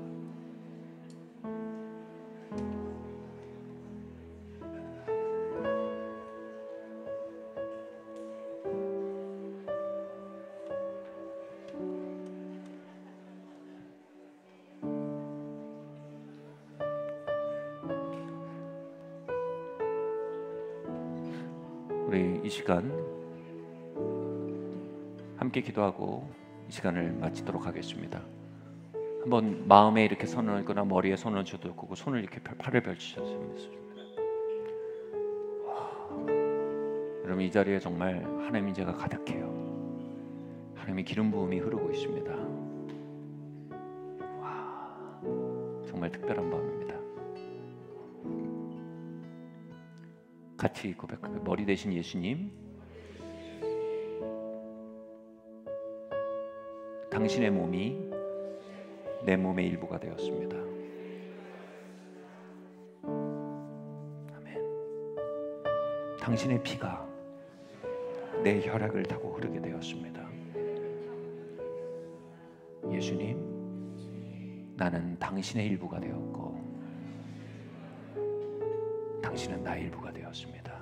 Speaker 1: 우리 이 시간 함께 기도하고 이 시간을 마치도록 하겠습니다. 한번 마음에 이렇게 손을 거나 머리에 손을 줘도 되고 손을 이렇게 팔을 펼치셨으면 좋겠습니다. 여러분 이 자리에 정말 하나님의 제가 가득해요. 하나님의 기름 부음이 흐르고 있습니다. 정말 특별한 밤입니다. 같이 고백하게. 머리 대신 예수님, 당신의 몸이 내 몸의 일부가 되었습니다. 아멘. 당신의 피가 내 혈액을 타고 흐르게 되었습니다. 예수님, 나는 당신의 일부가 되었고 당신은 나의 일부가 되었습니다.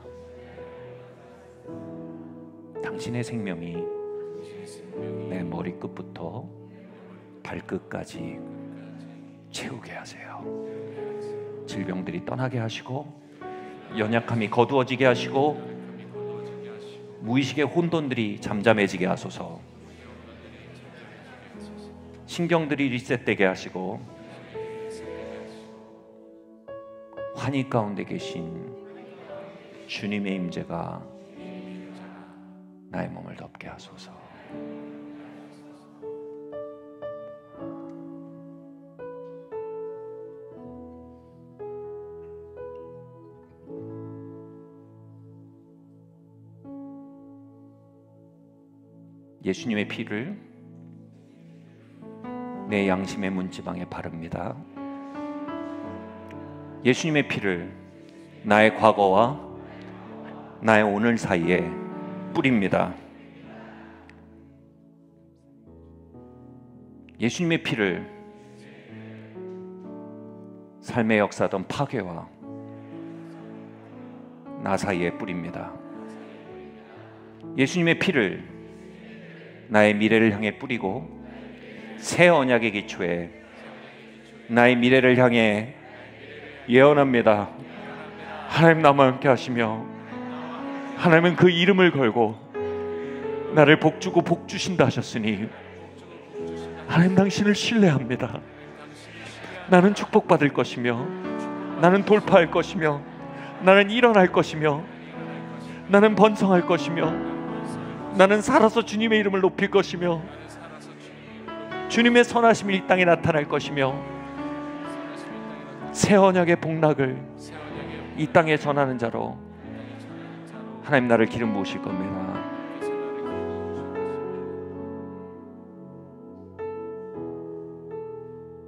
Speaker 1: 당신의 생명이 내 머리끝부터 발끝까지 채우게 하세요. 질병들이 떠나게 하시고 연약함이 거두어지게 하시고 무의식의 혼돈들이 잠잠해지게 하소서. 신경들이 리셋되게 하시고 환희 가운데 계신 주님의 임재가 나의 몸을 덮게 하소서. 예수님의 피를 내 양심의 문지방에 바릅니다. 예수님의 피를 나의 과거와 나의 오늘 사이에 뿌립니다. 예수님의 피를 삶의 역사던 파괴와 나 사이에 뿌립니다. 예수님의 피를 나의 미래를 향해 뿌리고 새 언약의 기초에 나의 미래를 향해 예언합니다. 하나님 나와 함께 하시며 하나님은 그 이름을 걸고 나를 복주고 복주신다 하셨으니 하나님 당신을 신뢰합니다. 나는 축복받을 것이며 나는 돌파할 것이며 나는 일어날 것이며 나는 번성할 것이며 나는 살아서 주님의 이름을 높일 것이며 주님의 선하심이 이 땅에 나타날 것이며 새 언약의 복락을 이 땅에 전하는 자로 하나님 나를 기름 부으실 겁니다.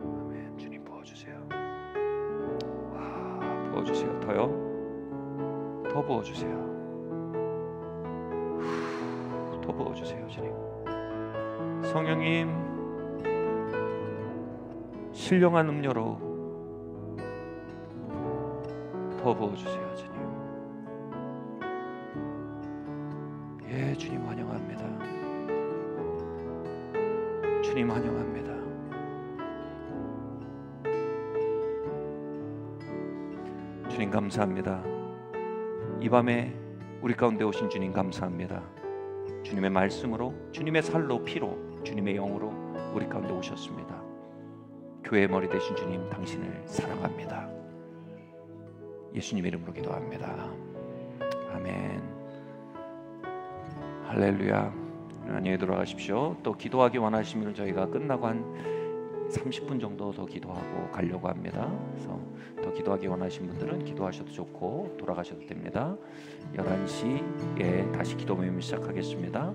Speaker 1: 아멘. 주님 부어주세요. 와, 부어주세요. 더요? 더 부어주세요. 더 부어주세요. 주님. 성령님, 신령한 음료로 더 부어주세요. 주님. 예, 주님 환영합니다. 주님 환영합니다. 주님 감사합니다. 이 밤에 우리 가운데 오신 주님 감사합니다. 주님의 말씀으로, 주님의 살로, 피로, 주님의 영으로 우리 가운데 오셨습니다. 교회의 머리 되신 주님, 당신을 사랑합니다. 예수님 이름으로 기도합니다. 아멘. 할렐루야. 안녕히 돌아가십시오. 또 기도하기 원하시면 저희가 끝나고 한 30분 정도 더 기도하고 가려고 합니다. 그래서 더 기도하기 원하시는 분들은 기도하셔도 좋고 돌아가셔도 됩니다. 11시에 다시 기도 모임을 시작하겠습니다.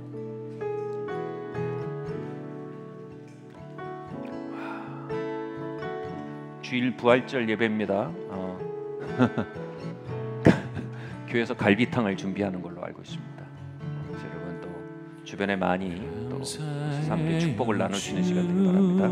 Speaker 1: 주일 부활절 예배입니다. 교회에서 갈비탕을 준비하는 걸로 알고 있습니다. 그래서 여러분 또 주변에 많이 또 사람들이 축복을 나눌 수 있는 시간 되길 바랍니다.